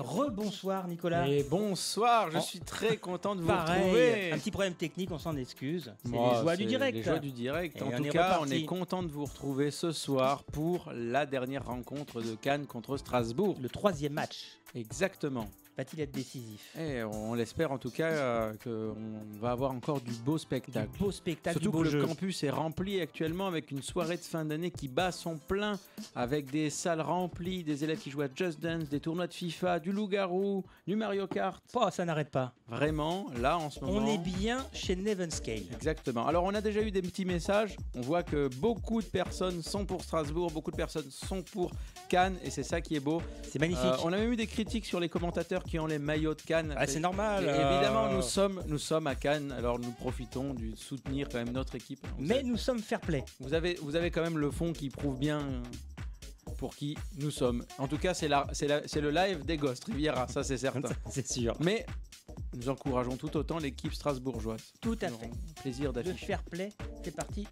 rebonsoir Nicolas. Et bonsoir, je suis très content de vous retrouver. Un petit problème technique, on s'en excuse. C'est Bon, les joies du direct. Les joies du direct. Et en tout cas, on est content de vous retrouver ce soir pour la dernière rencontre de Cannes contre Strasbourg. Le 3e match. Exactement. Va-t-il être décisif? Et on l'espère en tout cas qu'on va avoir encore du beau spectacle. Du beau spectacle, surtout du beau que jeu. Le campus est rempli actuellement avec une soirée de fin d'année qui bat son plein, avec des salles remplies, des élèves qui jouent à Just Dance, des tournois de FIFA, du loup-garou, du Mario Kart. Oh, ça n'arrête pas. Vraiment, là en ce moment... On est bien chez Nevenscale. Exactement. Alors on a déjà eu des petits messages. On voit que beaucoup de personnes sont pour Strasbourg, beaucoup de personnes sont pour Cannes et c'est ça qui est beau. C'est magnifique. On a même eu des critiques sur les commentateurs qui ont les maillots de Cannes. Ah, c'est normal. Évidemment, nous sommes à Cannes, alors nous profitons de soutenir quand même notre équipe. Mais nous sommes fair play. Vous avez quand même le fond qui prouve bien pour qui nous sommes. En tout cas, c'est le live des Ghosts Riviera, ça c'est certain. C'est sûr. Mais nous encourageons tout autant l'équipe strasbourgeoise. Tout à fait. Plaisir Le d'afficher. fair play fait partie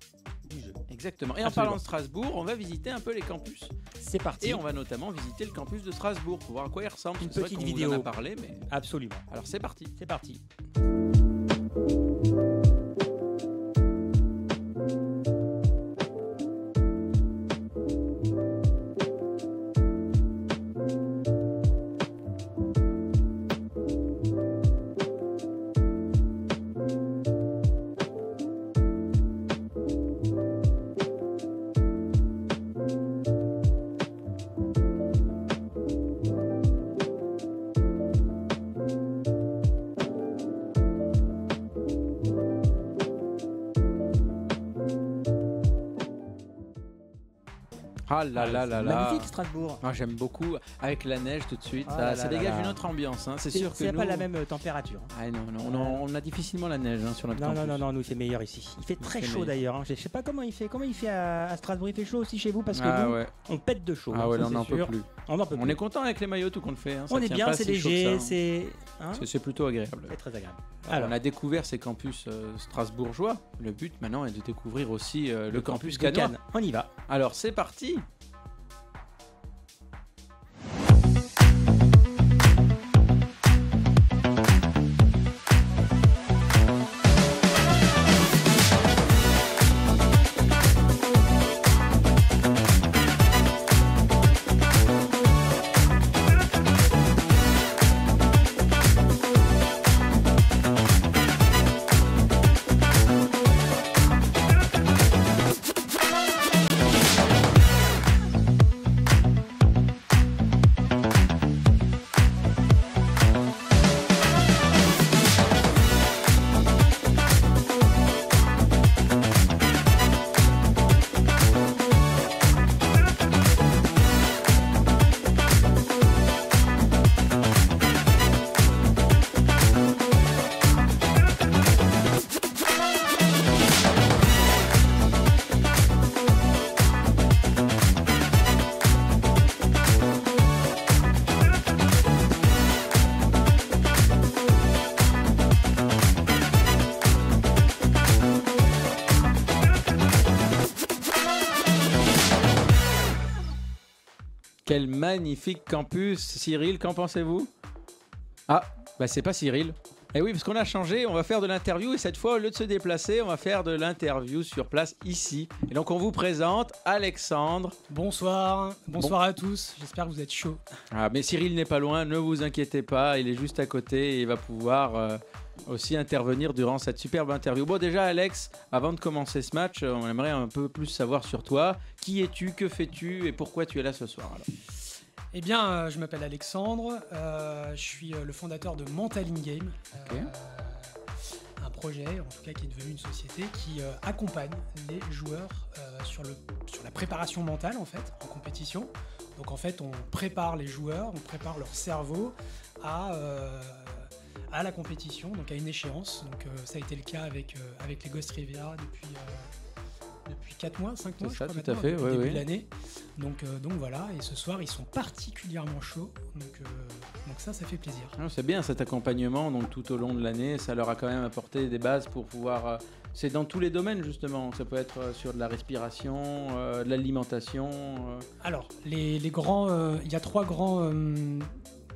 du jeu. Exactement. Et Absolument. en parlant de Strasbourg, on va visiter un peu les campus. C'est parti. Et on va notamment visiter le campus de Strasbourg pour voir à quoi il ressemble. Une C'est vrai petite qu'on vidéo. vous en a parlé, mais... Absolument. Alors c'est parti. C'est parti. Ah là là là là. Magnifique Strasbourg. Ah, j'aime beaucoup. Avec la neige tout de suite, Ah ça, là ça là dégage là. une autre ambiance. Hein. C'est sûr que C'est nous... pas la même température. Ah non, on a difficilement la neige sur notre Non, campus. non, nous c'est meilleur ici. Il fait très C'est chaud meilleur. d'ailleurs. Hein. Je sais pas comment il fait. Comment il fait à Strasbourg? Il fait chaud aussi chez vous parce que Ah nous, ouais. on pète de chaud. Ah ouais, ça, là, on c'est n'en peut sûr. plus. On en peut On plus. est content avec les maillots tout qu'on le fait. Hein. Ça On est tient bien, pas c'est si chaud que léger, ça, hein. c'est C'est plutôt agréable. c'est très agréable. Alors, on a découvert ces campus strasbourgeois. Le but maintenant est de découvrir aussi le campus de cannois. Cannes. On y va. Alors c'est parti. Quel magnifique campus, Cyril, qu'en pensez-vous? Ah, bah c'est pas Cyril. Eh oui, parce qu'on a changé, on va faire de l'interview et cette fois, au lieu de se déplacer, on va faire de l'interview sur place ici. Et donc on vous présente Alexandre. Bonsoir à tous, j'espère que vous êtes chauds. Ah, mais Cyril n'est pas loin, ne vous inquiétez pas, il est juste à côté et il va pouvoir aussi intervenir durant cette superbe interview. Bon, déjà Alex, avant de commencer ce match, on aimerait un peu plus savoir sur toi. Qui es-tu, que fais-tu et pourquoi tu es là ce soir alors? Eh bien, je m'appelle Alexandre, je suis le fondateur de Mental In Game, un projet en tout cas qui est devenu une société qui accompagne les joueurs sur la préparation mentale en fait, en compétition. Donc en fait, on prépare les joueurs, on prépare leur cerveau à la compétition, donc à une échéance. Donc ça a été le cas avec les Ghosts Riviera depuis 4 mois, 5 mois, C'est je ça, crois tout à maintenant, fait, depuis le début oui. de l'année. Donc voilà, et ce soir, ils sont particulièrement chauds. Donc ça fait plaisir. Ah, c'est bien cet accompagnement donc, tout au long de l'année, ça leur a quand même apporté des bases pour pouvoir... c'est dans tous les domaines justement, ça peut être sur de la respiration, de l'alimentation. Alors, les grands, il y a trois grands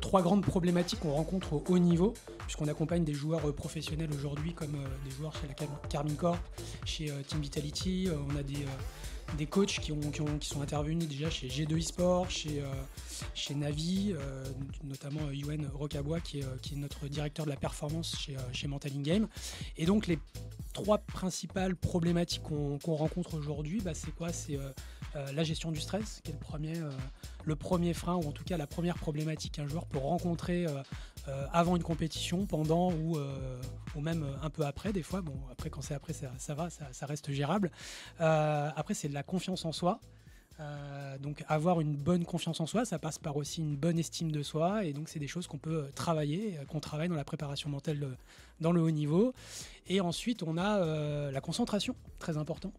3 grandes problématiques qu'on rencontre au haut niveau, puisqu'on accompagne des joueurs professionnels aujourd'hui, comme des joueurs chez la Carmine Corp, chez Team Vitality. On a des coachs qui sont intervenus déjà chez G2 eSport, chez Navi, notamment Yoann Rocabois qui est notre directeur de la performance chez Mental in Game. Et donc les 3 principales problématiques qu'on rencontre aujourd'hui, c'est quoi ? C'est la gestion du stress, qui est le premier frein, ou en tout cas la première problématique qu'un joueur peut rencontrer avant une compétition, pendant ou même un peu après des fois. Bon, après quand c'est après ça va, ça reste gérable. Après c'est de la confiance en soi. Donc avoir une bonne confiance en soi, ça passe par aussi une bonne estime de soi, et donc c'est des choses qu'on peut travailler, qu'on travaille dans la préparation mentale dans le haut niveau. Et ensuite on a la concentration, très important.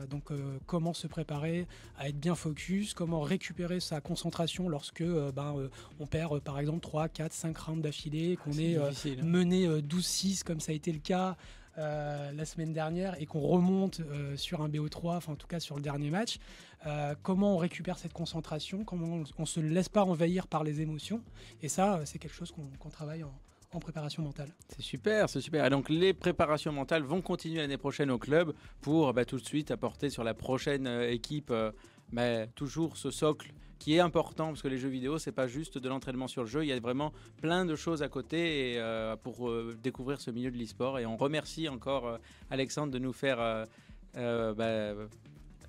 Donc comment se préparer à être bien focus, comment récupérer sa concentration lorsque on perd par exemple 3, 4, 5 rounds d'affilée, qu'on est mené 12-6 comme ça a été le cas la semaine dernière, et qu'on remonte sur un BO3, enfin en tout cas sur le dernier match. Comment on récupère cette concentration, comment on ne se laisse pas envahir par les émotions, et ça c'est quelque chose qu'on travaille en préparation mentale. C'est super, c'est super. Et donc les préparations mentales vont continuer l'année prochaine au club pour tout de suite apporter sur la prochaine équipe toujours ce socle qui est important, parce que les jeux vidéo c'est pas juste de l'entraînement sur le jeu, il y a vraiment plein de choses à côté pour découvrir ce milieu de l'e-sport. Et on remercie encore Alexandre de nous faire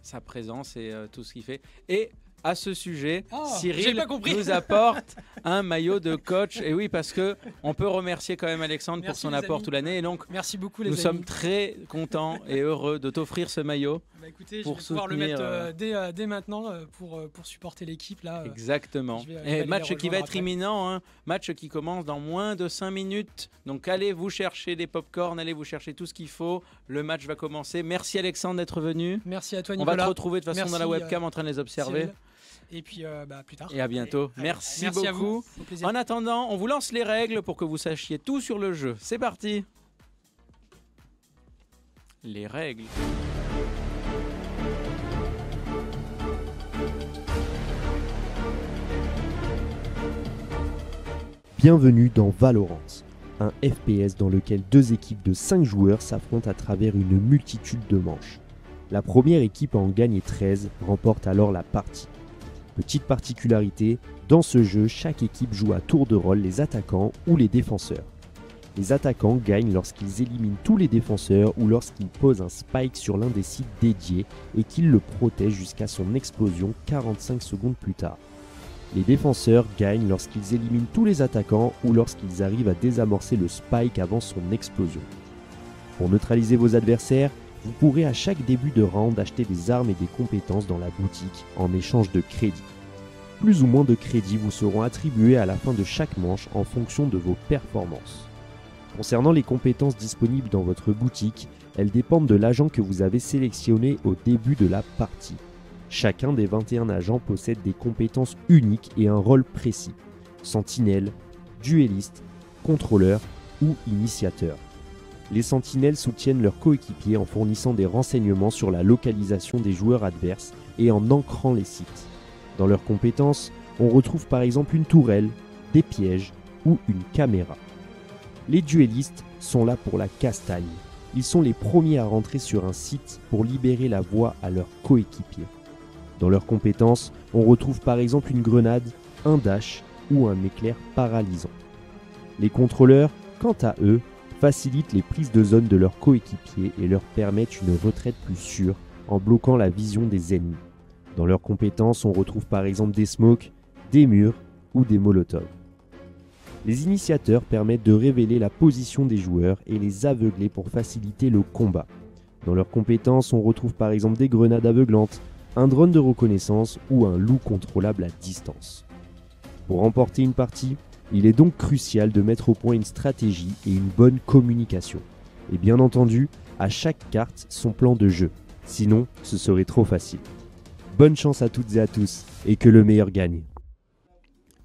sa présence et tout ce qu'il fait. Et à ce sujet, Cyril nous apporte un maillot de coach. Et oui, parce que on peut remercier quand même Alexandre pour son apport toute l'année. Et donc, merci beaucoup, les nous amis. Sommes très contents et heureux de t'offrir ce maillot. Écoutez, je vais pouvoir le mettre dès maintenant pour supporter l'équipe là. Exactement. Et match qui va être imminent, hein. Match qui commence dans moins de 5 minutes. Donc allez vous chercher des pop-corn, allez vous chercher tout ce qu'il faut. Le match va commencer. Merci Alexandre d'être venu. Merci à toi Nicolas. On va te retrouver de toute façon dans la webcam en train de les observer. Cyril. Et puis plus tard. Et à bientôt. Merci beaucoup. À vous. En attendant, on vous lance les règles pour que vous sachiez tout sur le jeu. C'est parti. Les règles. Bienvenue dans Valorant, un FPS dans lequel 2 équipes de 5 joueurs s'affrontent à travers une multitude de manches. La première équipe à en gagner 13 remporte alors la partie. Petite particularité, dans ce jeu, chaque équipe joue à tour de rôle les attaquants ou les défenseurs. Les attaquants gagnent lorsqu'ils éliminent tous les défenseurs ou lorsqu'ils posent un spike sur l'un des sites dédiés et qu'ils le protègent jusqu'à son explosion 45 secondes plus tard. Les défenseurs gagnent lorsqu'ils éliminent tous les attaquants ou lorsqu'ils arrivent à désamorcer le spike avant son explosion. Pour neutraliser vos adversaires, vous pourrez à chaque début de round acheter des armes et des compétences dans la boutique en échange de crédits. Plus ou moins de crédits vous seront attribués à la fin de chaque manche en fonction de vos performances. Concernant les compétences disponibles dans votre boutique, elles dépendent de l'agent que vous avez sélectionné au début de la partie. Chacun des 21 agents possède des compétences uniques et un rôle précis: sentinelle, duelliste, contrôleur ou initiateur. Les sentinelles soutiennent leurs coéquipiers en fournissant des renseignements sur la localisation des joueurs adverses et en ancrant les sites. Dans leurs compétences, on retrouve par exemple une tourelle, des pièges ou une caméra. Les duellistes sont là pour la castagne. Ils sont les premiers à rentrer sur un site pour libérer la voie à leurs coéquipiers. Dans leurs compétences, on retrouve par exemple une grenade, un dash ou un éclair paralysant. Les contrôleurs, quant à eux, facilitent les prises de zone de leurs coéquipiers et leur permettent une retraite plus sûre en bloquant la vision des ennemis. Dans leurs compétences, on retrouve par exemple des smokes, des murs ou des molotovs. Les initiateurs permettent de révéler la position des joueurs et les aveugler pour faciliter le combat. Dans leurs compétences, on retrouve par exemple des grenades aveuglantes, un drone de reconnaissance ou un loup contrôlable à distance. Pour remporter une partie, il est donc crucial de mettre au point une stratégie et une bonne communication. Et bien entendu, à chaque carte son plan de jeu, sinon ce serait trop facile. Bonne chance à toutes et à tous, et que le meilleur gagne.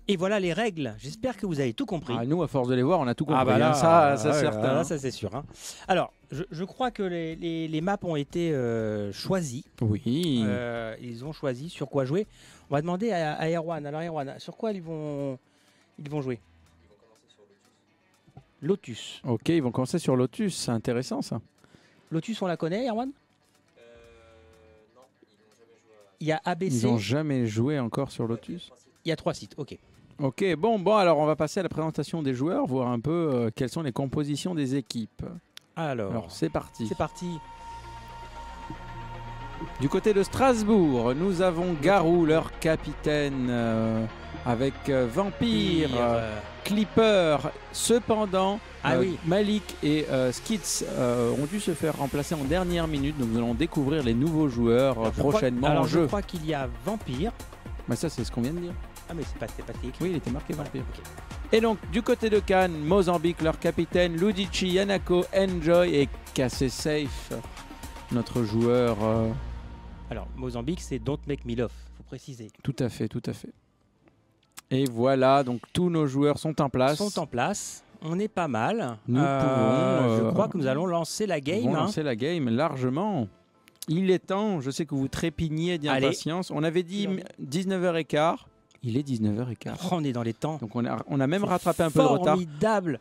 Et voilà les règles. J'espère que vous avez tout compris. Nous, à force de les voir, on a tout compris. Ça, c'est certain. Ça, c'est sûr. Hein. Alors, je crois que les maps ont été choisies. Oui. Ils ont choisi sur quoi jouer. On va demander à Erwan. Alors, Erwan, sur quoi ils vont ils vont jouer? Lotus. Ok, ils vont commencer sur Lotus, c'est intéressant ça. Lotus, on la connaît, Erwan? Il y a ABC. Ils n'ont jamais joué encore sur Lotus. Il y a 3 sites, ok. Ok, bon, alors on va passer à la présentation des joueurs, voir un peu quelles sont les compositions des équipes. Alors c'est parti. C'est parti. Du côté de Strasbourg, nous avons Garou, leur capitaine, avec Vampire, Clipper. Cependant, Oui. Malik et Skits ont dû se faire remplacer en dernière minute. Donc nous allons découvrir les nouveaux joueurs prochainement en jeu. Je crois qu'il y a Vampire. Bah ça, c'est ce qu'on vient de dire. Ah, mais c'est pas écrit. Oui, il était marqué Vampire. Ok. Et donc, du côté de Cannes, Mozambique, leur capitaine, Ludici, Yanako, Enjoy et Cassé Safe, notre joueur. Alors, Mozambique, c'est Don't Make Me Love, faut préciser. Tout à fait, tout à fait. Et voilà, donc tous nos joueurs sont en place. On est pas mal. Nous pouvons. Je crois que nous allons lancer la game. Nous allons lancer la game largement. Il est temps, je sais que vous trépigniez d'impatience. On avait dit 19h15. Il est 19h15. On est dans les temps. Donc on a même rattrapé un peu de retard. Formidable.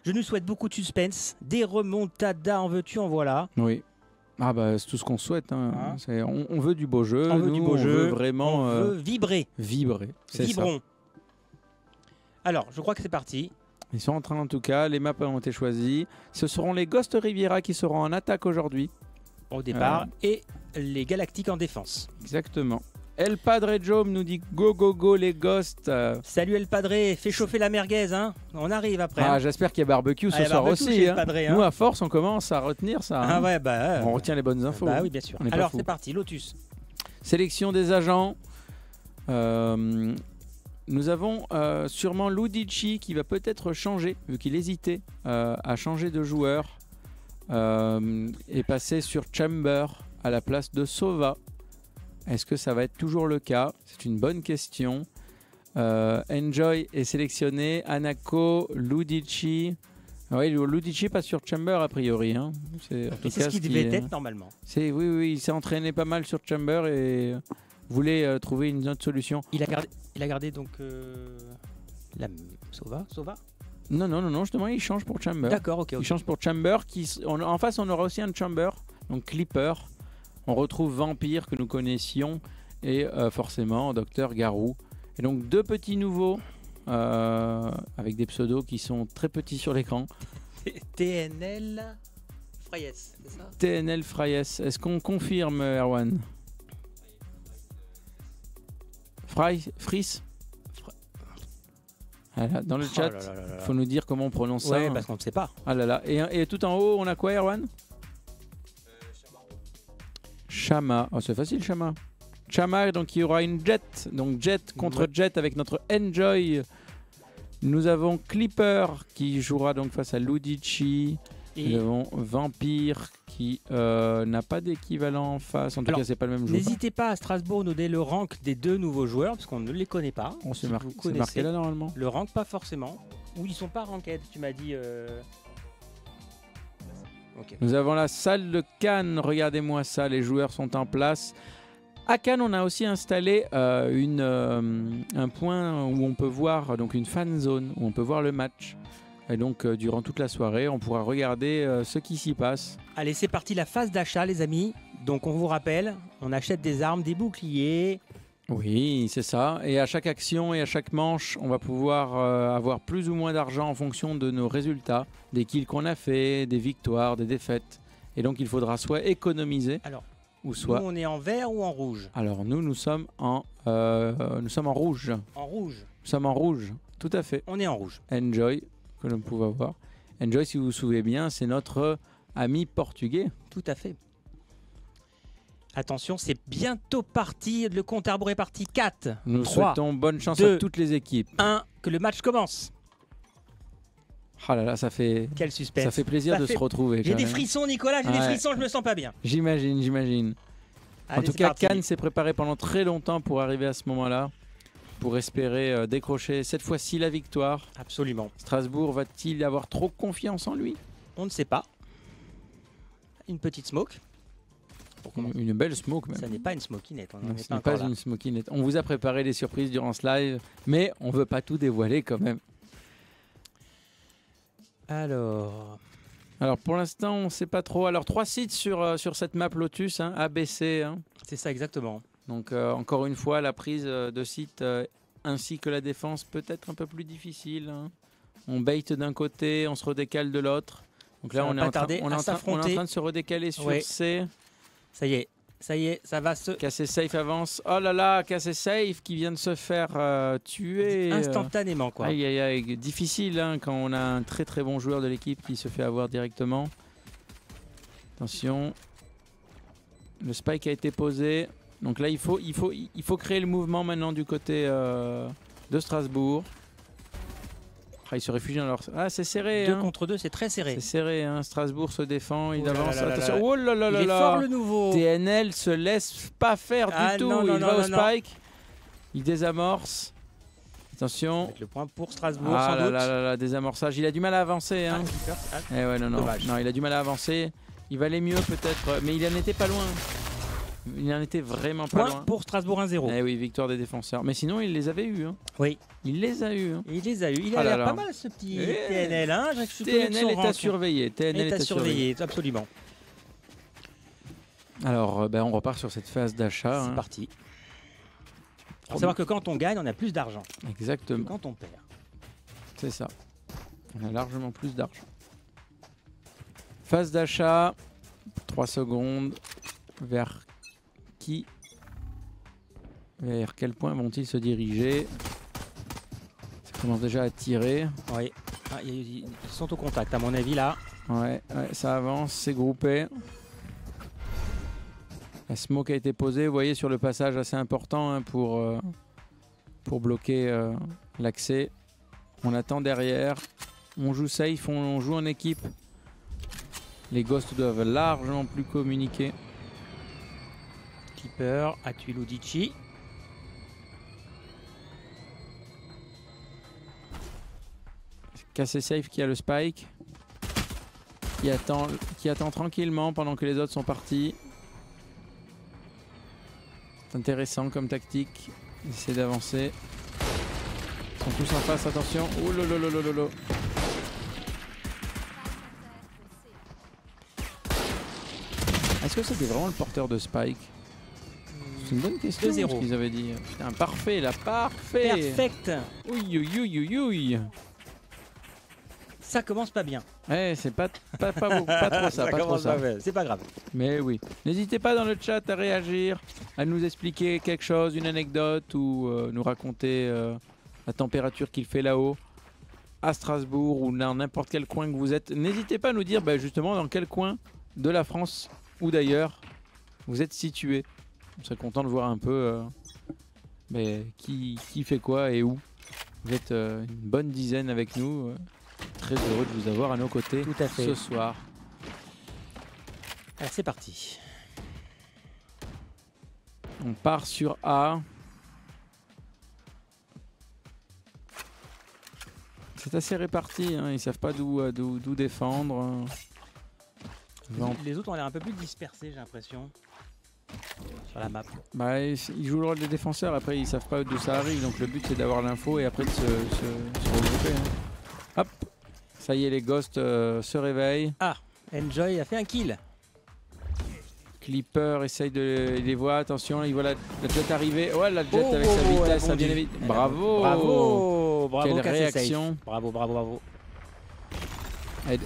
Je nous souhaite beaucoup de suspense. Des remontadas, en veux-tu, en voilà. Oui. Ah bah c'est tout ce qu'on souhaite. Hein. On veut du beau jeu. On veut vraiment. On veut vibrer. Vibrons. Ça. Alors, je crois que c'est parti. Ils sont en train, en tout cas, les maps ont été choisies. Ce seront les Ghost Riviera qui seront en attaque aujourd'hui. Au départ. Et les Galactiques en défense. Exactement. El Padre Jome nous dit go go go les Ghosts. Salut El Padre, fais chauffer la merguez, hein. On arrive après. Ah, j'espère qu'il y a barbecue ce soir aussi. Hein. Padre, Nous, à force, on commence à retenir ça. Ah hein. ouais, bah. On retient les bonnes infos. Bah oui, bien sûr. Alors, c'est parti, Lotus. Sélection des agents. Nous avons sûrement Ludici qui va peut-être changer, vu qu'il hésitait à changer de joueur et passer sur Chamber à la place de Sova. Est-ce que ça va être toujours le cas? C'est une bonne question. Enjoy est sélectionné. Anako, Ludici. Oui, Ludici passe sur Chamber a priori. Hein. C'est ce qui devait être normalement. Oui, il s'est entraîné pas mal sur Chamber et voulait trouver une autre solution. Il a gardé donc la Sova. Non, justement, il change pour Chamber. D'accord, ok. Il change pour Chamber. En face, on aura aussi un Chamber, donc Clipper. On retrouve Vampire que nous connaissions et forcément Docteur Garou. Et donc 2 petits nouveaux avec des pseudos qui sont très petits sur l'écran. TNL Frayes, c'est ça? TNL Frayes. Est-ce qu'on confirme, Erwan? Fris. Voilà, dans le chat, il faut nous dire comment on prononce ça. Ouais, parce qu'on ne sait pas. Ah là là. Et tout en haut, on a quoi, Erwan? Chama. Oh, c'est facile, Chama. Chama, donc il y aura une Jet. Donc Jet contre Jet avec notre Enjoy. Nous avons Clipper qui jouera donc face à Ludici. Nous avons Vampire qui n'a pas d'équivalent en face. En tout cas, c'est pas le même joueur. N'hésitez pas à Strasbourg nous donner le rank des 2 nouveaux joueurs parce qu'on ne les connaît pas. On s'est marqué là normalement. Le rank, pas forcément. Ou ils sont pas ranked, tu m'as dit. Okay. Nous avons la salle de Cannes. Regardez-moi ça, les joueurs sont en place. À Cannes, on a aussi installé un point où on peut voir, donc une fan zone, où on peut voir le match. Et donc, durant toute la soirée, on pourra regarder ce qui s'y passe. Allez, c'est parti, la phase d'achat, les amis. Donc, on vous rappelle, on achète des armes, des boucliers. Oui, c'est ça. Et à chaque action et à chaque manche, on va pouvoir avoir plus ou moins d'argent en fonction de nos résultats, des kills qu'on a fait, des victoires, des défaites. Et donc, il faudra soit économiser, ou soit... Nous, on est en vert ou en rouge? Alors, nous sommes en rouge. En rouge? Nous sommes en rouge, tout à fait. On est en rouge. Enjoy, que l'on pouvait voir. Enjoy, si vous vous souvenez bien, c'est notre ami portugais. Tout à fait. Attention, c'est bientôt parti. Le compte à rebours est parti. 4, Nous 3, souhaitons bonne chance 2, à toutes les équipes. 1, que le match commence. Ah là là, ça fait... Quel suspense. Ça fait plaisir de se retrouver. J'ai des frissons, Nicolas, j'ai des frissons, je me sens pas bien. J'imagine. En tout cas, Cannes s'est préparé pendant très longtemps pour arriver à ce moment-là, pour espérer décrocher cette fois-ci la victoire. Absolument. Strasbourg va-t-il avoir trop confiance en lui? On ne sait pas. Une petite smoke. pour commencer. Une belle smoke même. Ça n'est pas une smokinette. On Non, n'en est ce pas n'est encore pas là. une smokinette. On vous a préparé des surprises durant ce live, mais on veut pas tout dévoiler quand même. Alors, Pour l'instant, on ne sait pas trop. Alors 3 sites sur cette map Lotus, hein, ABC. Hein. c'est ça exactement. Donc encore une fois, la prise de site ainsi que la défense peut être un peu plus difficile. Hein. On bait d'un côté, on se redécale de l'autre. Donc là, Ça va on est, pas en train, tarder on, est à en train, on est en s'affronter. train de se redécaler sur Ouais. C. Ça y est, ça va se Cassé Safe avance. Oh là là, Cassé Safe qui vient de se faire tuer. instantanément quoi. Aïe aïe aïe, difficile hein, quand on a un très très bon joueur de l'équipe qui se fait avoir directement. Attention. Le spike a été posé. Donc là, il faut créer le mouvement maintenant du côté de Strasbourg. Ah, il se réfugie dans leur... Ah, c'est serré. 2 hein. contre 2, c'est très serré. C'est serré. Hein. Strasbourg se défend, il Oh là avance. là là Attention. là. Oh là là Il là est là. fort le nouveau. TNL se laisse pas faire Ah, du tout. non, non, Il non, va au non, non. spike. Il désamorce. Attention. Avec le point pour Strasbourg Ah sans là doute. là là là, désamorçage. Il a du mal à avancer. Ah, Hein. Keeper, ah, Eh ouais, non, Dommage. il a du mal à avancer. Il valait mieux peut-être, mais il en était pas loin. Il en était vraiment pas point loin. pour Strasbourg 1-0. Eh oui, victoire des défenseurs. Mais sinon, il les avait eus. Hein. Oui, Il les a eus. Hein. il les a eu. Il Ah a là l'air là. pas mal ce petit Eh. TNL. Hein. Je suis connu de TNL son est rank. à surveiller. TNL Est à surveiller, absolument. Alors, on repart sur cette phase d'achat. C'est Hein. parti. Faut savoir que quand on gagne, on a plus d'argent que Exactement, quand on perd. c'est ça. On a largement plus d'argent. Phase d'achat. 3 secondes. Vers qui? Vers quel point vont-ils se diriger? Ça commence déjà à tirer. Oui. Ah, ils sont au contact, à mon avis, là. Ouais, ça avance, c'est groupé. La smoke a été posée, vous voyez, sur le passage assez important hein, pour bloquer l'accès. On attend derrière. On joue safe, on joue en équipe. Les ghosts doivent largement plus communiquer. Keeper, Atuiludici. Cassé safe qui a le spike. Qui attend tranquillement pendant que les autres sont partis. C'est intéressant comme tactique. Essayer d'avancer. Ils sont tous en face, attention. Oh là là là là là là. Est-ce que c'était vraiment le porteur de spike? C'est une bonne question. 2-0. Ce qu'ils avaient dit. Putain, parfait là, parfait. Perfect. Ouille, ouille, ouille, ouille, ouille. Ça commence pas bien. Ouais, c'est pas trop ça, pas trop ça. C'est pas grave. Mais oui. N'hésitez pas dans le chat à réagir, à nous expliquer quelque chose, une anecdote ou nous raconter la température qu'il fait là-haut à Strasbourg ou dans n'importe quel coin que vous êtes. N'hésitez pas à nous dire justement dans quel coin de la France ou d'ailleurs vous êtes situé. On serait content de voir un peu qui fait quoi et où. Vous êtes une bonne dizaine avec nous. Très heureux de vous avoir à nos côtés Tout à fait. ce soir. Alors c'est parti. On part sur A. C'est assez réparti, hein. Ils savent pas d'où défendre. Les autres ont l'air un peu plus dispersés, j'ai l'impression. Sur la map. Ils jouent le rôle des défenseurs, après ils savent pas d'où ça arrive, donc le but c'est d'avoir l'info et après de se regrouper. Hein. Hop, ça y est, les ghosts se réveillent. Ah, Enjoy a fait un kill. Clipper essaye de les voir, attention, il voit la jet arriver. Ouais, la jet Oh, avec oh, sa oh, vitesse, elle a ça vient bondi. vite. Elle a Bravo. Bravo, bravo, Quelle Cassé réaction. Safe. Bravo, bravo, bravo.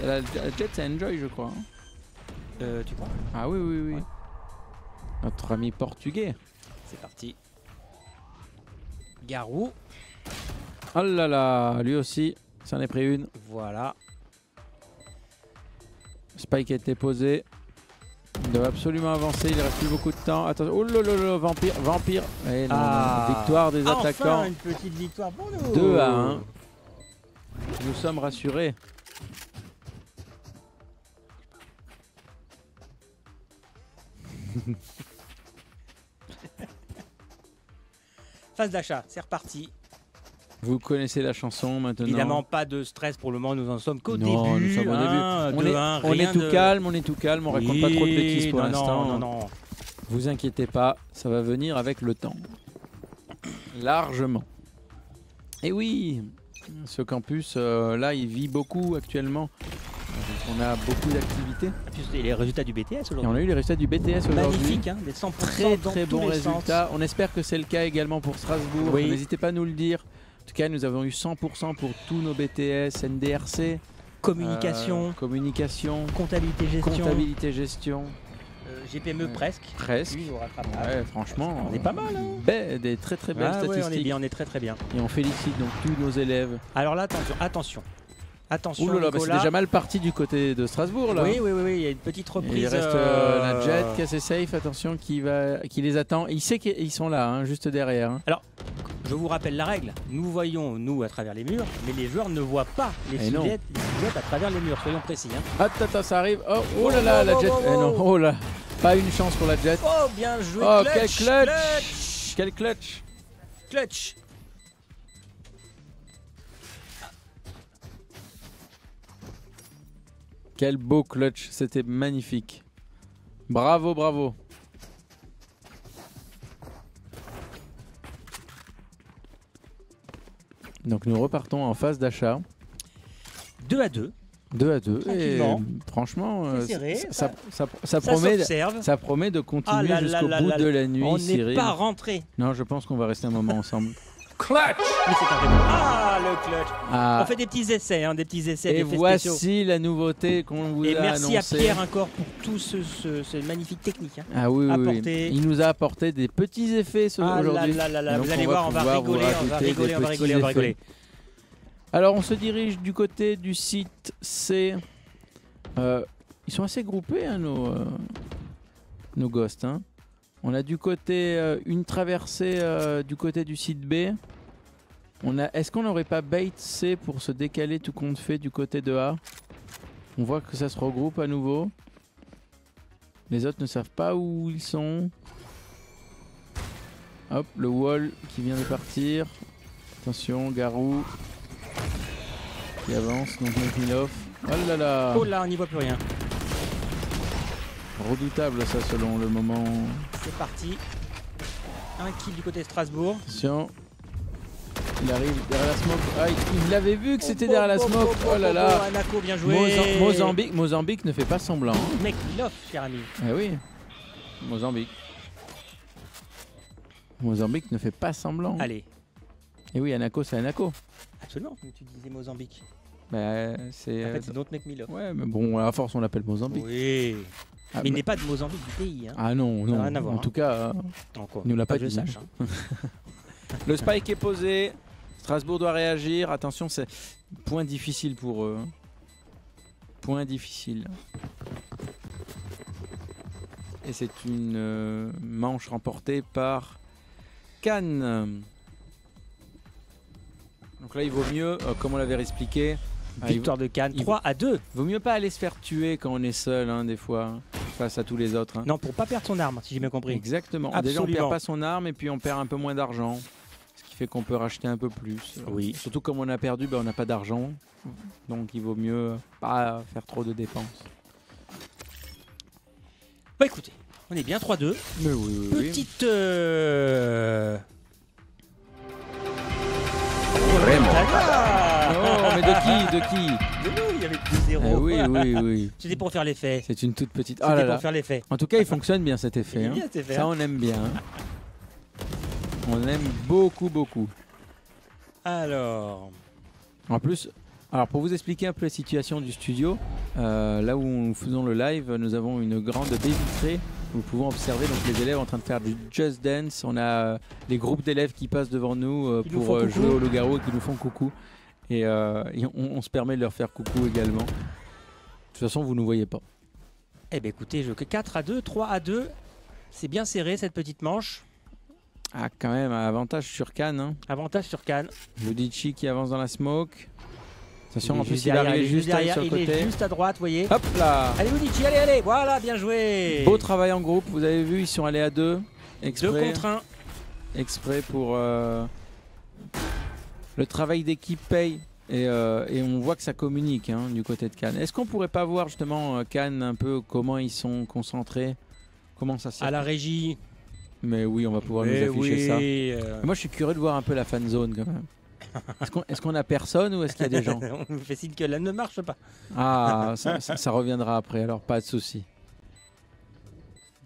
La jet c'est Enjoy, je crois. Tu crois? Ah oui, oui, oui. Ouais. Notre ami portugais. C'est parti. Garou. Oh là là, lui aussi, ça en est pris une. Voilà. Spike a été posé. Il doit absolument avancer, il reste plus beaucoup de temps. Attention, oh là là là, vampire. Eh non, non, victoire des attaquants. Enfin, une petite victoire pour nous. 2-1. Nous sommes rassurés. Phase d'achat, c'est reparti. Vous connaissez la chanson maintenant. Évidemment, pas de stress pour le moment, nous en sommes qu'au début. Non, nous sommes au début. On est tout calme, on raconte pas trop de bêtises pour l'instant. Non. Vous inquiétez pas, ça va venir avec le temps. Largement. Et oui, ce campus, là, il vit beaucoup actuellement. On a beaucoup d'activités. Et les résultats du BTS Et aujourd'hui. on a eu les résultats du BTS aujourd'hui. Magnifique, hein, des 100% Très dans très tous bons les sens. résultats. On espère que c'est le cas également pour Strasbourg. Oui. N'hésitez pas à nous le dire. En tout cas, nous avons eu 100% pour tous nos BTS, NDRC. Communication, comptabilité, gestion. GPME presque. Presque. Lui, nous rattrapera. Ouais, franchement, On est pas mal. Hein. des très très belles Ah ouais, statistiques. on est très très bien. Et on félicite donc tous nos élèves. Alors là, attention. Attention, Ouh là là, bah c'est Nicolas. déjà mal parti du côté de Strasbourg là. Oui, il y a une petite reprise. Et il reste la Jet qui est assez safe, attention, qui les attend. Il sait qu'ils sont là, hein, juste derrière. Hein. Alors, je vous rappelle la règle. Nous voyons, nous, à travers les murs, mais les joueurs ne voient pas les silhouettes à travers les murs, soyons précis. Hein. Attends, ça arrive. Oh là là, la Jet. Non, oh là, pas une chance pour la Jet. Oh, bien joué, Oh, clutch, quel clutch. Quel clutch. clutch. Quel beau clutch, c'était magnifique. Bravo, bravo. Donc nous repartons en phase d'achat. 2-2. 2-2. Et Tranquillement. franchement, C'est serré, ça promet, s'observe. ça promet de continuer Ah là jusqu'au là bout là de là. la nuit, On Cyril. n'est pas rentré. Non, je pense qu'on va rester un moment ensemble. Clutch. Mais c'est incroyable. Ah, le clutch. Ah, On fait des petits essais, hein, des petits essais, et des faits voici spéciaux. la nouveauté qu'on vous Et a merci annoncée. à Pierre encore pour tout ce magnifique technique. Hein. Ah oui, oui, oui. apporté. Il nous a apporté des petits effets Ah là aujourd'hui. là là Et là, donc, vous allez on voir, on va pouvoir vous rigoler, on va rajouter rigoler, des on va petits rigoler, on va effets. rigoler. Alors on se dirige du côté du site C. Ils sont assez groupés, hein, nos ghosts. Hein. On a du côté une traversée du côté du site B. Est-ce qu'on n'aurait pas bait C pour se décaler tout compte fait du côté de A? On voit que ça se regroupe à nouveau. Les autres ne savent pas où ils sont. Hop, le wall qui vient de partir. Attention, Garou qui avance, donc Milov. Oh là là, Oh là, on n'y voit plus rien. redoutable ça selon le moment. C'est parti. Un kill du côté de Strasbourg. Attention, il arrive derrière la smoke. Ah, il l'avait vu que c'était derrière la smoke. Oh là là. Anako, bien joué. Mozambique ne fait pas semblant. Hein. Mec, Milov, cher ami. Eh oui, Mozambique. Mozambique ne fait pas semblant. Allez. Et oui, Anako, c'est Anako. Absolument, comme tu disais Mozambique. Bah, c'est. En fait, c'est notre mec Milov. Ouais, mais bon, à force, on l'appelle Mozambique. Oui. Ah, Mais il n'est pas de Mozambique du pays. Hein. Ah non, non. Rien à voir, En tout cas, Encore. il nous l'a pas que je dit. sache. Hein. le spike est posé. Strasbourg doit réagir. Attention, c'est point difficile pour eux. Point difficile. Et c'est une manche remportée par Cannes. Donc là, il vaut mieux, comme on l'avait expliqué, Victoire de Cannes, 3-2. vaut mieux pas aller se faire tuer quand on est seul, hein, des fois, face à tous les autres. Hein. Non, pour pas perdre son arme, si j'ai bien compris. Exactement. Déjà, on perd pas son arme et puis on perd un peu moins d'argent. Ce qui fait qu'on peut racheter un peu plus. Oui. Surtout comme on a perdu, on n'a pas d'argent. Donc il vaut mieux pas faire trop de dépenses. Bah écoutez, on est bien 3-2. Mais oui, Petite... Oh, mais de qui De nous, il y avait 2-0. Eh oui, oui, oui. C'était pour faire l'effet. C'est une toute petite... C'était Ah là pour là. faire l'effet. En tout cas, il fonctionne bien cet effet. Il est Hein. bien, cet effet, Ça, hein. on aime bien. Hein. On aime beaucoup, beaucoup. Alors... En plus, alors pour vous expliquer un peu la situation du studio, là où nous faisons le live, nous avons une grande baie vitrée. Nous pouvons observer donc les élèves en train de faire du Just Dance. On a les groupes d'élèves qui passent devant nous Qui nous pour font jouer coucou. au loup-garou et qui nous font coucou. Et on se permet de leur faire coucou également. De toute façon, vous ne nous voyez pas. Eh bien écoutez, je 4-2, 3-2. C'est bien serré cette petite manche. Ah, quand même, un avantage sur Cannes. Hein. Avantage sur Cannes. Ludici qui avance dans la smoke. Attention, Il est en plus, juste il derrière, arrive il est juste derrière, sur le il est côté. juste à droite, vous voyez. Hop là. Allez Ludici, allez, allez. Voilà, bien joué. Beau travail en groupe, vous avez vu, ils sont allés à deux. 2 Exprès, contre 1. exprès pour le travail d'équipe paye. Et on voit que ça communique hein, du côté de Cannes. Est-ce qu'on pourrait pas voir justement Cannes un peu comment ils sont concentrés, comment ça se À la régie. Mais oui, on va pouvoir nous afficher ça. Moi, je suis curieux de voir un peu la fan zone quand même. Est-ce qu'on a personne ou est-ce qu'il y a des gens? On nous fait signe que là ne marche pas. Ah, ça reviendra après, alors pas de souci.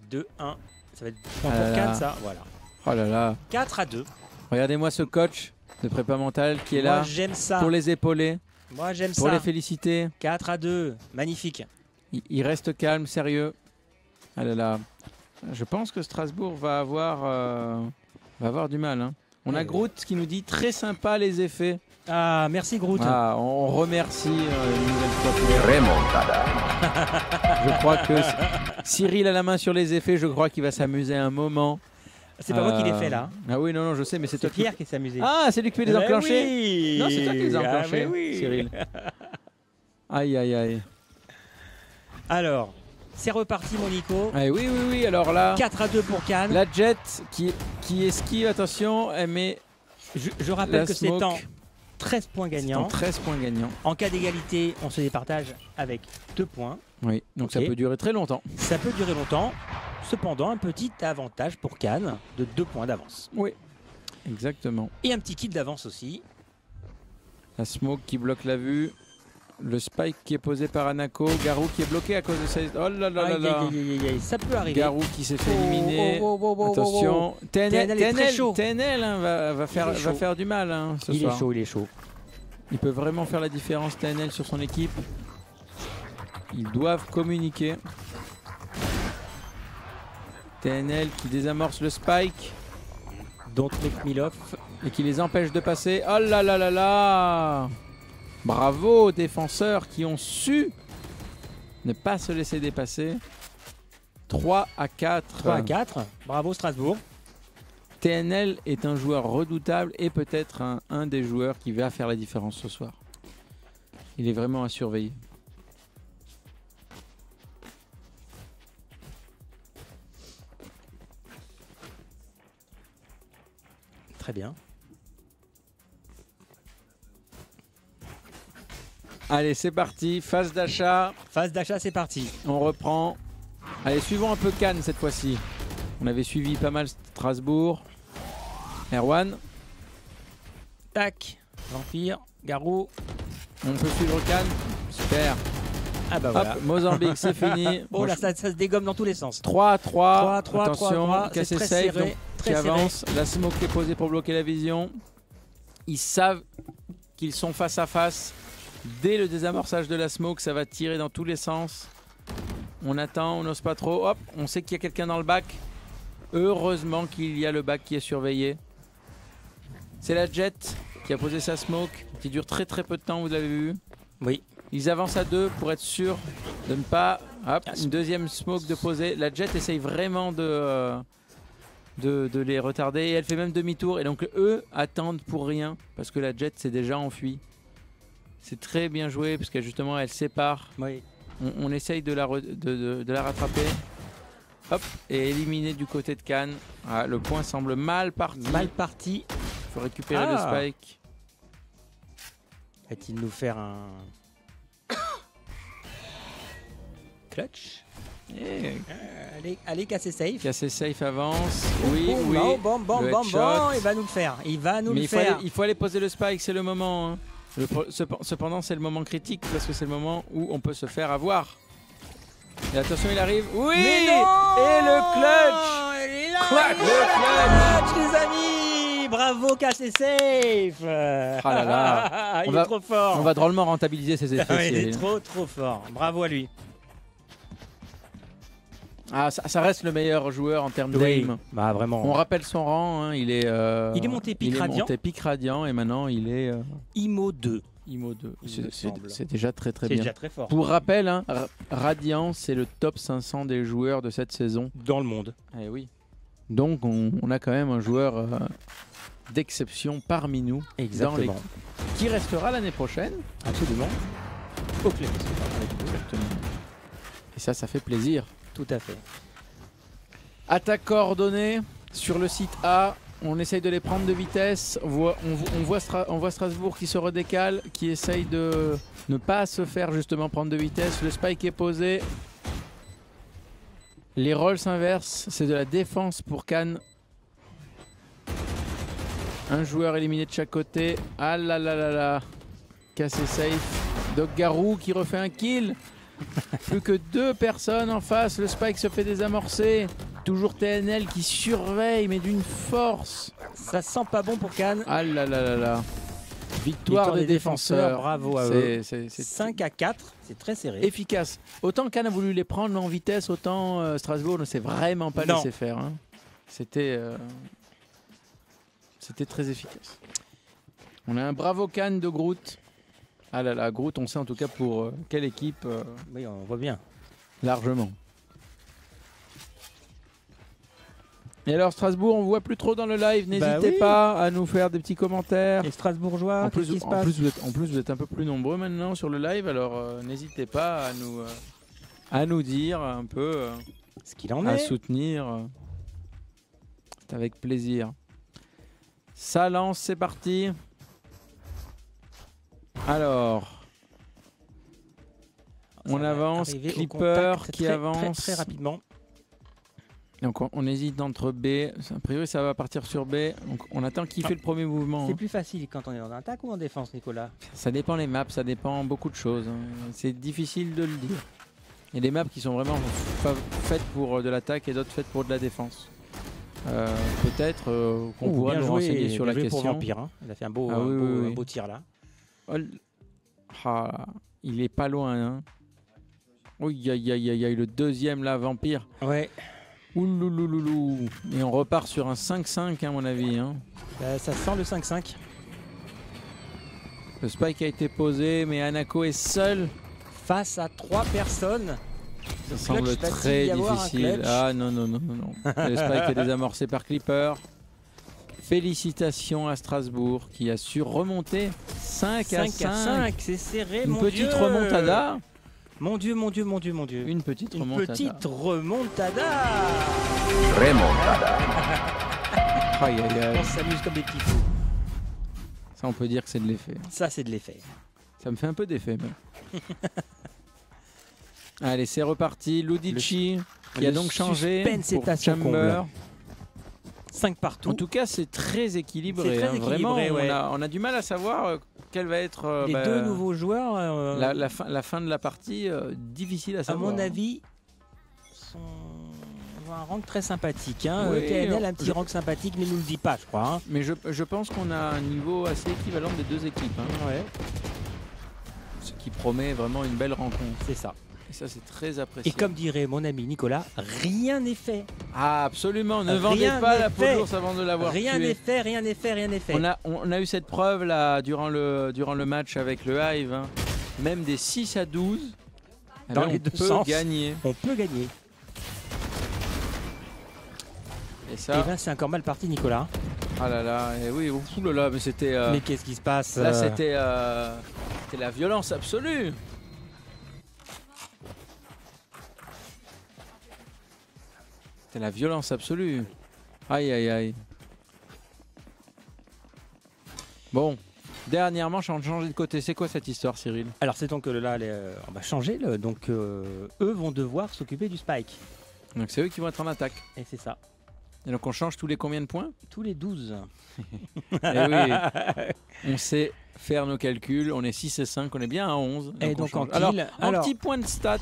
2-1. Ça va être point pour Cannes, ça. Voilà. Oh là là. 4-2. Regardez-moi ce coach de prépa mentale qui est Moi, là j'aime ça. pour les épauler, Moi, j'aime pour ça. les féliciter. 4-2. Magnifique. Il reste calme, sérieux. Ah là là. Je pense que Strasbourg va avoir du mal. Hein. On a Groot qui nous dit très sympa les effets. Ah, merci Groot. Ah, on remercie une nouvelle fois. Je crois que Cyril a la main sur les effets. Je crois qu'il va s'amuser un moment. C'est pas moi qui l'ai fait là. Ah oui, non, je sais, mais c'est toi Pierre qui s'est amusé. Ah, c'est lui qui les a enclenchés. Oui. Non, c'est toi qui les a enclenchés, oui. Cyril. Aïe, aïe, aïe. Alors, c'est reparti, mon Nico. Ah, oui, alors là. 4-2 pour Cannes. La Jet qui esquive, attention, elle met. Je rappelle que c'est en 13 points gagnants. 13 points gagnants. En cas d'égalité, on se départage avec 2 points. Oui, donc ça peut durer très longtemps. Ça peut durer longtemps. Cependant, un petit avantage pour Cannes de 2 points d'avance. Oui, exactement. Et un petit kill d'avance aussi. La smoke qui bloque la vue. Le spike qui est posé par Anako. Garou qui est bloqué à cause de ça. Oh là là là là. Ça peut arriver. Garou qui s'est fait éliminer. Attention. TNL hein, va faire du mal hein, ce soir. Il est chaud. Il peut vraiment faire la différence TNL sur son équipe. Ils doivent communiquer. TNL qui désamorce le spike. Don't make me laugh. Et qui les empêche de passer. Oh là là là là. Bravo aux défenseurs qui ont su ne pas se laisser dépasser. 3-4. 3-4. Bravo Strasbourg. TNL est un joueur redoutable et peut-être un des joueurs qui va faire la différence ce soir. Il est vraiment à surveiller. Très bien. Allez, c'est parti. Phase d'achat. Phase d'achat, c'est parti. On reprend. Allez, suivons un peu Cannes cette fois-ci. On avait suivi pas mal Strasbourg. Erwan. Tac. Vampire. Garou. On peut suivre Cannes. Super. Ah bah voilà. Hop, Mozambique, c'est fini. Oh là, ça se dégomme dans tous les sens. 3-3. Attention, 3, cassé très safe. serré, Donc, très qui serré. avance. La smoke qui est posée pour bloquer la vision. Ils savent qu'ils sont face à face. Dès le désamorçage de la smoke, ça va tirer dans tous les sens. On attend, on n'ose pas trop. Hop, on sait qu'il y a quelqu'un dans le bac. Heureusement qu'il y a le bac qui est surveillé. C'est la Jet qui a posé sa smoke, qui dure très très peu de temps, vous l'avez vu. Oui. Ils avancent à 2 pour être sûr de ne pas... Hop, une deuxième smoke de poser. La Jet essaye vraiment de les retarder. Et elle fait même demi-tour. Et donc eux attendent pour rien parce que la Jet s'est déjà enfuie. C'est très bien joué parce que justement elle sépare. Oui. On essaye de la rattraper. Hop, et éliminer du côté de Cannes. Ah, le point semble mal parti. Mal parti. Il faut récupérer le spike. Va-t-il nous faire un clutch? Allez, casser safe. Casser safe avance. Oui, oui. Bon, il va nous le faire. Il faut aller poser le spike, c'est le moment. Hein. Cependant, c'est le moment critique parce que c'est le moment où on peut se faire avoir. Et attention, il arrive. Oui. Mais non, et le clutch. Il est là. Le clutch, les amis. Bravo, cassé safe. Ah là là. Il est trop fort. On va drôlement rentabiliser ses effets. Il est trop fort. Bravo à lui. Ah, ça reste le meilleur joueur en termes d'aim. Bah vraiment. On rappelle son rang, hein, il est monté pic radiant. Il est monté pic radiant et maintenant il est IMO 2. IMO 2. C'est déjà très bien. C'est déjà très fort. Pour rappel, hein, Radiant, c'est le top 500 des joueurs de cette saison. Dans le monde. Eh oui. Donc on a quand même un joueur d'exception parmi nous. Exactement. Dans l'équipe. Qui restera l'année prochaine. Absolument. Au plaisir. Et ça fait plaisir. Tout à fait. Attaque coordonnée sur le site A. On essaye de les prendre de vitesse. On voit Strasbourg qui se redécale, qui essaye de ne pas se faire justement prendre de vitesse. Le spike est posé. Les rolls s'inversent. C'est de la défense pour Cannes. Un joueur éliminé de chaque côté. Ah là là là là. Cassé safe. Doc Garou qui refait un kill. Plus que 2 personnes en face. Le spike se fait désamorcer. Toujours TNL qui surveille, mais d'une force. Ça sent pas bon pour Cannes. Ah là là là là. Victoire des défenseurs. Bravo à eux. C'est 5 à 4, c'est très serré. efficace. Autant Cannes a voulu les prendre en vitesse, autant Strasbourg ne s'est vraiment pas laissé faire. Hein. C'était très efficace. On a un bravo Cannes de Groot. Ah là là, Groot, on sait en tout cas pour quelle équipe. Oui, on voit bien. Largement. Et alors Strasbourg, on voit plus trop dans le live. N'hésitez pas à nous faire des petits commentaires. Les Strasbourgeois, En plus, qu'est-ce qui se passe vous êtes un peu plus nombreux maintenant sur le live, alors n'hésitez pas à nous dire un peu, ce qu'il en à est. soutenir. C'est avec plaisir. Ça lance, c'est parti. Alors, on Ça va avance. arriver au Clipper contact qui très, avance. très rapidement. Donc on hésite entre B. A priori, ça va partir sur B. Donc on attend qu'il fait le premier mouvement. C'est hein. plus facile quand on est en attaque ou en défense, Nicolas? Ça dépend les maps, ça dépend beaucoup de choses. hein. C'est difficile de le dire. Il y a des maps qui sont vraiment faites pour de l'attaque et d'autres faites pour de la défense. Peut-être qu'on pourra bien nous joué, renseigner sur bien la joué pour question. Vampire, hein. Il a fait un beau, Ah oui, oui, oui. beau tir là. Oh, ah, il est pas loin. Hein. Oui, aïe, aïe, aïe, aïe, le deuxième là, Vampire. Ouais. Ouloulouloulou. Et on repart sur un 5-5 à mon avis. Hein. Ça sent le 5-5. Le spike a été posé, mais Hanako est seul. Face à 3 personnes. Ça Le semble clutch, va-t-il très y avoir un difficile. clutch Ah non, non, non, non, non. Le spike est désamorcé par Clipper. Félicitations à Strasbourg qui a su remonter 5 à 5. C'est serré, Une mon petite Dieu. remontada. Mon Dieu, mon Dieu, mon Dieu, mon Dieu. Une petite Une remontada. petite remontada. Aïe, aïe, aïe. On s'amuse comme des petits fous. Ça, on peut dire que c'est de l'effet. Ça, c'est de l'effet. Ça me fait un peu d'effet, mais. Allez, c'est reparti. Ludici qui a le donc changé suspense pour est à son Chamber. comble. 5 partout. En tout cas, c'est très équilibré. C'est très hein. équilibré, Vraiment, ouais. on a du mal à savoir quel va être Les deux nouveaux joueurs, la fin de la partie. Difficile à à savoir. mon avis, ont un rank très sympathique. Hein. Oui, TNL, un petit rank sympathique, mais il nous le dit pas, je crois. Hein. Mais je pense qu'on a un niveau assez équivalent des deux équipes. hein. Ouais, Ce qui promet vraiment une belle rencontre. c'est ça. Et ça, c'est très apprécié. Et comme dirait mon ami Nicolas, rien n'est fait. Ah, absolument. Ne Rien vendez pas n'est la peau fait. d'ours avant de l'avoir Rien tué. n'est fait, rien n'est fait, rien n'est fait. On a eu cette preuve là durant le match avec le Hive. hein. Même des 6 à 12. Dans on les deux peut sens. gagner. On peut gagner. Et Et ça, là, c'est encore mal parti, Nicolas. ah là là, et oui, ouh là là, mais c'était. Mais qu'est-ce qui se passe Là, c'était la violence absolue. C'était la violence absolue. Aïe, aïe, aïe. Bon, dernière manche, on a changé de côté. C'est quoi cette histoire, Cyril? Alors, c'est donc là, on va changer. Donc, eux vont devoir s'occuper du spike. Donc c'est eux qui vont être en attaque. Et c'est ça. Et donc on change tous les combien de points? Tous les 12. Eh oui, on sait faire nos calculs. On est 6 et 5, on est bien à 11. Et on donc en change. Alors, kill, un petit point de stats.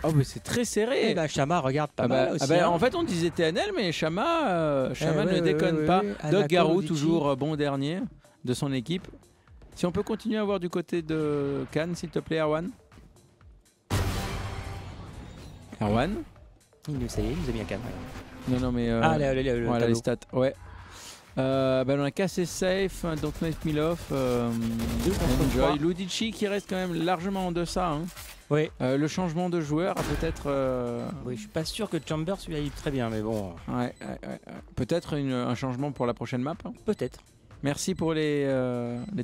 Oh, mais c'est très serré. Et bah, Chama regarde pas Ah bah, mal aussi. ah bah, hein. En fait, on disait TNL, mais Chama ouais, ne ouais, déconne ouais, pas. ouais. Doc Anako, Garou, Vici. toujours bon dernier de son équipe. Si on peut continuer à voir du côté de Cannes, s'il te plaît, Erwan. Erwan? Ça y est, il nous a mis un canne. Non, non, mais. Ah, le voilà les tableau. stats. Ouais. Bah, on a cassé safe, donc Nice Miloff, Enjoy. Ludici qui reste quand même largement en deçà. Hein. Oui. Le changement de joueur a peut-être. Oui, je suis pas sûr que Chambers lui aille très bien, mais bon, Ouais. Peut-être un changement pour la prochaine map. hein. peut-être. Merci pour les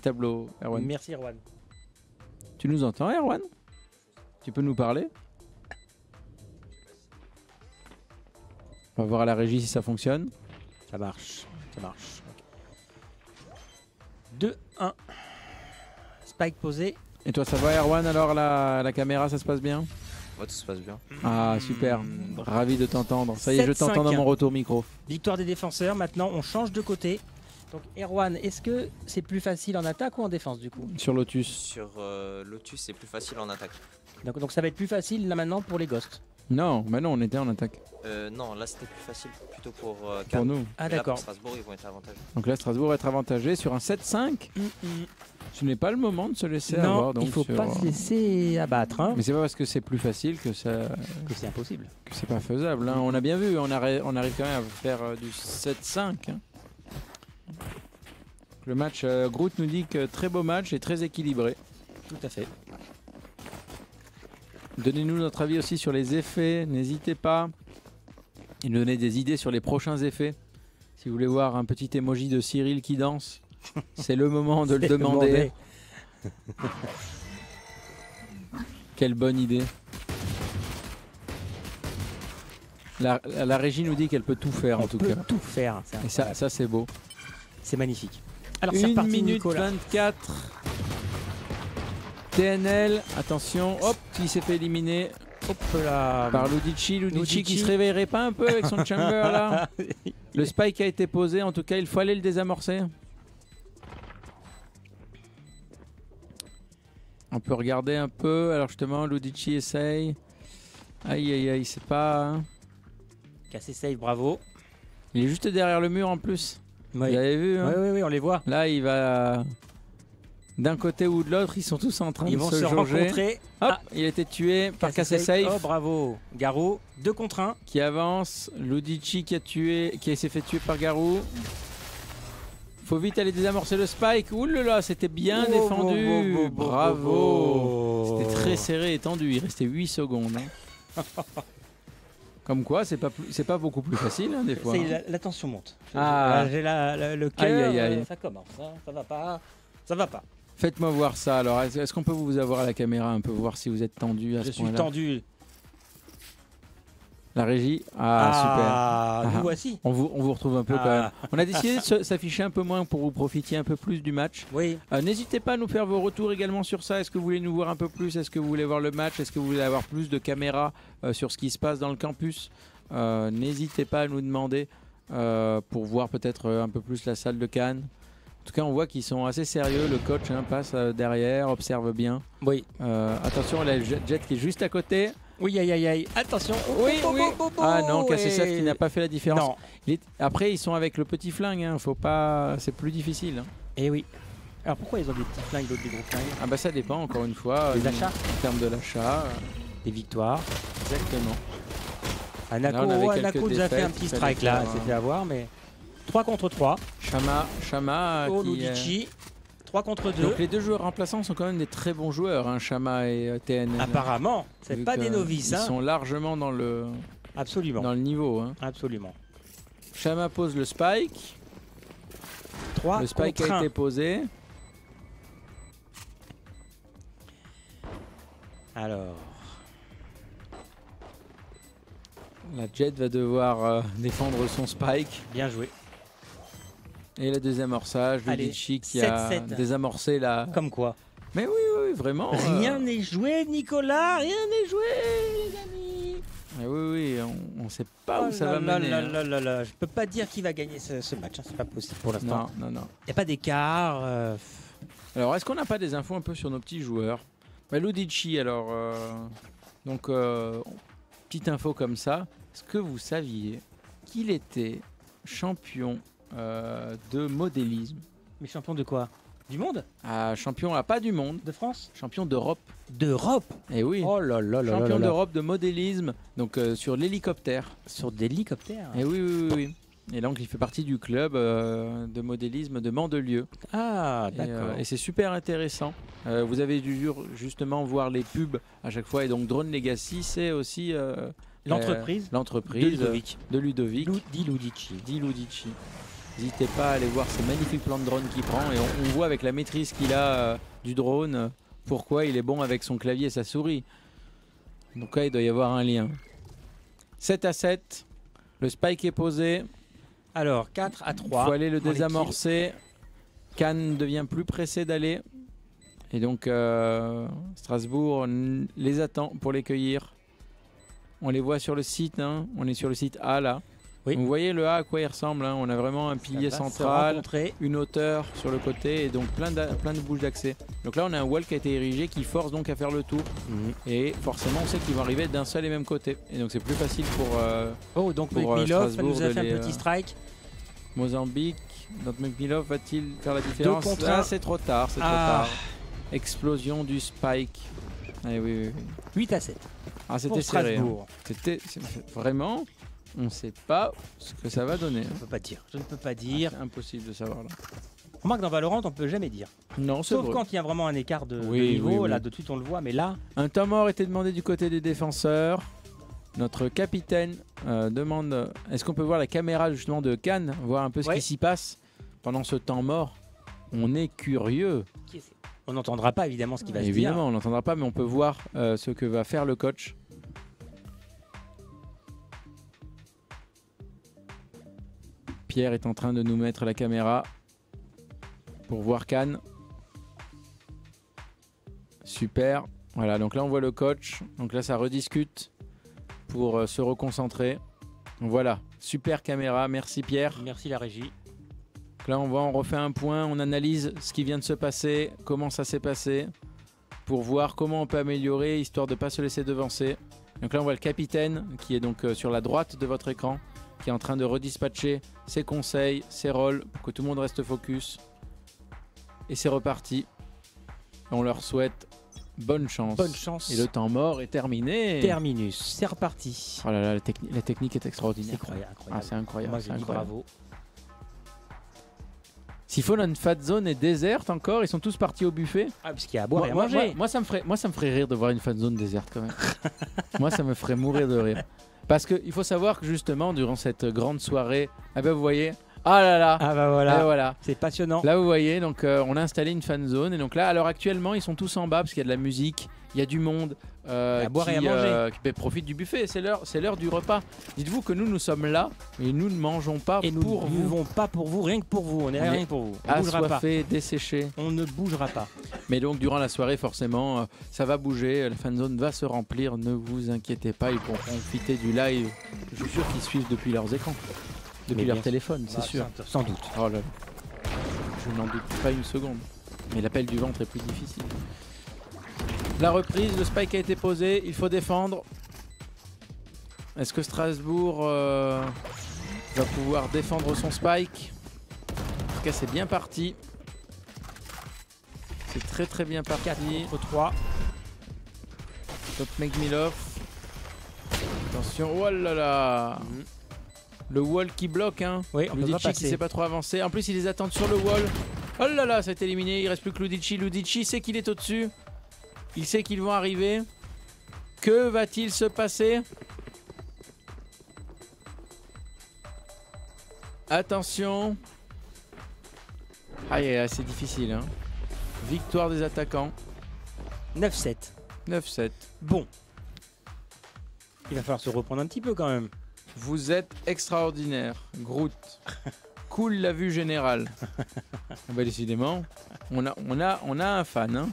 tableaux, Erwan. Merci, Erwan. Tu nous entends, Erwan? Tu peux nous parler? On va voir à la régie si ça fonctionne. Ça marche. Ça marche. 2-1. Spike posé. Et toi, ça va, Erwan? Alors, la caméra, ça se passe bien? Ouais, tout se passe bien. Ah, super. Ravi de t'entendre. Ça y est, je t'entends dans mon retour micro. Victoire des défenseurs. Maintenant, on change de côté. Donc, Erwan, est-ce que c'est plus facile en attaque ou en défense du coup? Sur Lotus. Sur Lotus, c'est plus facile en attaque. Donc, ça va être plus facile là maintenant pour les Ghosts. Non, mais non, on était en attaque. Non, là c'était plus facile plutôt pour Pour Cannes. nous. Ah, Mais là, d'accord. pour Strasbourg, ils vont être avantagés. Donc là, Strasbourg va être avantagé sur un 7-5. Ce n'est pas le moment de se laisser Non, avoir. Donc il faut pas se laisser abattre. Hein, Mais c'est pas parce que c'est plus facile que que c'est impossible. c'est pas faisable. Hein. On a bien vu, on arrive quand même à faire du 7-5. Hein. Le match, Groot nous dit que très beau match et très équilibré. Tout à fait. Donnez-nous notre avis aussi sur les effets, n'hésitez pas. Et nous donner des idées sur les prochains effets. Si vous voulez voir un petit emoji de Cyril qui danse, c'est le moment de le demander. Quelle bonne idée. La régie nous dit qu'elle peut tout faire en tout cas. Tout faire. Et ça c'est beau. C'est magnifique. Alors c'est 1 reparti, minute Nicolas. 24. TNL, attention, hop, qui s'est fait éliminer Hop là. par Ludici. Ludici qui Ludici. se réveillerait pas un peu avec son chamber là. Le spike a été posé, en tout cas il faut aller le désamorcer. On peut regarder un peu, alors justement Ludici essaye. Aïe aïe aïe, c'est pas... Cassé save, bravo. Il est juste derrière le mur en plus. Oui. Vous avez vu hein? Oui, on les voit. Là il va... D'un côté ou de l'autre, ils sont tous en train Ils de vont se se jauger. rencontrer. Hop, Ah. il a été tué par Cassé Cassé Safe Oh, bravo. Garou, 2 contre 1. qui avance. Ludici qui s'est fait tuer par Garou. Faut vite aller désamorcer le spike. Ouh là là, c'était bien défendu. Bravo. C'était très serré et tendu. Il restait 8 secondes. Hein. Comme quoi, c'est pas beaucoup plus facile hein, des fois. Hein. La tension monte. Ah. J'ai le cœur. Aïe, aïe, aïe. Ça commence. Hein. Ça va pas. Ça va pas. Faites-moi voir ça. Alors, est-ce qu'on peut vous avoir à la caméra un peu, voir si vous êtes tendu à Je ce suis point-là? tendu. La régie. Ah, super. Nous Ah. voici. On vous retrouve un peu Ah. quand même. On a décidé de s'afficher un peu moins pour vous profiter un peu plus du match. Oui. N'hésitez pas à nous faire vos retours également sur ça. Est-ce que vous voulez nous voir un peu plus? Est-ce que vous voulez voir le match? Est-ce que vous voulez avoir plus de caméras sur ce qui se passe dans le campus? N'hésitez pas à nous demander pour voir peut-être un peu plus la salle de Cannes. En tout cas, on voit qu'ils sont assez sérieux. Le coach hein, passe derrière, observe bien. Oui. Attention, la Jet qui est juste à côté. Oui, aïe, aïe, aïe. Attention. Oui, oui. Ah non, KCSF qui n'a pas fait la différence. Non. Après, ils sont avec le petit flingue. Hein. Faut pas... C'est plus difficile. Hein. Et oui. Alors pourquoi ils ont des petits flingues, d'autres des gros flingues? Ah bah ça dépend encore une fois. Des achats. En termes de l'achat. Des victoires. Exactement. Anako, Là, on avait quelques Anako nous a fait un défaites, petit il fallait strike là, faire, c'était à voir, mais 3 contre 3. Chama Oh, qui, Ludici, 3 contre 2. donc les deux joueurs remplaçants sont quand même des très bons joueurs, hein, Chama et TNL. Apparemment, c'est Vu pas que, des novices. Ils Hein. sont largement dans le Absolument. niveau. Hein. Absolument. Chama pose le spike. 3 Le spike contre a 1. été posé. Alors, La Jet va devoir défendre son spike. bien joué. Et le désamorçage, Allez, Ludici qui 7-7. a désamorcé la... Comme quoi. Mais oui, vraiment. Rien n'est joué, Nicolas. Rien n'est joué, les amis. Oui, on ne sait pas où ça va là, mener. là, hein. là, là, là. Je peux pas dire qui va gagner ce match. Hein. C'est pas possible pour l'instant. Non. Il n'y a pas d'écart. Alors, est-ce qu'on n'a pas des infos un peu sur nos petits joueurs? Ludici, alors, petite info comme ça. Est-ce que vous saviez qu'il était champion de modélisme? Mais champion de quoi? Du monde? Champion, pas du monde, De France? champion d'Europe. D'Europe? Et oui, Oh là là là champion là là. d'Europe de modélisme, donc sur l'hélicoptère. Sur des hélicoptères? Et oui. Et donc, il fait partie du club de modélisme de Mandelieu. Ah, d'accord. Et c'est super intéressant. Vous avez dû justement voir les pubs à chaque fois. Et donc Drone Legacy, c'est aussi L'entreprise l'entreprise de Ludovic. de Ludovic. Di Ludici. Di Ludici. N'hésitez pas à aller voir ces magnifiques plans de drone qu'il prend. Et on voit avec la maîtrise qu'il a du drone pourquoi il est bon avec son clavier et sa souris. Donc là, il doit y avoir un lien. 7-7. Le spike est posé. Alors, 4 à 3. Il faut aller le dans les désamorcer. Cannes devient plus pressé d'aller. Et donc, Strasbourg les attend pour les cueillir. On les voit sur le site. Hein. On est sur le site A là. Oui. Vous voyez le A à quoi il ressemble. Hein. On a vraiment un pilier Ça va se central, rencontrer. une hauteur sur le côté et donc plein de bouches d'accès. Donc là, on a un wall qui a été érigé qui force donc à faire le tour. Mhm. Et forcément, on sait qu'ils vont arriver d'un seul et même côté. Et donc, c'est plus facile pour Oh, donc pour, Milov Strasbourg nous a de fait les, un petit strike. Mozambique. Donc, Milov va-t-il faire la différence? contre Ah, un. c'est trop tard, c'est trop Ah. tard. Explosion du spike. Ah, oui, oui, oui. 8 à 7. Ah, c'était Pour serré. Hein. Strasbourg. Vraiment, on ne sait pas ce que ça va donner. Je ne peux pas dire. Je ne peux pas dire. C'est impossible de savoir là. Remarque, dans Valorant, on peut jamais dire. Non, c'est Sauf vrai. quand il y a vraiment un écart de Oui, niveau. oui, oui. Là, de suite, on le voit. Mais là, Un temps mort était demandé du côté des défenseurs. Notre capitaine demande est-ce qu'on peut voir la caméra justement de Cannes, voir un peu ce Ouais. qui s'y passe pendant ce temps mort. On est curieux. on n'entendra pas évidemment ce qui va se dire. Évidemment, on n'entendra pas, mais on peut voir ce que va faire le coach. Pierre est en train de nous mettre la caméra pour voir Cannes. Super. Voilà, donc là on voit le coach. Donc là ça rediscute pour se reconcentrer. Voilà, super caméra. Merci Pierre. Merci la régie. Donc là on refait un point, on analyse ce qui vient de se passer, comment ça s'est passé, pour voir comment on peut améliorer, histoire de ne pas se laisser devancer. Donc là on voit le capitaine qui est donc sur la droite de votre écran, qui est en train de redispatcher ses conseils, ses rôles, pour que tout le monde reste focus. Et c'est reparti. On leur souhaite bonne chance. Bonne chance. Et le temps mort est terminé. Terminus. C'est reparti. Oh là là, la technique est C'est extraordinaire. incroyable. Ah, c'est incroyable. Moi, c'est je dis incroyable. bravo. S'il faut une fat zone est déserte encore, ils sont tous partis au buffet. Ah, parce qu'il y a à boire et à manger. Moi, ça me ferait rire de voir une fan zone déserte quand même. Moi, ça me ferait mourir de rire. Parce qu'il faut savoir que justement, durant cette grande soirée, ah ben vous voyez, ah là là, Ah bah ah voilà. voilà. C'est passionnant. Là, vous voyez, donc on a installé une fan zone. Et donc là, alors actuellement, ils sont tous en bas parce qu'il y a de la musique, il y a du monde à boire et à manger. qui profite du buffet. C'est l'heure du repas. Dites-vous que nous sommes là et nous ne mangeons pas Et nous pour ne vous. vivons pas pour vous, rien que pour vous. On est On est rien que pour vous. On ne bougera pas. Assoiffés, desséchés. On ne bougera pas. Mais donc durant la soirée forcément ça va bouger, la fan zone va se remplir, ne vous inquiétez pas, ils pourront profiter du live. Je suis sûr qu'ils suivent depuis leurs écrans, depuis Mais leur bien téléphone, Bah, c'est sûr. Sans doute. Oh là là. Je n'en doute pas une seconde. Mais l'appel du ventre est plus difficile. La reprise, le spike a été posé, il faut défendre. Est-ce que Strasbourg va pouvoir défendre son spike? En tout cas c'est bien parti. C'est très très bien parti. 4 contre 3. Top Megmilov. Attention, oh là là. Le wall qui bloque, hein. Oui, on peut pas Ludici qui passer. sait pas trop avancer. En plus, ils les attendent sur le wall. Oh là là, ça a été éliminé. Il reste plus que Ludici. Ludici sait qu'il est au-dessus. Il sait qu'ils vont arriver. Que va-t-il se passer? Attention. Aïe, aïe, aïe, c'est difficile, hein. Victoire des attaquants. 9-7. 9-7. Bon. Il va falloir se reprendre un petit peu quand même. Vous êtes extraordinaire, Groot. Cool la vue générale. Ah bah décidément, on a un fan. Hein.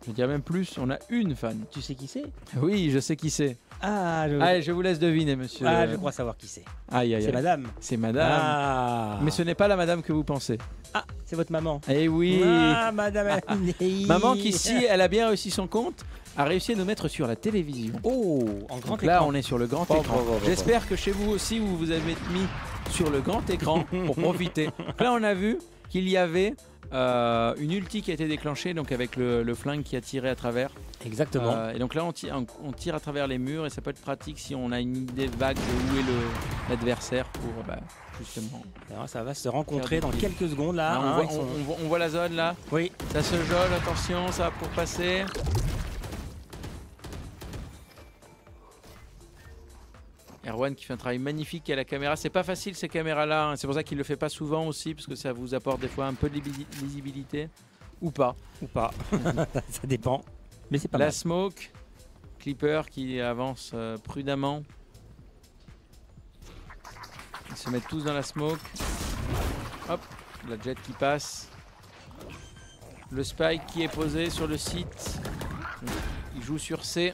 Je veux dire même plus, on a une fan. Tu sais qui c'est? Oui, je sais qui c'est. Ah, Allez, je vous laisse deviner, monsieur. je crois savoir qui c'est. Aïe, aïe, C'est aïe. madame. C'est madame. Ah. Mais ce n'est pas la madame que vous pensez. Ah, c'est votre maman. Eh oui. Ah, madame. Maman qui, si elle a bien réussi son compte, a réussi à nous mettre sur la télévision. Oh, en grand Donc là, écran. on est sur le grand Oh, écran. oh, oh, oh, J'espère que chez vous aussi, vous vous avez mis sur le grand écran pour profiter. Donc là, on a vu qu'il y avait une ulti qui a été déclenchée, donc avec le flingue qui a tiré à travers. Exactement. Et donc là, on tire à travers les murs et ça peut être pratique si on a une idée vague de où est l'adversaire pour justement. Alors, ça va se rencontrer Faire dans des quelques secondes là. Là, hein, on voit la zone là. Oui. Ça se jole, attention, ça va pour passer. Erwan qui fait un travail magnifique à la caméra. C'est pas facile ces caméras-là, hein. C'est pour ça qu'il le fait pas souvent aussi, parce que ça vous apporte des fois un peu de lisibilité. Ou pas. Ou pas. Ça dépend. Mais c'est pas La mal. smoke, Clipper qui avance prudemment. Ils se mettent tous dans la smoke. Hop, la jet qui passe. Le spike qui est posé sur le site. Il joue sur C.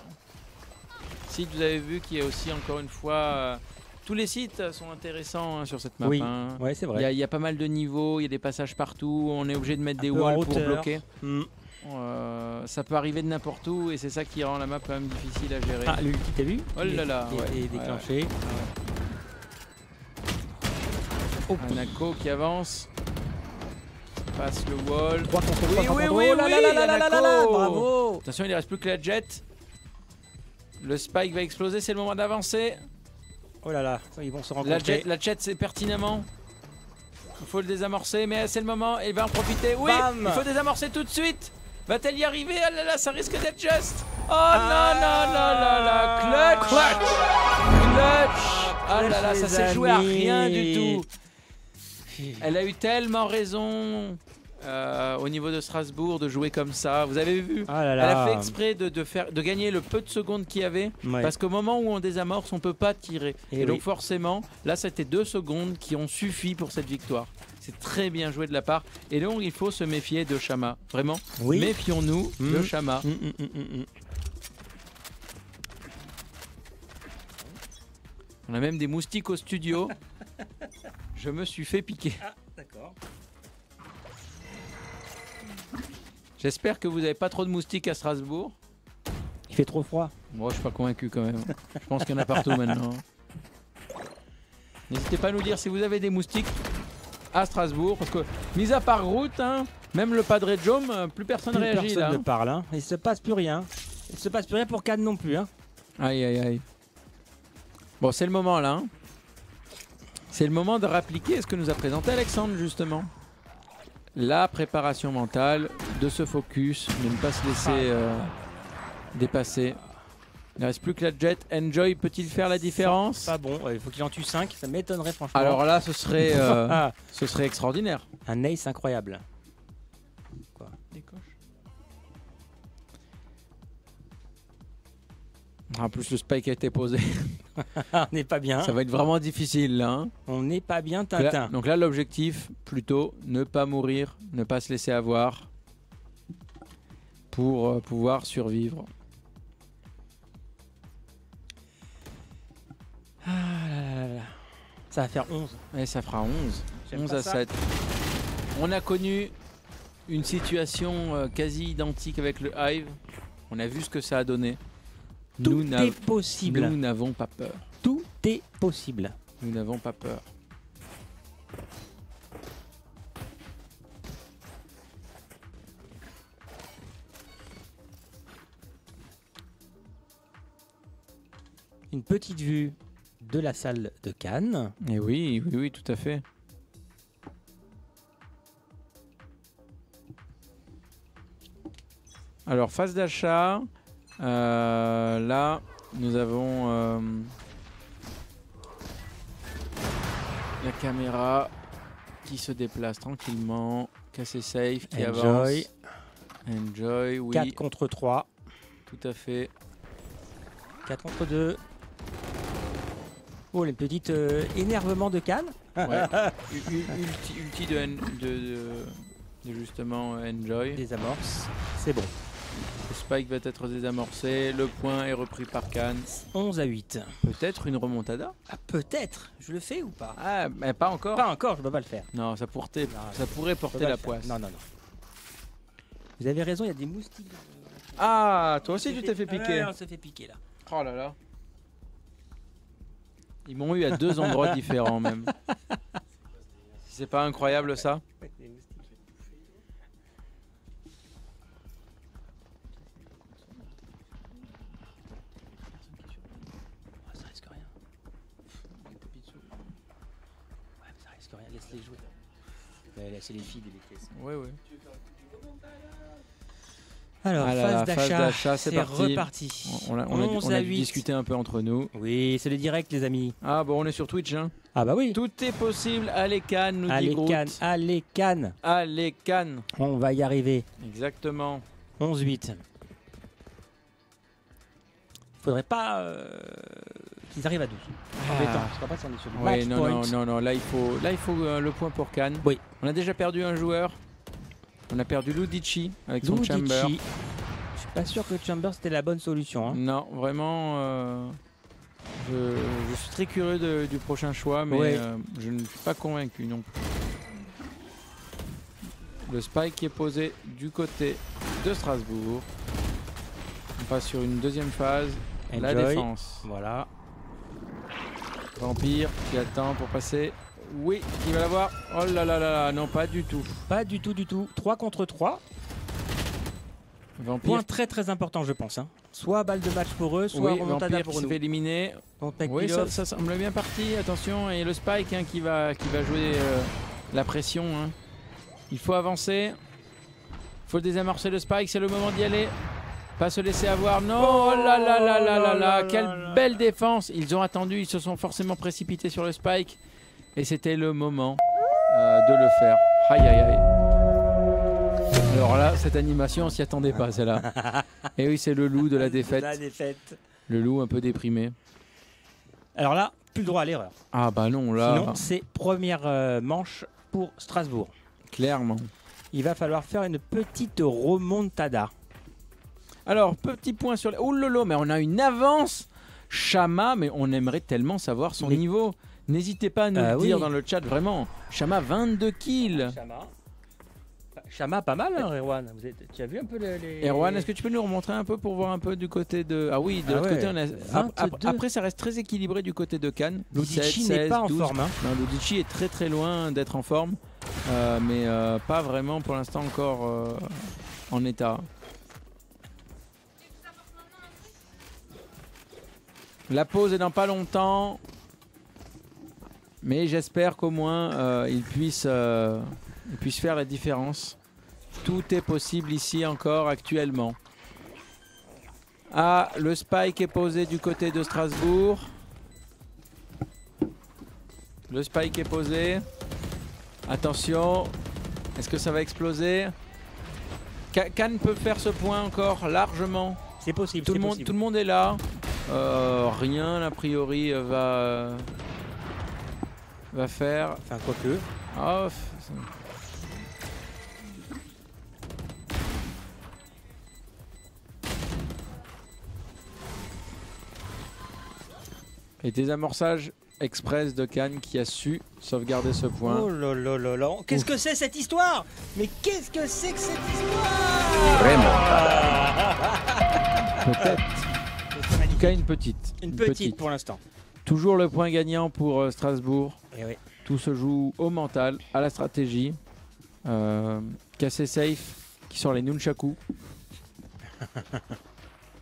Site, vous avez vu, qui est aussi encore une fois... tous les sites sont intéressants sur cette map. Oui, hein. ouais, c'est vrai. Il y a pas mal de niveaux, il y a des passages partout. On est obligé de mettre des peu en walls pour hauteur. bloquer. Ça peut arriver de n'importe où et c'est ça qui rend la map quand même difficile à gérer. Ah, l'ulti, t'as vu? Oh là là, Il ouais. est déclenché. Oh, Hanako qui avance. Passe le wall. 3 contre 3 Oui, contre oui, 3. oui, Oh là là là là là là là là, Hanako. bravo. Attention, il ne reste plus que la jet. Le spike va exploser, c'est le moment d'avancer. Oh là là, ils vont se rencontrer. La jet c'est pertinemment. Il faut le désamorcer, mais c'est le moment. Il va en profiter. Oui, Bam. il faut désamorcer tout de suite. Va-t-elle y arriver? Ah là là, ça risque d'être juste. Oh non, non, non, non, non. Clutch. Ah là là, ça s'est joué à rien du tout. Elle a eu tellement raison au niveau de Strasbourg de jouer comme ça. Vous avez vu? Ah là Elle là. a fait exprès de gagner le peu de secondes qu'il y avait. Ouais. Parce qu'au moment où on désamorce, on ne peut pas tirer. Et Et donc oui. forcément, là c'était 2 secondes qui ont suffi pour cette victoire. C'est très bien joué de la part. Et donc il faut se méfier de Shama. Vraiment, Oui. méfions-nous de Mm. Shama. On a même des moustiques au studio. Je me suis fait piquer. Ah, d'accord. J'espère que vous n'avez pas trop de moustiques à Strasbourg. Il fait trop froid. Moi, je suis pas convaincu quand même. Je pense qu'il y en a partout maintenant. N'hésitez pas à nous dire si vous avez des moustiques à Strasbourg. Parce que, mis à part Groot, hein, même le Padre Jaume, plus personne Plus réagit personne là. ne parle. Hein. Il se passe plus rien. Il se passe plus rien pour Cannes non plus. Hein. Aïe, aïe, aïe. Bon, c'est le moment là. Hein. C'est le moment de rappliquer ce que nous a présenté Alexandre justement. La préparation mentale, de se focus, de ne pas se laisser dépasser. Il ne reste plus que la jet. Enjoy peut-il faire la différence? Pas bon. Il faut qu'il en tue 5. Ça m'étonnerait franchement. Alors là, ce serait extraordinaire. Un ace incroyable. Quoi? En plus, le spike a été posé. On n'est pas bien. Ça va être vraiment difficile là. Hein. On n'est pas bien, Donc là- Tintin. Donc là, l'objectif, plutôt, ne pas mourir, ne pas se laisser avoir pour pouvoir survivre. Ah là là là. Ça va faire 11. Et ça fera 11. J'aime 11 pas à ça. 7. On a connu une situation quasi identique avec le Hive. On a vu ce que ça a donné. Tout Nous est possible. nous n'avons pas peur. Tout est possible. Nous n'avons pas peur. Une petite vue de la salle de Cannes. Et oui, oui, oui, tout à fait. Alors, phase d'achat. Là, nous avons la caméra qui se déplace tranquillement, qui est assez safe, qui Enjoy. avance. Enjoy, oui, 4 contre 3. tout à fait. 4 contre 2. Oh, les petites énervements de Cannes. Ouais. Ulti de justement Enjoy. Des amorces. C'est bon. Le spike va être désamorcé, le point est repris par Cannes. 11 à 8. Peut-être une remontada? Ah, peut-être. Je le fais ou pas? Ah, mais pas encore. Pas encore, je peux pas le faire. Non, ça pourrait Je peux porter pas la le faire. poisse. Non, non, non. Vous avez raison, il y a des moustiques. Ah, toi aussi tu t'es fait piquer. on s'est fait piquer là. Oh là là. Ils m'ont eu à 2 endroits différents même. C'est pas incroyable ça? Ça risque rien. Ouais, mais ça risque rien, laisse-les jouer. Ouais, c'est les filles des BTS. Oui, oui. Alors, Ah là là, phase phase d'achat, d'achat, c'est parti. reparti. On a 11 à dû 8. discuter un peu entre nous. Oui, c'est le direct, les amis. Ah bon, on est sur Twitch hein. Ah bah oui. Tout est possible, allez Cannes, nous dit Allez, Groot. Cannes, allez, Cannes. Allez Cannes. On va y arriver. Exactement. 11-8. Faudrait pas qu'ils arrivent à 12. Embêtant, je crois pas si on est sur du Oui, match non, point. non, là il faut le point pour Cannes. Oui. On a déjà perdu un joueur. On a perdu Ludici avec son Ludici. Chamber. Je suis pas sûr que Chamber c'était la bonne solution. Hein. Non, vraiment, je suis très curieux du prochain choix, mais Ouais. je ne suis pas convaincu non plus. Le spike qui est posé du côté de Strasbourg. On passe sur une deuxième phase. La Enjoy. défense. Voilà. Vampire qui attend pour passer. Oui, il va l'avoir. Oh là là là là, non, pas du tout. Pas du tout, du tout. 3 contre 3. Vampire. Point très très important, je pense. Hein. Soit balle de match pour eux, soit Oui, remontada Vampire pour qui se nous. fait éliminer. Donc, Oui, Pilov, ça semble bien parti. Attention, et le Spike hein, qui va jouer la pression. Hein. Il faut avancer. Il faut désamorcer le Spike. C'est le moment d'y aller. Pas se laisser avoir. Non, oh là là là là là là. Quelle belle défense. Ils ont attendu. Ils se sont forcément précipités sur le Spike. Et c'était le moment de le faire. Aïe aïe aïe. Alors là, cette animation, on s'y attendait pas, celle-là. Et oui, c'est le loup de la défaite. La défaite. Le loup un peu déprimé. Alors là, plus le droit à l'erreur. Ah bah non, là, Sinon, c'est première manche pour Strasbourg. clairement. Il va falloir faire une petite remontada. Alors, petit point sur les... Oh lolo, mais on a une avance. Chama, mais on aimerait tellement savoir son Les- niveau. N'hésitez pas à nous le oui. dire dans le chat, vraiment. Chama, 22 kills. Chama, pas mal, hein, Erwan. Tu as vu un peu les... Erwan, est-ce que tu peux nous remontrer un peu pour voir un peu du côté de... Ah oui, de Ah l'autre ouais, côté, on a... 22. Après, ça reste très équilibré du côté de Cannes. Ludici 17, n'est 16, pas en 12. forme. Hein. Non, Ludici est très très loin d'être en forme. Mais pas vraiment pour l'instant encore en état. La pause est dans pas longtemps. Mais j'espère qu'au moins il puisse faire la différence. Tout est possible ici encore actuellement. Ah, le spike est posé du côté de Strasbourg. Le spike est posé. Attention. Est-ce que ça va exploser? Cannes peut faire ce point encore largement. C'est possible, Tout c'est le monde, possible. tout le monde est là. Rien a priori va faire. Enfin, quoique. Oh, et désamorçage express de Cannes qui a su sauvegarder ce point. Oh là là là là. Qu'est-ce que c'est cette histoire? Mais qu'est-ce que c'est que cette histoire? Peut-être. En tout cas, une petite. Une petite pour l'instant. Toujours le point gagnant pour Strasbourg. Et oui. Tout se joue au mental, à la stratégie. Cassé safe qui sort les nunchaku.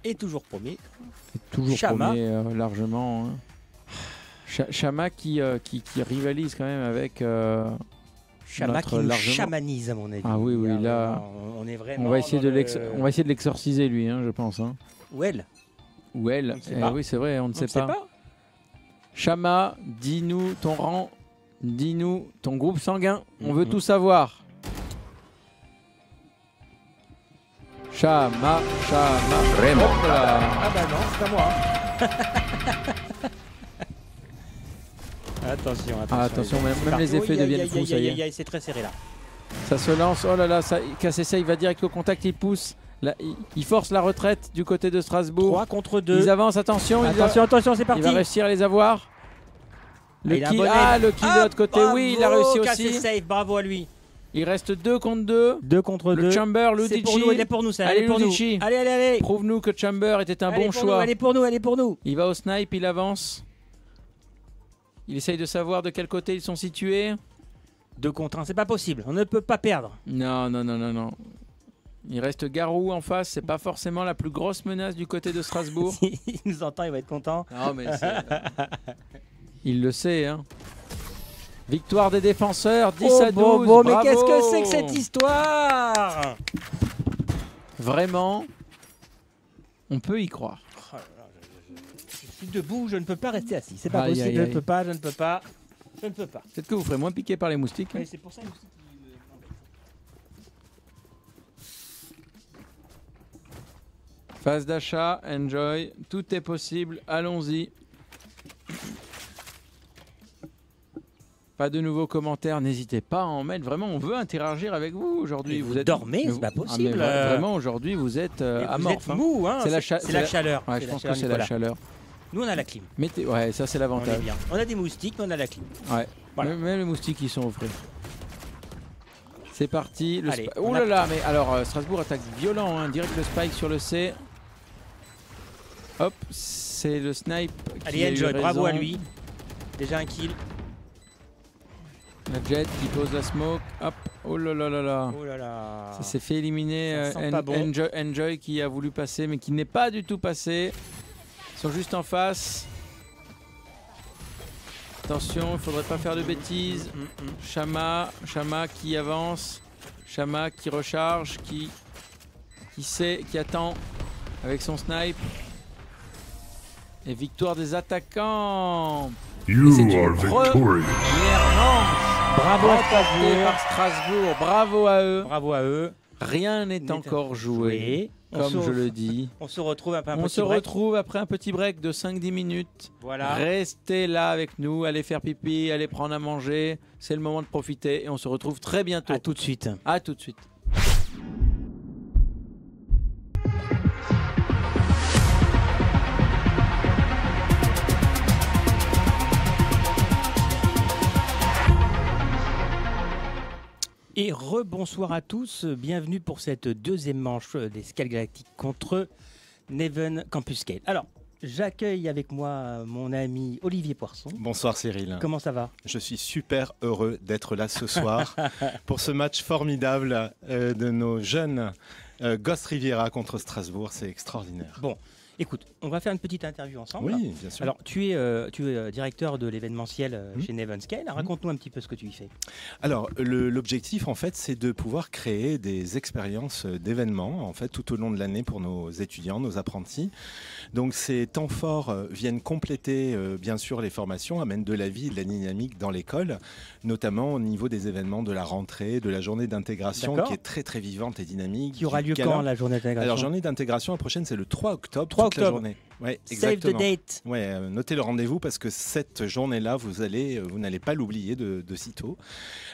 Et toujours premier. Et toujours Chama. premier largement. Hein. Chama qui rivalise quand même avec Chama notre qui nous largement. chamanise à mon avis. Ah oui, oui, là, on est vraiment. on va essayer dans on va essayer de l'exorciser lui, hein, je pense. Hein. Ou elle. Ou elle. On ne sait pas. Oui, c'est vrai, on ne On sait ne sait pas. pas. Chama, dis-nous ton rang, dis-nous ton groupe sanguin. On veut Mhm. tout savoir. Chama. Vraiment. Hop là. Ah bah non, c'est pas moi. Hein. Attention, attention. Ah, attention, les même c'est les parti. effets Aïe, deviennent aïe, fous, aïe, ça y est. aïe, aïe, c'est très serré là. Ça se lance. Oh là là, KCC, il va direct au contact, il pousse. Là, il force la retraite du côté de Strasbourg. 3 contre 2. Ils avancent, attention. Attention, c'est Il parti. va réussir à les avoir. Le Il a un kill, bon ah, aide. le kill de l'autre côté, oui, il a réussi Cassé aussi. safe, bravo à lui. Il reste 2 contre 2. 2 contre 2. Le Chamber, C'est pour nous, elle est Ludici. pour nous, ça. Allez, Elle est pour nous. Ludici. Allez, allez, allez. Prouve-nous que Chamber était un Elle est bon pour choix. nous, elle est pour nous, elle est pour nous. Il va au snipe, il avance. Il essaye de savoir de quel côté ils sont situés. 2 contre 1, c'est pas possible. On ne peut pas perdre. Non. Il reste Garou en face, c'est pas forcément la plus grosse menace du côté de Strasbourg. Il nous entend, il va être content. Non, mais il le sait, hein. Victoire des défenseurs, 10 à 12. Bon, mais bravo. qu'est-ce que c'est que cette histoire? Vraiment, on peut y croire. Je suis debout, je ne peux pas rester assis. C'est pas Aïe, possible, aïe, je aïe. ne peux pas, je ne peux pas. Je ne peux pas. Peut-être que vous ferez moins piquer par les moustiques. Hein. Ouais, c'est pour ça aussi qu'il m'embête. Phase d'achat, enjoy, tout est possible, allons-y. Pas de nouveaux commentaires, n'hésitez pas à en mettre. Vraiment, on veut interagir avec vous aujourd'hui. Vous dormez, c'est pas possible. Vraiment, aujourd'hui, vous êtes amorphe. Vous êtes mou, hein. C'est la chaleur. Ouais, je pense que c'est la chaleur. Nous, on a la clim. Ouais, ça c'est l'avantage. On a des moustiques, mais on a la clim. Ouais. Voilà. Mais les moustiques, ils sont au frais. C'est parti. Allez, oh là là, mais alors Strasbourg attaque violent, hein. Direct le spike sur le C. Hop, c'est le snipe. Allez, Enjoy, bravo à lui. Déjà un kill. La Jet qui pose la smoke. Hop, oh là là là là. Oh là là. Ça s'est fait éliminer. Ça sent pas bon. Enjoy qui a voulu passer, mais qui n'est pas du tout passé. Ils sont juste en face. Attention, il ne faudrait pas faire de bêtises. Shama qui avance. Shama qui recharge, qui sait, qui attend avec son snipe. Et victoire des attaquants. You C'est une are victorious. première manche. Bravo à Remportée par Strasbourg. Bravo à eux. Bravo à eux. Rien n'est encore joué. Comme je le dis. On se retrouve après un petit break de 5-10 minutes. Voilà. Restez là avec nous, allez faire pipi, allez prendre à manger. C'est le moment de profiter et on se retrouve très bientôt. À tout de suite. À tout de suite. Et rebonsoir à tous, bienvenue pour cette deuxième manche des Scale Galactic contre Neven Campus Scale. Alors, j'accueille avec moi mon ami Olivier Poisson. Bonsoir Cyril. Comment ça va? Je suis super heureux d'être là ce soir pour ce match formidable de nos jeunes Ghost Riviera contre Strasbourg, c'est extraordinaire. Bon, écoute, on va faire une petite interview ensemble. Oui, bien sûr. Alors, tu es directeur de l'événementiel chez Neven Scale. Raconte-nous un petit peu ce que tu y fais. Alors, l'objectif, en fait, c'est de pouvoir créer des expériences d'événements, en fait, tout au long de l'année pour nos étudiants, nos apprentis. Donc, ces temps forts viennent compléter, bien sûr, les formations, amènent de la vie et de la dynamique dans l'école, notamment au niveau des événements de la rentrée, de la journée d'intégration, qui est très, très vivante et dynamique. Qui aura lieu quand, la journée d'intégration? Alors, journée d'intégration, la prochaine, c'est le 3 octobre. 3 toute la journée. Ouais, Save the date. Ouais, notez le rendez-vous parce que cette journée-là, vous n'allez pas l'oublier de sitôt.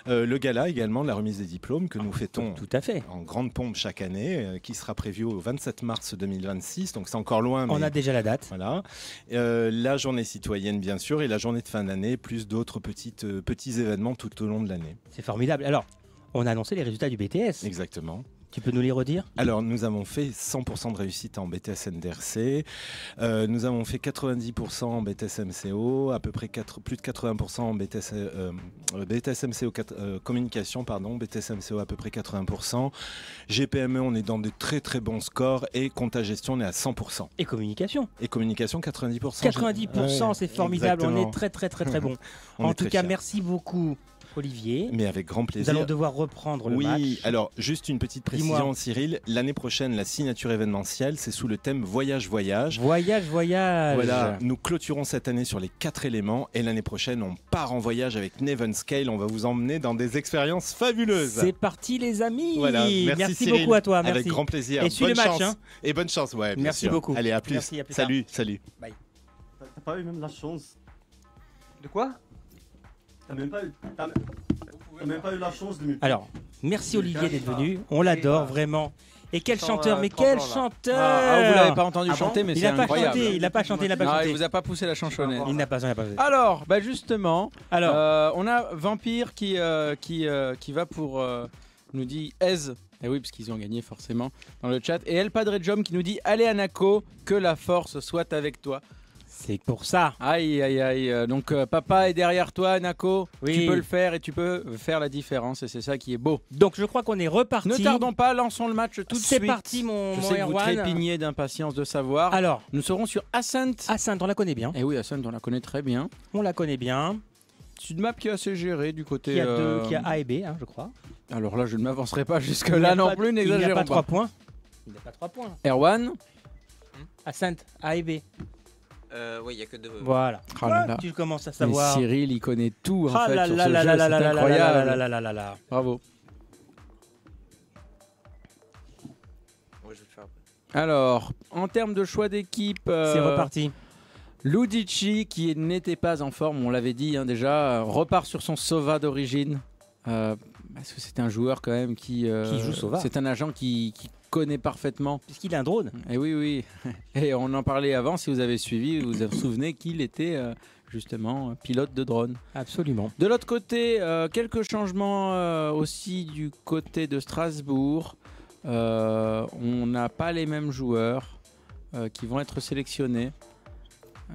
Le gala également, la remise des diplômes que nous fêtons tout à fait en grande pompe chaque année, qui sera prévue au 27 mars 2026, donc c'est encore loin. On a déjà la date. Voilà. La journée citoyenne, bien sûr, et la journée de fin d'année, plus d'autres petits événements tout au long de l'année. C'est formidable. Alors, on a annoncé les résultats du BTS. Exactement. Tu peux nous les redire? Alors, nous avons fait 100% de réussite en BTS NDRC, nous avons fait 90% en BTS MCO, à peu près plus de 80% en BTS MCO communication, BTS MCO à peu près 80%. GPME, on est dans de très très bons scores et compta gestion, on est à 100%. Et communication? Et communication, 90%. 90%, c'est formidable, exactement. On est très très très très bon. En tout cas, merci beaucoup. Olivier. Mais avec grand plaisir. Nous allons devoir reprendre le match. Oui, alors juste une petite précision, Cyril. L'année prochaine, la signature événementielle, c'est sous le thème Voyage-Voyage. Voyage-Voyage. Voilà, nous clôturons cette année sur les 4 éléments et l'année prochaine, on part en voyage avec Neven Scale. On va vous emmener dans des expériences fabuleuses. C'est parti, les amis. Voilà, merci Cyril. Beaucoup à toi. Merci. Avec grand plaisir. Et suis le match. Hein. Et bonne chance, ouais. Bien merci sûr. beaucoup. Allez, à plus. Merci, à plus salut, tard. salut. Bye. T'as pas eu même la chance. De quoi? T'as même pas eu la chance de me... Alors, merci Olivier d'être venu. On l'adore vraiment. Et quel chanteur, mais quel chanteur! Vous l'avez pas entendu chanter, mais c'est incroyable. Il n'a pas chanté, il n'a pas chanté. Il vous a pas poussé la chanchonnette. Il n'a pas chanté. Alors, justement, on a Vampire qui va pour nous dit aise. Et oui, parce qu'ils ont gagné forcément dans le chat. Et El Padre Jom qui nous dit allez Anako, que la force soit avec toi. C'est pour ça. Aïe, aïe, aïe. Donc, papa est derrière toi, Nako. Oui. Tu peux le faire et tu peux faire la différence. Et c'est ça qui est beau. Donc, je crois qu'on est reparti. Ne tardons pas, lançons le match tout de suite. C'est parti, mon Je sais que vous Erwan. trépignez d'impatience de savoir. Alors, nous serons sur Ascent. Ascent, on la connaît bien. Et oui, Ascent, on la connaît très bien. On la connaît bien. C'est une map qui est assez gérée du côté... Qui a A et B, hein, je crois. Alors là, je ne m'avancerai pas jusque-là non plus, n'exagérons pas. Il n'y a pas 3 points. Il n'y a pas 3 points. Erwan. Ascent, A et B. Oui, il n'y a que 2. Voilà. Oh là là. Tu commences à savoir. Mais Cyril, il connaît tout en fait là sur là ce là jeu, là c'est là là incroyable. là là là. Bravo. Ouais, je vais le faire après. Alors, en termes de choix d'équipe... C'est reparti. Ludici, qui n'était pas en forme, on l'avait dit déjà, repart sur son Sova d'origine. Parce que c'est un joueur quand même qui joue Sova. C'est un agent qui connaît parfaitement. Puisqu'il a un drone. Et oui. Et on en parlait avant, si vous avez suivi, vous vous souvenez qu'il était justement pilote de drone. Absolument. De l'autre côté, quelques changements aussi du côté de Strasbourg. On n'a pas les mêmes joueurs qui vont être sélectionnés.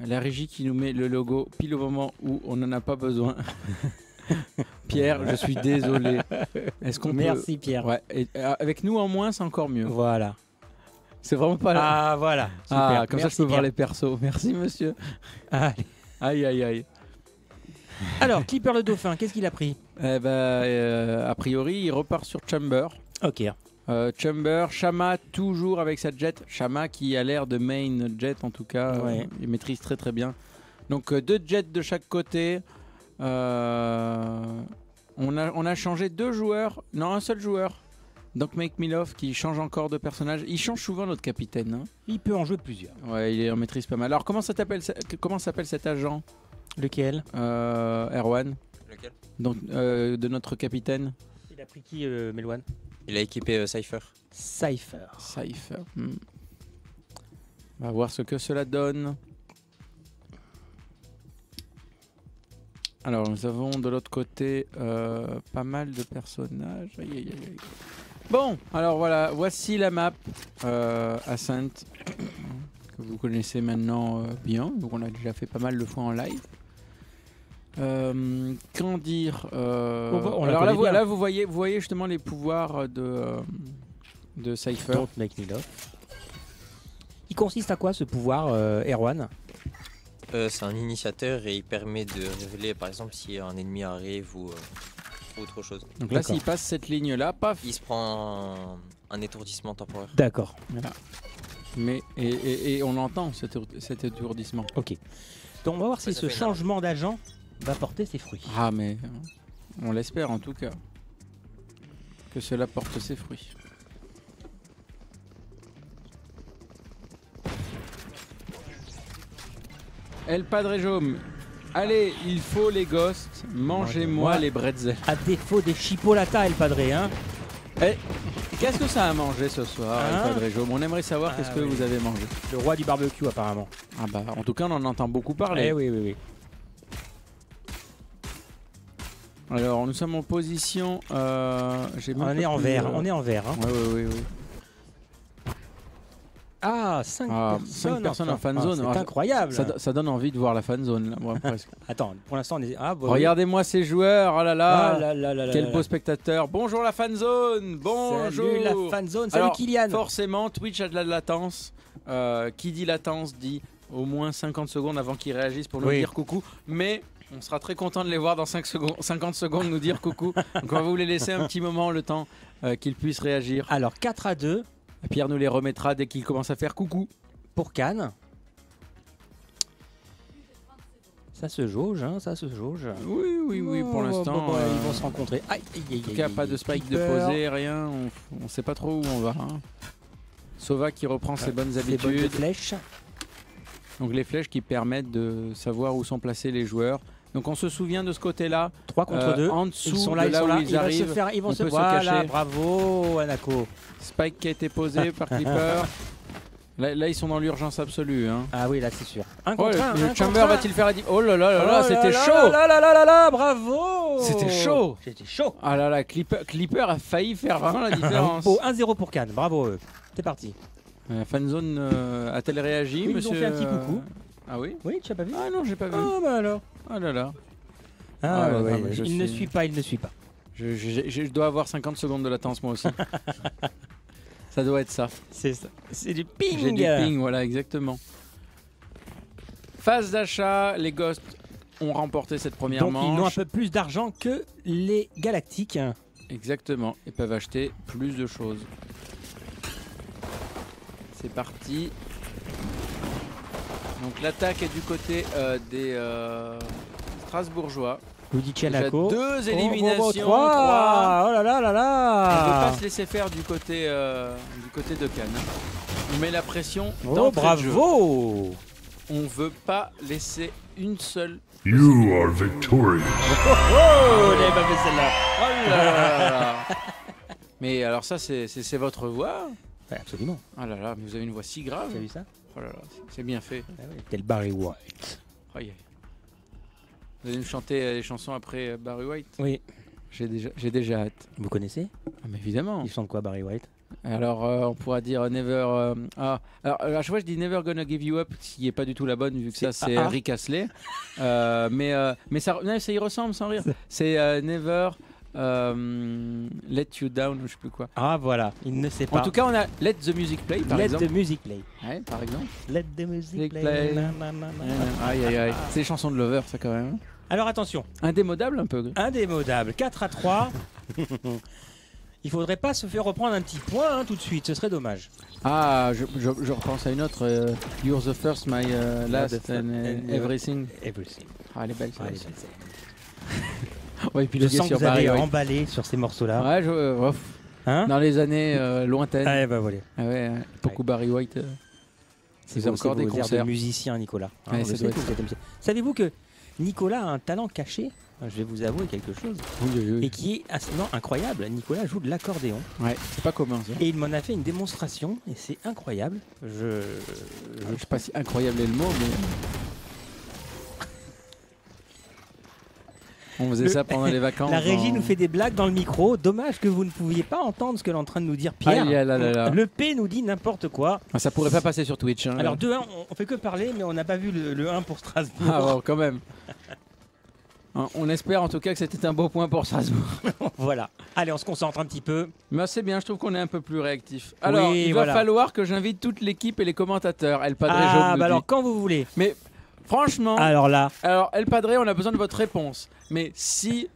La régie qui nous met le logo pile au moment où on n'en a pas besoin. Pierre, je suis désolé. Est-ce qu'on Merci Pierre. Ouais, et, avec nous en moins, c'est encore mieux. Voilà. C'est vraiment pas là. Ah voilà. Super. Comme Merci, ça je peux voir Pierre. les persos. Merci monsieur. Allez. Aïe. Alors, Clipper le dauphin, qu'est-ce qu'il a pris? A priori, il repart sur Chamber. Ok. Chamber, Shama toujours avec sa jet. Shama qui a l'air de main jet en tout cas. Ouais. Il maîtrise très très bien. Donc 2 jets de chaque côté. On a changé 2 joueurs. Non, un seul joueur. Donc Make Me Love qui change encore de personnage. Il change souvent notre capitaine. Hein. Il peut en jouer plusieurs. Ouais, il en maîtrise pas mal. Alors comment s'appelle cet agent? Lequel? Erwan. Lequel? Donc de notre capitaine. Il a pris qui, Melouane? Il a équipé Cypher. Cypher. Cypher. On va voir ce que cela donne. Alors nous avons de l'autre côté pas mal de personnages. Aïe. Bon, alors voilà, voici la map Ascent que vous connaissez maintenant bien. Donc on a déjà fait pas mal de fois en live. Qu'en dire on la alors connaît bien. là vous voyez justement les pouvoirs de Cypher. Don't make me love. Il consiste à quoi ce pouvoir, Erwan? C'est un initiateur et il permet de révéler par exemple si un ennemi arrive ou autre chose. Donc là D'accord. s'il passe cette ligne là, paf. Il se prend un étourdissement temporaire. D'accord. Voilà. Mais et on entend cet étourdissement. Ok. Donc on va voir si ça ce fait changement d'agent va porter ses fruits. Ah mais on l'espère en tout cas que cela porte ses fruits. El Padre Jaume, allez, il faut les ghosts, mangez-moi Mangez-moi. les bretzels. À défaut des chipolatas, El Padre, hein. Qu'est-ce que ça a mangé ce soir, Hein El Padre Jaume? On aimerait savoir Ah qu'est-ce que oui. vous avez mangé. Le roi du barbecue, apparemment. Ah bah, en tout cas, on en entend beaucoup parler. Eh oui. Alors, nous sommes en position. J'ai même On pas est en pu, vert. On est en vert. Hein. Oui. Ah, 5 cinq personnes en fan zone. C'est Ah, incroyable. Ça donne envie de voir la fan zone, là, moi, presque. Attends, pour l'instant, on est. Ah, bah, Regardez-moi ces joueurs, oh là oui. là, Ah là là là là quel là beau là. spectateur. Bonjour la fan zone, bonjour. Salut la fan zone. Salut Alors, Kylian. Forcément, Twitch a de la latence. Qui dit latence dit au moins 50 secondes avant qu'ils réagissent pour nous Oui. dire coucou. Mais on sera très content de les voir dans 50 secondes nous dire coucou. Donc on va vous les laisser un petit moment, le temps qu'ils puissent réagir. Alors 4-2 Pierre nous les remettra dès qu'il commence à faire coucou. pour Cannes. Ça se jauge, hein, ça se jauge. Oui, pour l'instant. ils vont se rencontrer. Aïe, En tout cas, pas de spike de poser, rien. On sait pas trop où on va. Hein. Sova qui reprend ses bonnes Des bonnes de habitudes. flèches. Donc les flèches qui permettent de savoir où sont placés les joueurs. Donc on se souvient de ce côté-là. 3 contre 2. En dessous Ils sont de là, là où ils ils vont se arrivent. faire, ils vont on se peut se voilà, cacher. bravo Anako. Spike qui a été posé par Clipper. Là, ils sont dans l'urgence absolue. Hein. Ah oui, là c'est sûr. Un Oh, contre un. le un Chamber contre un. va-t-il faire la Oh là là là là, Oh c'était là chaud. là là là là là, bravo. C'était chaud. C'était chaud. Ah là là, Clipper a failli faire vraiment la différence. Beau, 1-0 pour Cannes, bravo eux. C'est parti. Fanzone a-t-elle réagi, Oui, ils monsieur ont fait un petit coucou. Ah oui. Oui, tu as pas vu? Ah non, j'ai pas vu. Ah bah alors. Ah là là. Ah, ouais, ouais, non, mais je il ne suis- suit pas, il ne suit pas. Je dois avoir 50 secondes de latence moi aussi. Ça doit être ça. C'est ça. C'est du ping. J'ai du ping, voilà, exactement. Phase d'achat, les Ghosts ont remporté cette première Donc ils ont un manche. peu plus d'argent que les Galactiques. Exactement, et peuvent acheter plus de choses. C'est parti. Donc l'attaque est du côté des Strasbourgeois. Ludici Déjà Anako. 2 éliminations, 3. Oh là là là On ne là. peut pas se laisser faire du côté de Cannes. On met la pression Oh d'entrée de jeu. bravo. On veut pas laisser une seule. You are victorious. Oh, il avait pas fait celle-là. Oh là là là. Mais alors ça, c'est votre voix? Ouais, absolument. Oh là là, mais vous avez une voix si grave. T'as vu ça? Oh là là, c'est bien fait. Ah ouais, tel Barry White. Aïe, aïe. Vous allez me chanter les chansons après Barry White? Oui. J'ai déjà hâte. Vous connaissez? Ah, mais évidemment. Il chante quoi, Barry White? Alors, on pourra dire Never. Alors, à chaque fois, je dis Never Gonna Give You Up, ce qui n'est pas du tout la bonne, vu que ça, c'est Rick Astley. Mais ça y ressemble sans rire. C'est Never Let You Down, je sais plus quoi. Ah, voilà, il ne sait pas. En tout cas, on a Let the Music Play, par exemple. Let the music play. Ouais, par exemple. Let the music play. Play. Na, na, na, na. Aïe, aïe, aïe. C'est les chansons de Lover, ça, quand même. Alors, attention. Indémodable, un peu. Indémodable. 4-3. Il faudrait pas se faire reprendre un petit point tout de suite, ce serait dommage. Ah, je repense à une autre. You're the first, my last, and everything. Everything. Ah, elle est belle, Ouais, celle-là. Ouais, et puis je le sens que sur vous avez Barry White. emballé sur ces morceaux-là. Ouais, Hein? dans les années lointaines. Ah, bah voilà. Ah ouais, beaucoup Barry White. C'est encore des vos airs concerts. de musicien, Nicolas. Ouais, On ça le sait doit que être vous êtes musicien. Savez-vous que Nicolas a un talent caché? Je vais vous avouer quelque chose. Et qui est absolument incroyable. Nicolas joue de l'accordéon. Ouais, c'est pas commun ça. Et il m'en a fait une démonstration. Et c'est incroyable. Je sais pas si incroyable est le mot, mais. On faisait ça pendant les vacances. La régie nous fait des blagues dans le micro. Dommage que vous ne pouviez pas entendre ce que l'est en train de nous dire Pierre. Le P nous dit n'importe quoi. Ah, ça pourrait pas passer sur Twitch. Hein, alors 2-1, on fait que parler, mais on n'a pas vu le 1 pour Strasbourg. Ah bon, quand même. On espère en tout cas que c'était un beau point pour Strasbourg. Voilà. Allez, on se concentre un petit peu. Mais c'est bien, je trouve qu'on est un peu plus réactif. Alors, Oui, il va falloir que j'invite toute l'équipe et les commentateurs. El Padre Jaune nous dit. Alors quand vous voulez. Mais franchement, alors El Padre, on a besoin de votre réponse. Mais si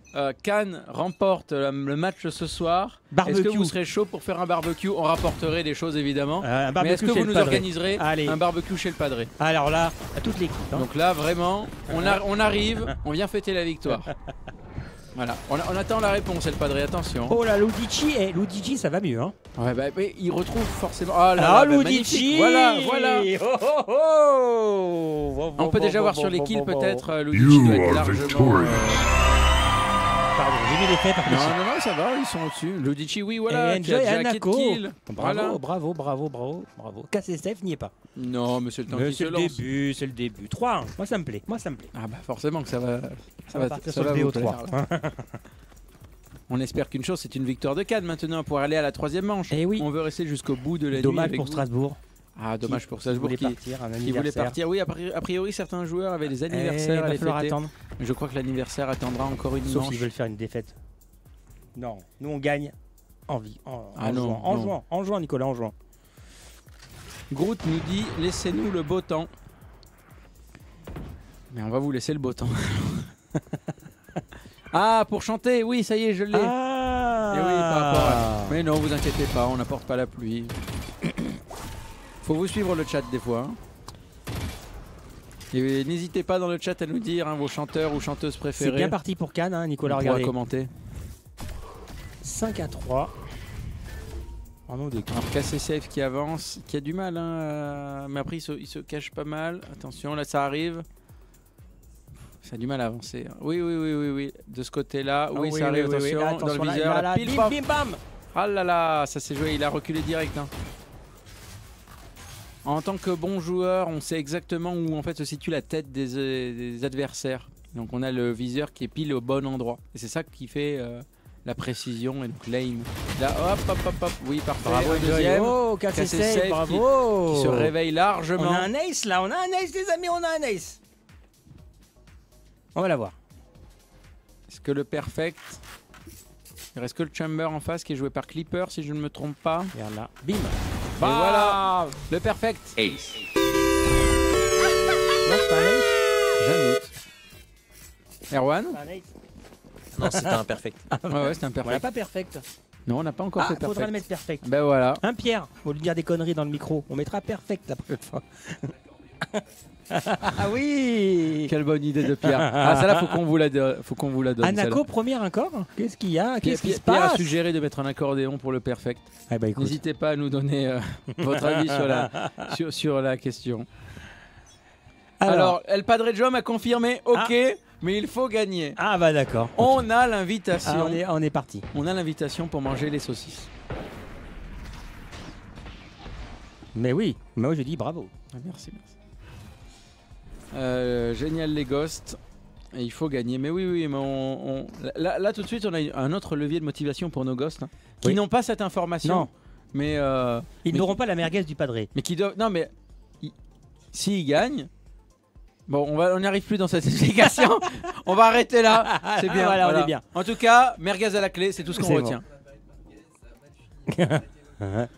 Cannes remporte le match ce soir, est-ce que vous serez chaud pour faire un barbecue? On rapporterait des choses évidemment. Mais est-ce que vous nous organiserez un barbecue chez El Padre? Alors là, à toute l'équipe. Hein. Donc là, vraiment, on arrive, on vient fêter la victoire. Voilà, on attend la réponse, El Padre, attention. Oh là, Ludici, ça va mieux. Hein. Ouais, bah, il retrouve forcément. Oh là, Ludici. Voilà. Oh. On peut déjà voir sur les kills peut-être. Ludici doit être largement. Pardon, j'ai mis les faits par Non, ça va, ils sont au-dessus. Ludici, oui, voilà. Et Enjoy Anako. Bravo, bravo. KCSF n'y est pas. Non, mais c'est le temps qui se lance. C'est le début. 3-1. Moi, ça me plaît. Ah bah forcément que ça va. Ça va partir sur le BO3. On espère qu'une chose, c'est une victoire de Cannes maintenant pour aller à la 3e manche. Et oui. On veut rester jusqu'au bout de la nuit. Dommage pour Strasbourg. Ah, dommage pour Strasbourg qui voulait partir. Oui, a priori, certains joueurs avaient des anniversaires à les fêter. Attendre. Je crois que l'anniversaire attendra encore une manche. Sauf s'ils veulent faire une défaite. Non, nous on gagne en juin, Nicolas, en juin. Groot nous dit laissez-nous le beau temps. Mais on va vous laisser le beau temps. Ah, pour chanter, oui, ça y est, je l'ai. Ah. Et oui, par rapport à... Mais non, vous inquiétez pas, on n'apporte pas la pluie. Faut vous suivre le chat des fois. Hein. Et n'hésitez pas dans le chat à nous dire vos chanteurs ou chanteuses préférées. C'est bien parti pour Cannes, hein, Nicolas, regardez. On pourra commenter. 5-3. Alors KCSF qui avance, qui a du mal, hein, mais après il se cache pas mal. Attention, là ça arrive. Ça a du mal à avancer. Oui. De ce côté-là, oui, ça arrive. Attention, dans le viseur. Là, pile, bim, bam. Ah là là, ça s'est joué, il a reculé direct. Hein. En tant que bon joueur, on sait exactement où en fait se situe la tête des adversaires. Donc on a le viseur qui est pile au bon endroit. Et c'est ça qui fait la précision et donc l'aim. Là, hop. Oui, parfait. Bravo, deuxième. Oh, KCSF, bravo. Qui se réveille largement. On a un ace là, les amis, on a un ace. On va la voir. Est-ce que le perfect... Il reste que le chamber en face qui est joué par Clipper si je ne me trompe pas. Regarde là. Bim. Et voilà, le perfect. Ace. Non, c'est pas un ace. J'en doute. Erwan? Non, c'était un perfect. Ouais, c'était un perfect. On n'a pas perfect. Non, on n'a pas encore fait perfect. Faudra le mettre perfect. Ben voilà. Hein, Pierre, faut lui dire des conneries dans le micro. On mettra perfect la prochaine fois. Ah oui. Quelle bonne idée de Pierre. Ah, ça là, faut qu'on vous la donne. Anako, première encore. Qu'est-ce qu'il y a? Qu'est-ce qui se Pierre passe? a suggéré de mettre un accordéon pour le perfect. Ah bah, n'hésitez pas à nous donner votre avis sur la question. Alors, El Padre Joe m'a confirmé, ok, mais il faut gagner. Ah bah d'accord. On a l'invitation. On est parti. On a l'invitation pour manger les saucisses. Mais oui, moi je dis bravo. Ah, merci. Génial les ghosts. Et il faut gagner. Mais oui, mais là tout de suite, on a un autre levier de motivation pour nos ghosts hein, qui n'ont pas cette information. Non. Mais ils n'auront pas la merguez du padré. Mais qui doivent. Non, mais s'ils gagnent. Bon, on n'y arrive plus dans cette explication. On va arrêter là. C'est bien. Voilà, on est bien. En tout cas, merguez à la clé, c'est tout ce qu'on retient.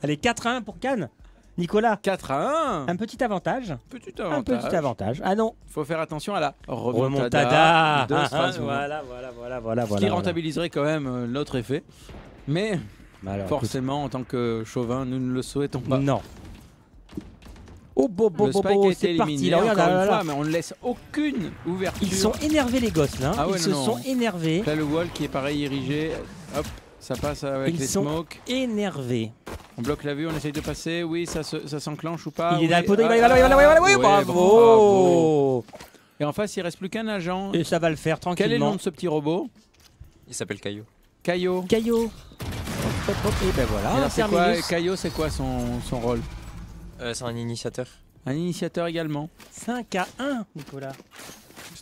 Allez, 4-1 pour Cannes. Nicolas. 4-1. Un petit avantage. Un petit avantage. Ah non. Il faut faire attention à la remontada de Strasbourg. Voilà. Ce qui rentabiliserait quand même l'autre effet. Mais alors, forcément, en tant que chauvin, nous ne le souhaitons pas. Non. Le spike a été c'est parti. éliminé encore une fois, mais on ne laisse aucune ouverture. Ils sont énervés les gosses là. Ah ouais, Ils se sont énervés. Là le wall qui est pareil érigé. Hop, ça passe avec les smokes. Énervés. On bloque la vue, on essaye de passer. Oui, ça s'enclenche ou pas. Il est dans le poteau, il va y aller. Oui, bravo. Et en face, il reste plus qu'un agent. Et ça va le faire tranquillement. Quel est le nom de ce petit robot? Il s'appelle Caillou. Caillou. Et ben voilà. Caillou, c'est quoi son rôle? C'est un initiateur. Un initiateur également. 5-1, Nicolas.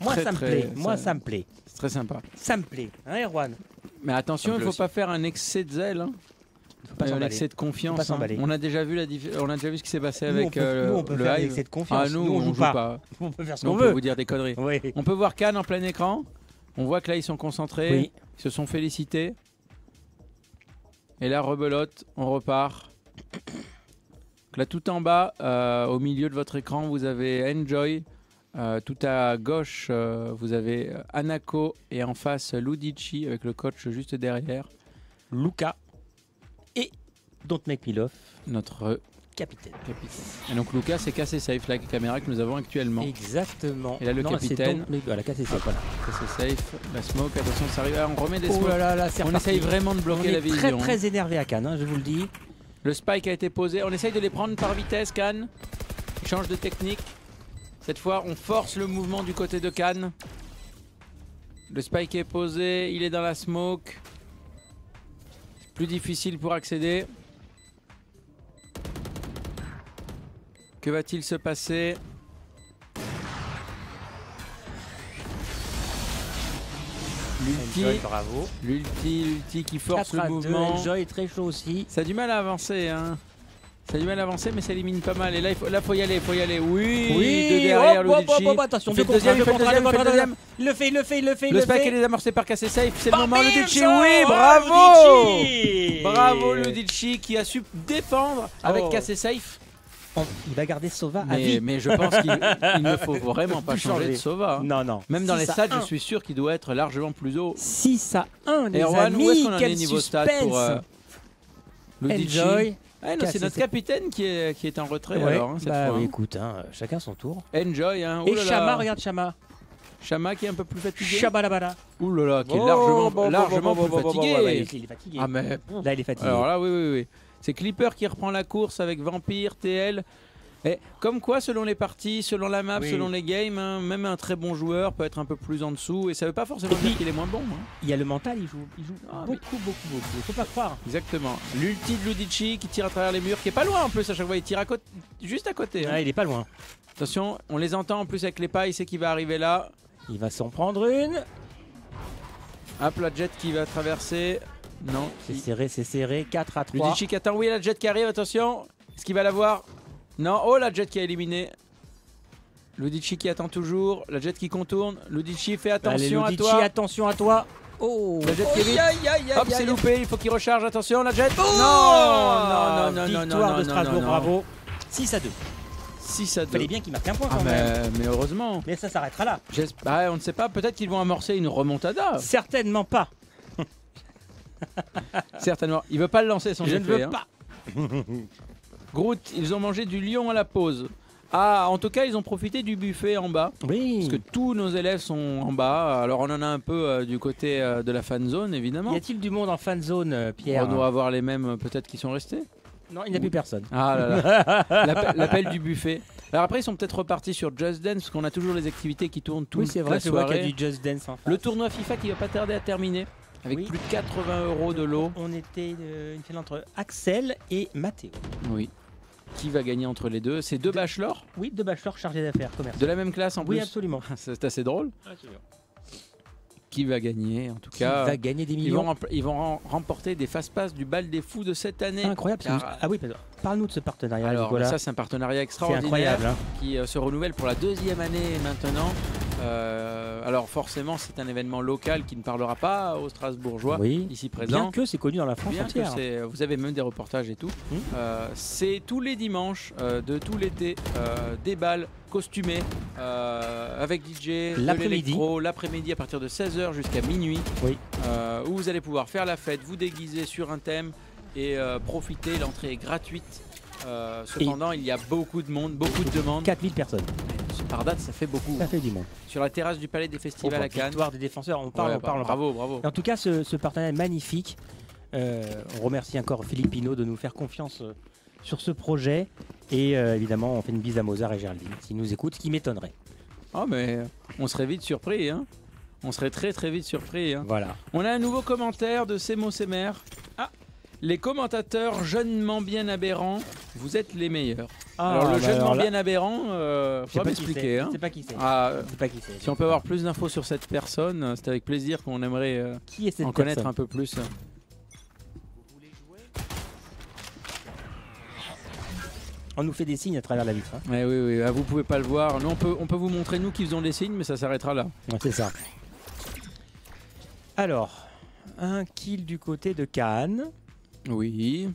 Moi, ça me plaît. Moi, ça me plaît. C'est très sympa. Ça me plaît. Hein, Erwan? Mais attention, il ne faut pas faire un excès de zèle. Hein. Un excès de confiance. Hein. On a déjà vu ce qui s'est passé avec nous, on peut faire Hive. un excès de confiance. Ah, nous, on joue pas. On peut faire ce qu'on veut. On peut vous dire des conneries. Oui. On peut voir Cannes en plein écran. On voit que là, ils sont concentrés. Oui. Ils se sont félicités. Et là, rebelote, on repart. Donc là, tout en bas, au milieu de votre écran, vous avez Enjoy. Tout à gauche, vous avez Anako. Et en face, Ludici avec le coach juste derrière. Luca. Et Don't Make Me Love. Notre capitaine. Et donc Lucas, c'est cassé safe, la caméra que nous avons actuellement. Exactement. Et là, le capitaine. Voilà, cassé safe. Voilà. Cassé safe. La smoke, attention, ça arrive. On remet des smokes. On reparti. essaye vraiment de bloquer la vision. On est très énervé à Cannes, hein, je vous le dis. Le spike a été posé. On essaye de les prendre par vitesse, Cannes. Change de technique. Cette fois, on force le mouvement du côté de Cannes. Le spike est posé. Il est dans la smoke. Plus difficile pour accéder. Que va-t-il se passer? L'ulti, bravo. L'ulti qui force le mouvement. Enjoy est très chaud aussi. Ça a du mal à avancer, hein. Ça a du mal à avancer, mais ça élimine pas mal. Et là, faut y aller, Oui, de derrière, Ludici. Attention, il fait le deuxième. Il le fait. Le spike est désamorcé par Cassé Safe. C'est le moment, Ludici. Oui, bravo. Bravo, Ludici, qui a su défendre avec Cassé Safe. Il va garder Sova à vie. Mais je pense qu'il ne faut vraiment pas changer de Sova. Non. Même dans les stats, je suis sûr qu'il doit être largement plus haut. 6-1, les Erwan, amis. où est-ce qu'on en quel est niveau stats pour Ludici? Enjoy. Ah non, c'est notre capitaine qui est en retrait alors, cette fois. Oui, écoute, chacun son tour. Enjoy, hein. Et Shama, regarde Shama. Shama qui est un peu plus fatigué. Shabalabala. Ouh là là, qui est largement plus fatigué. Il est fatigué. Ah mais là, il est fatigué. Alors là, oui. C'est Clipper qui reprend la course avec Vampire, TL. Et comme quoi, selon les parties, selon la map, selon les games, hein, même un très bon joueur peut être un peu plus en dessous. Et ça veut pas forcément dire qu'il est moins bon. Hein. Il y a le mental, il joue beaucoup. Faut pas croire. Exactement. L'ulti de Ludici qui tire à travers les murs, qui est pas loin en plus à chaque fois. Il tire juste à côté. Hein. Ah, il est pas loin. Attention, on les entend en plus avec les pas. Il sait qu'il va arriver là. Il va s'en prendre une. Hop, la jet qui va traverser. Non. C'est serré. 4-3. Ludici qui attend. Oui, la jet qui arrive. Attention. Est-ce qu'il va l'avoir? Non, oh la jet qui a éliminé. Ludici qui attend toujours. La jet qui contourne. Ludici fait attention à toi. Attention à toi. Oh, la jet qui est vite. Hop, c'est loupé. Il faut qu'il recharge. Attention, la jet. Non. Victoire de Strasbourg, bravo. 6-2. 6-2. Fallait bien qu'il marque un point quand même. Mais heureusement. Mais ça s'arrêtera là. On ne sait pas. Peut-être qu'ils vont amorcer une remontada. Certainement pas. Certainement. Il veut pas le lancer son Je effet. ne veux pas. Groot, ils ont mangé du lion à la pause. Ah, en tout cas, ils ont profité du buffet en bas. Oui. Parce que tous nos élèves sont en bas. Alors, on en a un peu du côté de la fan zone, évidemment. Y a-t-il du monde en fan zone, Pierre? On doit avoir les mêmes, peut-être, qui sont restés. Non, il n'y a plus personne. Ah là là. L'appel du buffet. Alors après, ils sont peut-être repartis sur Just Dance parce qu'on a toujours les activités qui tournent toute Oui, c'est la vrai, je vois qu'il y a soirée. du Just Dance en face. Le tournoi FIFA qui va pas tarder à terminer avec Oui. plus de 80 € de lot. On était une finale entre Axel et Mathéo. Oui. Qui va gagner entre les deux? C'est deux bachelors Oui, deux bachelors chargés d'affaires commerciales. de la même classe en Oui, plus. absolument. C'est assez drôle. Qui va gagner en tout Qui cas va gagner des ils millions. vont remporter des fast-pass du bal des fous de cette année. Incroyable. Car- Ah oui, parle-nous de ce partenariat. Alors Nicolas. ça c'est un partenariat C'est extraordinaire incroyable. Hein. qui se renouvelle pour la 2e année maintenant. Alors forcément c'est un événement local qui ne parlera pas aux Strasbourgeois Oui. ici Bien présents. que c'est connu dans la France Bien que entière. vous avez même des reportages et tout. C'est tous les dimanches de tout l'été, des balles costumées avec DJ, de L'après-midi. l'électro, l'après-midi à partir de 16h jusqu'à minuit, Oui. où vous allez pouvoir faire la fête, vous déguiser sur un thème et profiter. L'entrée est gratuite. Cependant, il y a beaucoup de monde, beaucoup de demandes. 4000 personnes. Par date, ça fait beaucoup. Ça fait du monde. Sur la terrasse du Palais des Festivals à Cannes. Victoire des défenseurs. On parle, Ouais, on parle. Bravo, bravo. Et en tout cas, ce partenariat est magnifique. On remercie encore Philippe Pinault de nous faire confiance sur ce projet. Et évidemment, on fait une bise à Mozart et Geraldine, s'ils nous écoutent, ce qui m'étonnerait. Oh, mais on serait vite surpris, hein. On serait très très vite surpris. Hein. Voilà. On a un nouveau commentaire de Semo Semer. Ah, les commentateurs jeunement bien aberrants, vous êtes les meilleurs. Alors le jeunement bien aberrant, faut m'expliquer. Hein. C'est pas qui c'est. Ah, C'est pas qui c'est. si on peut avoir plus d'infos sur cette personne, c'est avec plaisir qu'on aimerait Qui est cette en connaître personne un peu plus. On nous fait des signes à travers la vitre. Hein. Ouais, oui, oui, ah, vous pouvez pas le voir. Nous, on peut vous montrer nous qui faisons des signes, mais ça s'arrêtera là. Ouais, c'est ça. Alors, un kill du côté de Cannes. Oui.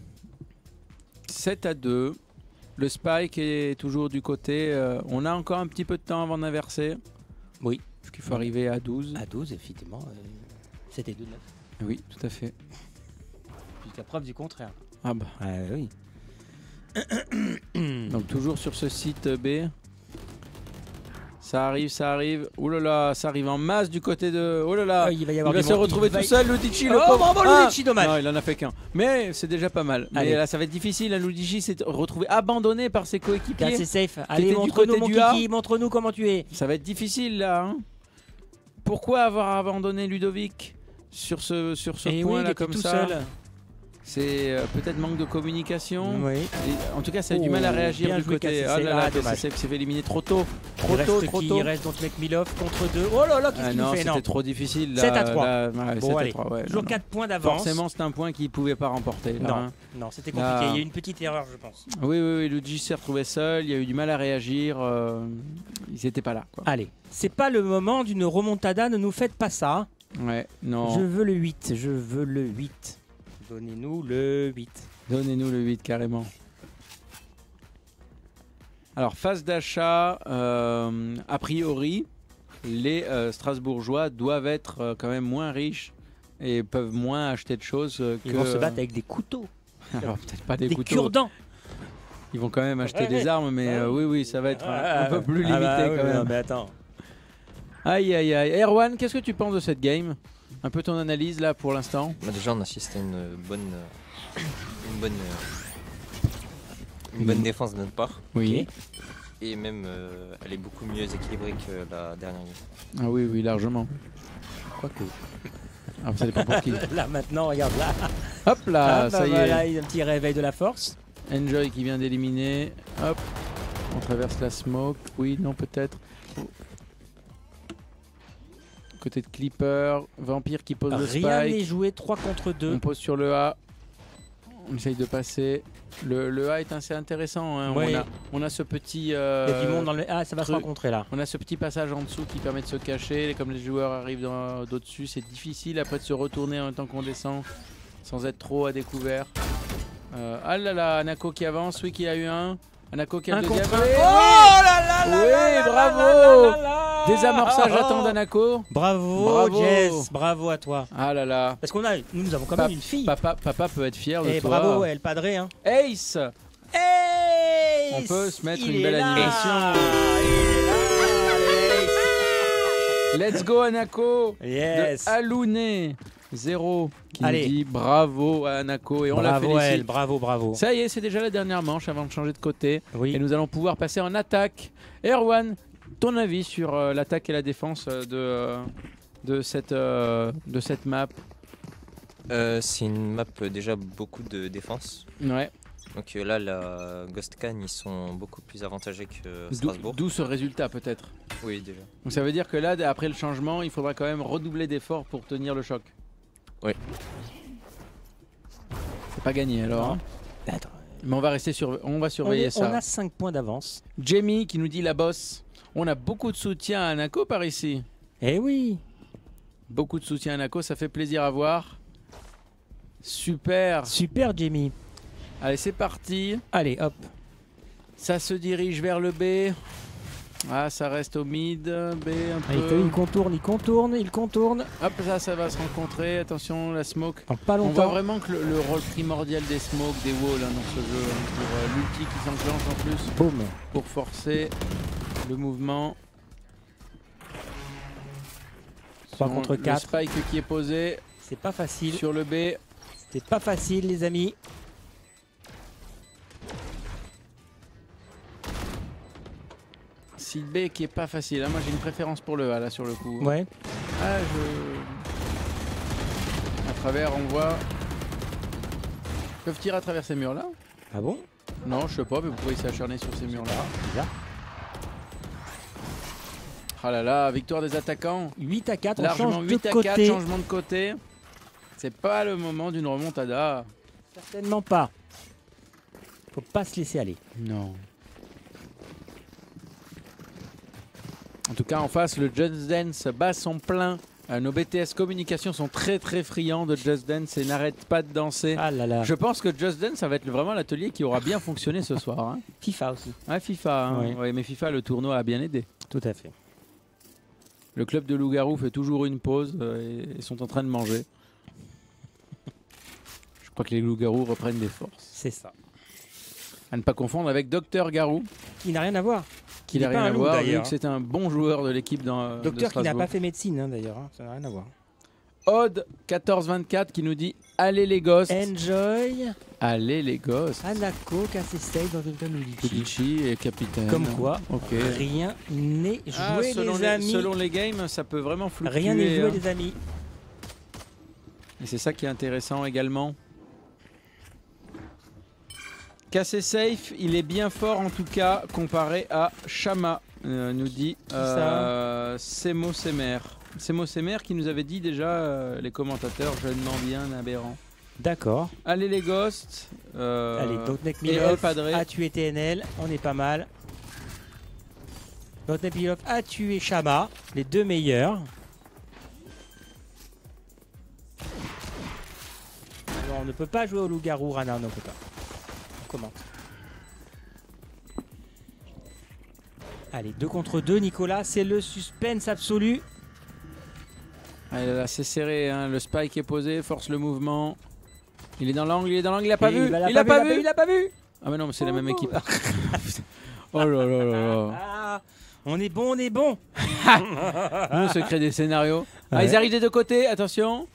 7-2. Le spike est toujours du côté. On a encore un petit peu de temps avant d'inverser. Oui. Parce qu'il faut arriver à 12. À 12, effectivement. C'était 2-9. Oui, tout à fait. Jusqu'à preuve du contraire. Ah bah. Oui. Donc toujours sur ce site B. Ça arrive, ça arrive. Ouh là là, ça arrive en masse du côté de. Oh là là. Il va y Il avoir va du se monde. retrouver Il va tout y- seul, Ludici, le Oh, pauvre. bravo, Ah Ludici, dommage. Non, il en a fait qu'un. Mais c'est déjà pas mal. Allez. Mais là, ça va être difficile. Hein, Ludici s'est retrouvé abandonné par ses T'es coéquipiers. assez safe. T'étais Allez, du montre-nous côté mon du A. kiki, montre-nous comment tu es. Ça va être difficile là. Hein. Pourquoi avoir abandonné Ludovic sur ce Et point oui, il là était comme tout ça? seul. C'est peut-être manque de communication. Oui. Et, en tout cas, ça a du mal à réagir bien du joué, côté. KCC. Ah là là, Ah, dommage. KCC s'est fait éliminer trop tôt. Il Trop reste tôt. qui Il reste donc Milov contre 2. Oh là là, qu'est-ce Ah qu'il nous non, fait? Non. c'était trop difficile. Là, 7-3. là, ouais, Bon, 7 à allez. 3, ouais, Toujours non, 4 points non. d'avance. Forcément, c'est un point qu'il ne pouvait pas remporter. Là, Non, hein. non, c'était compliqué. Là. Il y a eu une petite erreur, je pense. Oui, Luigi s'est retrouvé seul. Il y a eu du mal à réagir. Ils n'étaient pas là. Quoi. Allez, c'est pas le moment d'une remontada, ne nous faites pas ça. Ouais, non. Je veux le 8, je veux le 8. Donnez-nous le 8. Donnez-nous le 8 carrément. Alors, phase d'achat, a priori, les Strasbourgeois doivent être quand même moins riches et peuvent moins acheter de choses que... Ils vont se battre avec des couteaux, Alors, peut-être pas des des couteaux. cure-dents. Ils vont quand même acheter Ouais, des ouais. armes, mais oui, ça va être un peu plus limité bah, oui, quand même. non, mais attends. Aïe, aïe, aïe. Erwan, qu'est-ce que tu penses de cette game? Un peu ton analyse là pour l'instant? Bah, déjà, on assiste à une bonne défense de notre part. Oui. Et même, elle est beaucoup mieux équilibrée que la dernière game. Ah oui, largement. Quoique. Ah, ça dépend pour qui. Là maintenant, regarde là. Hop là, Ah, bah, ça y voilà, est. il y a un petit réveil de la force. Enjoy qui vient d'éliminer. Hop. On traverse la smoke. Oui, non, peut-être. Côté de Clipper. Vampire qui pose le Rien n'est spike. joué, 3 contre 2. On pose sur le A. On essaye de passer. Le A est assez intéressant. Hein. Oui. On a ce petit. Il y a du monde dans le. Ah, ça va se truc. rencontrer là. On a ce petit passage en dessous qui permet de se cacher. Comme les joueurs arrivent d'au-dessus, c'est difficile après de se retourner en même temps qu'on descend sans être trop à découvert. Ah là là, Anako qui avance, oui, qui a eu un. Anako qui a Un le deuxième. contre un. Oui, Oh là là là oui, là là bravo. là là là. Désamorçage Oh, oh. attend d'Anako. Bravo, Bravo. Jess, bravo à toi. Ah là là. Parce qu'on a, nous avons quand même une fille. Papa peut être fier de Et toi. bravo, elle padré hein. Ace. Hey, On peut se mettre il une est belle là. animation. Il est là, Let's go Anako. Yes. De Alouné. 0 qui Allez. nous dit bravo à Anako et on la Bravo félicite. elle, bravo. Ça y est, c'est déjà la dernière manche avant de changer de côté. Oui. Et nous allons pouvoir passer en attaque. Erwan, ton avis sur l'attaque et la défense de cette map? C'est une map déjà beaucoup de défense. Ouais. Donc là, la Ghost Khan, ils sont beaucoup plus avantagés que Strasbourg. D'où ce résultat peut-être. Oui, déjà. Donc ça veut dire que là, après le changement, il faudra quand même redoubler d'efforts pour tenir le choc. Oui. C'est pas gagné alors. Hein. Attends, Mais on va rester on va surveiller ça. on a 5 points d'avance. Jamie qui nous dit la bosse. On a beaucoup de soutien à Anako par ici. Eh oui. Beaucoup de soutien à Anako, ça fait plaisir à voir. Super. Super Jamie. Allez, c'est parti. Allez, hop. Ça se dirige vers le B. Ah, ça reste au mid. B un Allez, peu. il contourne. Hop, ça va se rencontrer. Attention, la smoke. En pas On voit longtemps. vraiment que le rôle primordial des smokes, des walls hein, dans ce jeu, hein, pour l'ulti qui s'enclenche en plus, Boum. pour forcer le mouvement. 3 contre 4. Le spike qui est posé C'est pas facile. sur le B. C'est pas facile, les amis. Side B qui est pas facile. Hein. Moi j'ai une préférence pour le A là sur le coup. Ouais. Ah, à travers, on voit. Ils peuvent tirer à travers ces murs là? Ah bon? Non, je sais pas, mais vous pouvez s'acharner sur ces murs là. Là. Ah là là, victoire des attaquants. 8 à 4, on Largement change 8 de à 4, côté. changement de côté. C'est pas le moment d'une remontada. Certainement pas. Faut pas se laisser aller. Non. En tout cas, en face, le Just Dance bat son plein. Nos BTS communication sont très friands de Just Dance et n'arrêtent pas de danser. Ah là là. Je pense que Just Dance, ça va être vraiment l'atelier qui aura bien fonctionné ce soir. Hein. FIFA aussi. Ouais, FIFA. Hein. Oui. Ouais, mais FIFA, le tournoi a bien aidé. Tout à fait. Le club de loup-garou fait toujours une pause et sont en train de manger. Je crois que les loups-garous reprennent des forces. C'est ça. À ne pas confondre avec Docteur Garou, Qui n'a rien à voir. qui Il n'a n'est pas rien à un loup, voir, vu d'ailleurs. que c'est un bon joueur de l'équipe dans Docteur qui n'a Strasbourg. pas fait médecine hein, d'ailleurs. Hein. Ça n'a rien à voir. Odd 1424 qui nous dit allez les gosses, Enjoy. allez les gosses. Anako, Kassestei dans une community. Pudici et capitaine. Comme quoi, Ok. rien n'est joué, Ah, selon les amis. selon les games, ça peut vraiment fluctuer. Rien n'est joué, hein. les amis. Et c'est ça qui est intéressant également. Cassé safe, il est bien fort en tout cas comparé à Shama, nous dit Semo Semer. Semo Semer qui nous avait dit déjà les commentateurs jeunement bien aberrant. D'accord. Allez les ghosts. Allez, Dotnek et El Milov Padre. a tué TNL, on est pas mal. Dotnek Milov a tué Shama, les deux meilleurs. Alors, on ne peut pas jouer au loup-garou, Rana, on ne peut pas. On commente. Allez, 2 contre 2, Nicolas, c'est le suspense absolu. Ah, là, c'est serré, hein. Le spike est posé, force le mouvement. Il est dans l'angle, il a pas vu. Il a pas vu. Il a pas vu. Ah mais non, mais c'est la même équipe. Oh là là là là. Ah, on est bon, on est bon. Nous, on se crée des scénarios. Ah, Ouais. ils arrivent des deux côtés, attention.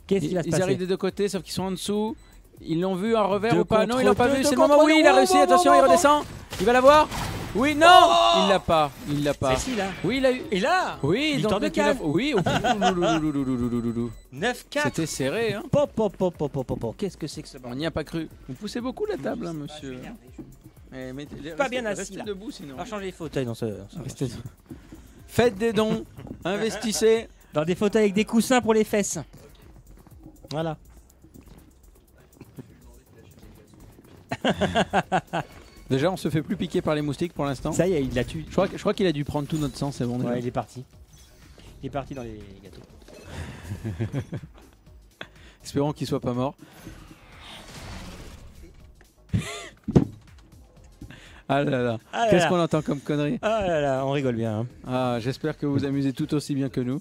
Qu'est-ce qui va se Ils arrivent passer? des deux côtés, sauf qu'ils sont en dessous. Ils l'ont vu en revers Deux ou pas? Non, ils l'ont pas contre vu. deux, C'est le deux moment. contre Oui, deux. il a Oh, réussi. bon, Attention, bon, il bon. redescend. Il va l'avoir. Oui, non. Oh, Il l'a pas. Il l'a pas. C'est-ci là. Oui, il a eu. Et là, Oui, victoire donc de Cannes. oui. 9-4. C'était serré. Hein. Pop, pop, pop, pop, pop, pop. Qu'est-ce que c'est que ce On bordel? n'y a pas cru. Vous poussez beaucoup la table, hein, monsieur. Pas bien assis, Restez là. debout sinon. On va changer les fauteuils dans ce. Restez- Faites des dons. Investissez. Dans des fauteuils avec des coussins pour les fesses. Voilà. Déjà, on se fait plus piquer par les moustiques pour l'instant. Ça y est, il l'a tué. Je crois qu'il a dû prendre tout notre sang, c'est bon. déjà. Ouais, il est parti. Il est parti dans les gâteaux. Espérons qu'il soit pas mort. Ah là là. Ah là Qu'est-ce là. qu'on entend comme connerie? Ah là là, on rigole bien. Hein. Ah, j'espère que vous vous amusez tout aussi bien que nous.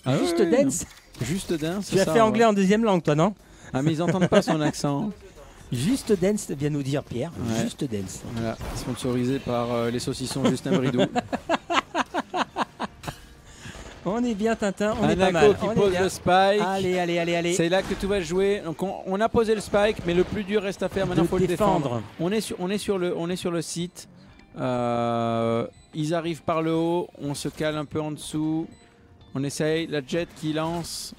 Ah Juste ouais, dance. non. Juste dance. Tu as ça, fait ouais. anglais en deuxième langue, toi, non? Ah, mais ils entendent pas son accent. Juste dance, vient nous dire Pierre. Ouais. Juste dance. Voilà, sponsorisé par les saucissons Justin Bridou. On est bien, Tintin, on est pas mal. Hanako qui on est pose bien. le spike. Allez. C'est là que tout va se jouer. Donc on a posé le spike, mais le plus dur reste à faire. Maintenant, il faut le défendre. On est sur le site. Ils arrivent par le haut. On se cale un peu en dessous. On essaye. La jet qui lance.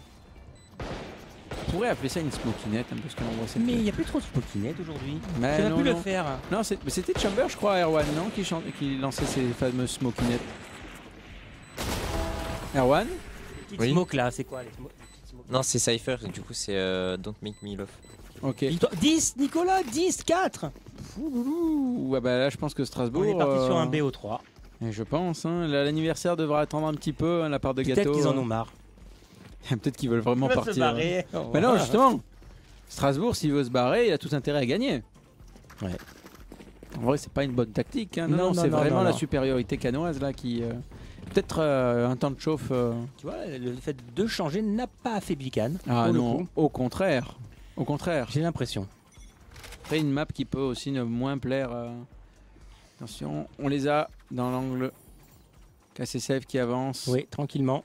On pourrait appeler ça une smokinette, hein, parce qu'on voit cette. Mais il n'y a plus trop de smokinette aujourd'hui. Mais Tu non, pu le non. faire. Non, c'était Chamber, je crois, Erwan, non, qui lançait ces fameuses smokinettes. Erwan, Petite Oui. smoke là, c'est quoi les petites smokes Non, c'est Cypher, du coup, c'est Don't Make Me Love. ok. Victoire- 10, Nicolas, 10, 4. Ouh, ouais, bah là, je pense que Strasbourg. On est parti sur un BO3. Et je pense, hein, l'anniversaire devra attendre un petit peu, hein, la part de Peut-être gâteau. qu'ils en ont marre. Peut-être qu'ils veulent vraiment Il va se partir. barrer. Mais non, justement, Strasbourg, s'il veut se barrer, il a tout intérêt à gagner. Ouais. En vrai, c'est pas une bonne tactique. Hein. Non, Non, non, non, c'est non, vraiment non, la non. supériorité canoise là qui. Peut-être un temps de chauffe. Tu vois, le fait de changer n'a pas affaibli Cannes. Ah pour le non, coup. au contraire. Au contraire. J'ai l'impression. Après, une map qui peut aussi ne moins plaire. Attention, on les a dans l'angle. KCCF qui avance. Oui, tranquillement.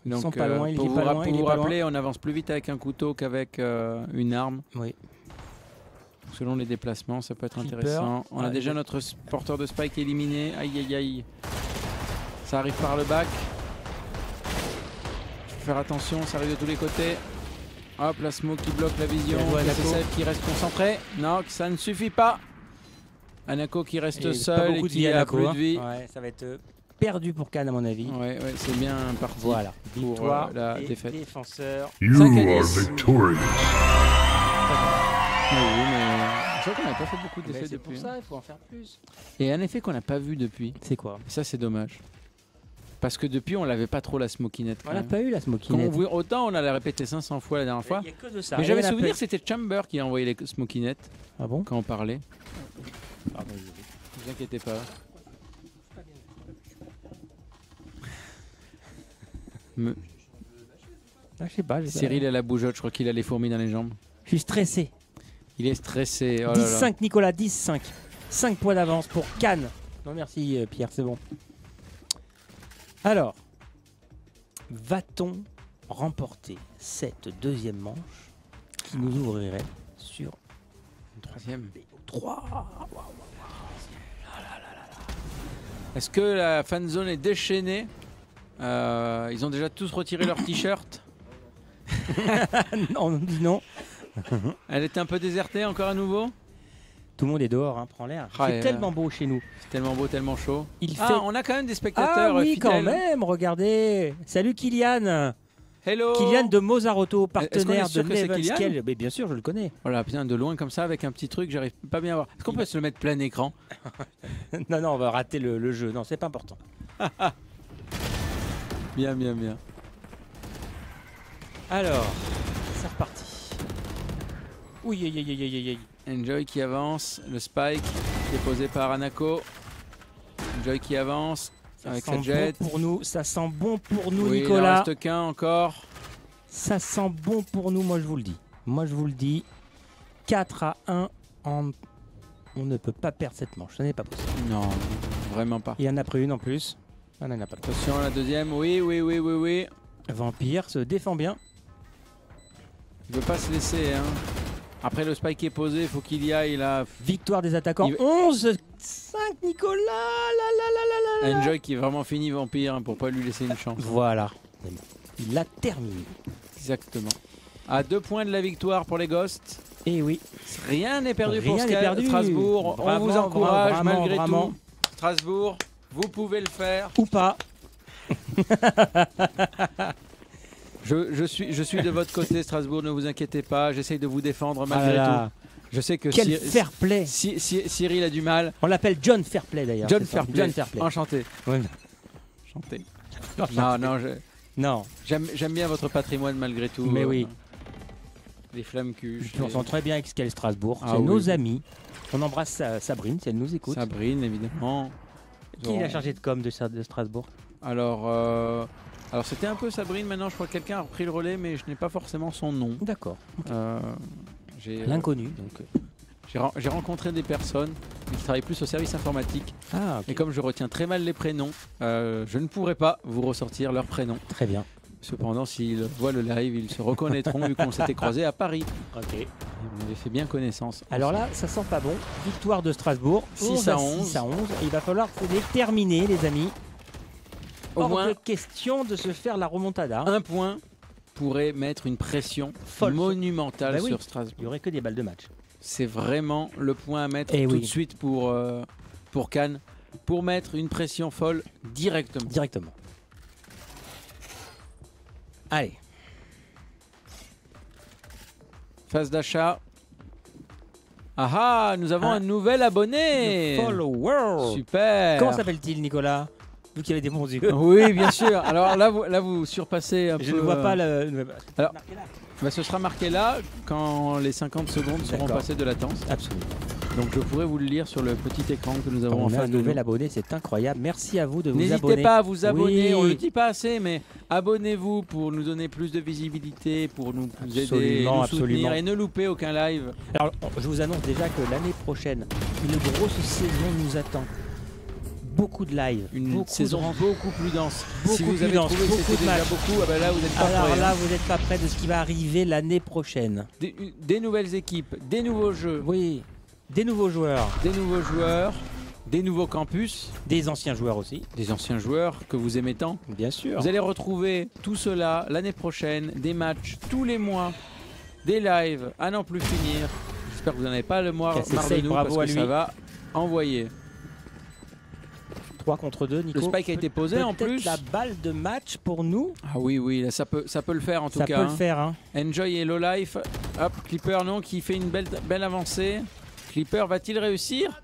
Ils Donc, sont pas loin, il pour est vous, pas loin, pour il est vous pas loin. rappeler, on avance plus vite avec un couteau qu'avec une arme. Oui. Selon les déplacements, ça peut être Creeper. intéressant. On a Ah, déjà il- notre porteur de spike éliminé. Aïe aïe aïe. Ça arrive par le bac. Faut faire attention, ça arrive de tous les côtés. Hop, la smoke qui bloque la vision. Bien joué, Hanako. KCCF qui reste concentré. Non, ça ne suffit pas. Hanako qui reste Et pas seul et beaucoup de qui vie à a Nako, plus hein. de vie. Ouais, ça va être perdu pour Cannes à mon avis. Ouais, c'est bien parti. Voilà. Pour Victoire la des défaite. défenseurs. You 5 à are 10. victorious. Oui, mais c'est vrai qu'on n'a pas fait beaucoup Mais d'effets c'est pour depuis. ça, il faut en faire plus. Et un effet qu'on n'a pas vu depuis. C'est quoi? Et ça, c'est dommage. Parce que depuis, on l'avait pas trop la smokinette. On n'a pas eu la Quand on smokinette. voit- autant on l'a répété 500 fois la dernière fois. Il y a que de ça. Mais Il j'avais y en a souvenir pas que c'était Chamber qui a envoyé les smokinettes eu. Ah bon? quand on parlait. Pardon, désolé. Ne vous inquiétez pas. Ah, je sais pas. Cyril a la bougeotte, je crois qu'il a les fourmis dans les jambes. Je suis stressé. Il est stressé. Oh là là. 10-5 Nicolas, 10-5. 5 points d'avance pour Cannes. Non merci Pierre, c'est bon. Alors, va-t-on remporter cette deuxième manche qui nous ouvrirait sur Une troisième. 3? Est-ce que la fan zone est déchaînée? Ils ont déjà tous retiré leur t-shirt. Non, on dit non. Elle était un peu désertée encore à nouveau. Tout le monde est dehors, hein, prends l'air. Ah, C'est et tellement beau chez nous. C'est tellement beau, tellement chaud. Il fait... Ah, on a quand même des Ah spectateurs oui, fidèles. quand même, regardez. Salut Kylian. Hello. Kylian de Mozarotto, Est-ce qu'on est partenaire de sûr que c'est Neven Kylian Scale. Mais bien sûr, je le connais. Voilà, putain, de loin comme ça avec un petit truc, j'arrive pas bien à voir. Est-ce qu'on peut se le mettre plein écran? Non, non, on va rater le jeu. Non, c'est pas important. Bien, bien, bien. Alors, c'est reparti. Oui, aïe, aïe, aïe, aïe, aïe. Enjoy qui avance, le spike qui est posé par Hanako. Enjoy qui avance Ça avec sent sa jet. bon pour nous. Ça sent bon pour nous, Oui, il en Nicolas. reste qu'un encore. Ça sent bon pour nous, moi je vous le dis. Moi je vous le dis. 4-1 en... On ne peut pas perdre cette manche, ça n'est pas possible. Non, vraiment pas. Il y en a pris une en plus. Ah, non, il n'y en a pas. Attention, la deuxième. Oui, oui, oui, oui, oui. Vampire se défend bien. Il veut pas se laisser. Hein. Après le spike est posé, il faut qu'il y aille là. Victoire des attaquants. Il- 11-5 Nicolas. La, la, la, la, la, la. Enjoy qui est vraiment fini vampire hein, pour pas lui laisser une chance. Voilà. Il l'a terminé. Exactement. À 2 points de la victoire pour les Ghosts. Et oui. Rien n'est perdu Rien pour n'est perdu. Strasbourg. Vraiment, On vous encourage vraiment, malgré vraiment. tout. Strasbourg, vous pouvez le faire. Ou pas. Je suis de votre côté, Strasbourg, ne vous inquiétez pas. J'essaye de vous défendre malgré Ah là là. tout. Je sais que Quel fair play. Cyril a du mal. On l'appelle John Fairplay d'ailleurs. John c'est ça. Fairplay. John Fairplay. Enchanté. Ouais. Enchanté. Non, non, Non. j'aime bien votre patrimoine malgré tout. Mais oui. Les flammes cuches. On s'entend très bien avec Scale Strasbourg. Ah C'est oui. nos amis. On embrasse Sabrine si elle nous écoute. Sabrine, évidemment. Qui est la chargée de com de Strasbourg? Alors c'était un peu Sabrine. Maintenant, je crois que quelqu'un a repris le relais, mais je n'ai pas forcément son nom. D'accord. J'ai L'inconnu. Donc. j'ai rencontré des personnes. Il travaille plus au service informatique. Ah, ok. Et comme je retiens très mal les prénoms, je ne pourrai pas vous ressortir leurs prénoms. Très bien. Cependant, s'ils voient le live, ils se reconnaîtront vu qu'on s'était croisés à Paris. Ok. Et on avait fait bien connaissance. Alors là, ça sent pas bon. Victoire de Strasbourg. 6 à 11. 6 à 11. Et il va falloir les terminer, les amis. Au Hors moins de question de se faire la remontada. un point pourrait mettre une pression Folle. monumentale Bah oui. sur Strasbourg. Il n'y aurait que des balles de match. C'est vraiment le point à mettre Eh tout oui. de suite pour Cannes, pour mettre une pression folle directement. Directement. Allez. Phase d'achat. Ah ah, nous avons un nouvel abonné. Follower. Super. Comment s'appelle-t-il, Nicolas? Vous qui avez des bons yeux. Oui, bien sûr. Alors là, vous surpassez un peu. Je ne vois pas le. Alors, ce sera marqué là quand les 50 secondes seront D'accord. passées de latence. Absolument. Donc je pourrais vous le lire sur le petit écran que nous avons en On a un face de nous. nouvel abonné, c'est incroyable. Merci à vous de vous abonner. N'hésitez pas à vous abonner, Oui. on ne le dit pas assez, mais abonnez-vous pour nous donner plus de visibilité, pour nous aider, Absolument, nous absolument. soutenir et ne louper aucun live. Alors, je vous annonce déjà que l'année prochaine, une grosse saison nous attend. Beaucoup de live, Une beaucoup saison de rencontres. beaucoup plus dense. Beaucoup si vous plus avez dense, trouvé que beaucoup c'était de déjà matchs. beaucoup, ah bah là vous n'êtes pas Alors prêts, là, hein. vous n'êtes pas prêts de ce qui va arriver l'année prochaine. Des nouvelles équipes, des nouveaux jeux, Oui, des nouveaux joueurs, des nouveaux campus, des anciens joueurs aussi, des anciens joueurs que vous aimez tant. bien sûr. Vous allez retrouver tout cela l'année prochaine, des matchs tous les mois, des lives à n'en plus finir. J'espère que vous n'en avez pas le marre Cassé de save, nous bravo parce à que lui. ça va envoyer. 3 contre 2, Nico. Le spike a été posé en Peut-être plus. la balle de match pour nous. Ah oui, oui, là, ça peut le faire en tout Ça cas. peut hein. le faire. Hein. Enjoy et Low Life. Hop, Clipper non, qui fait une belle avancée. Clipper va-t-il réussir?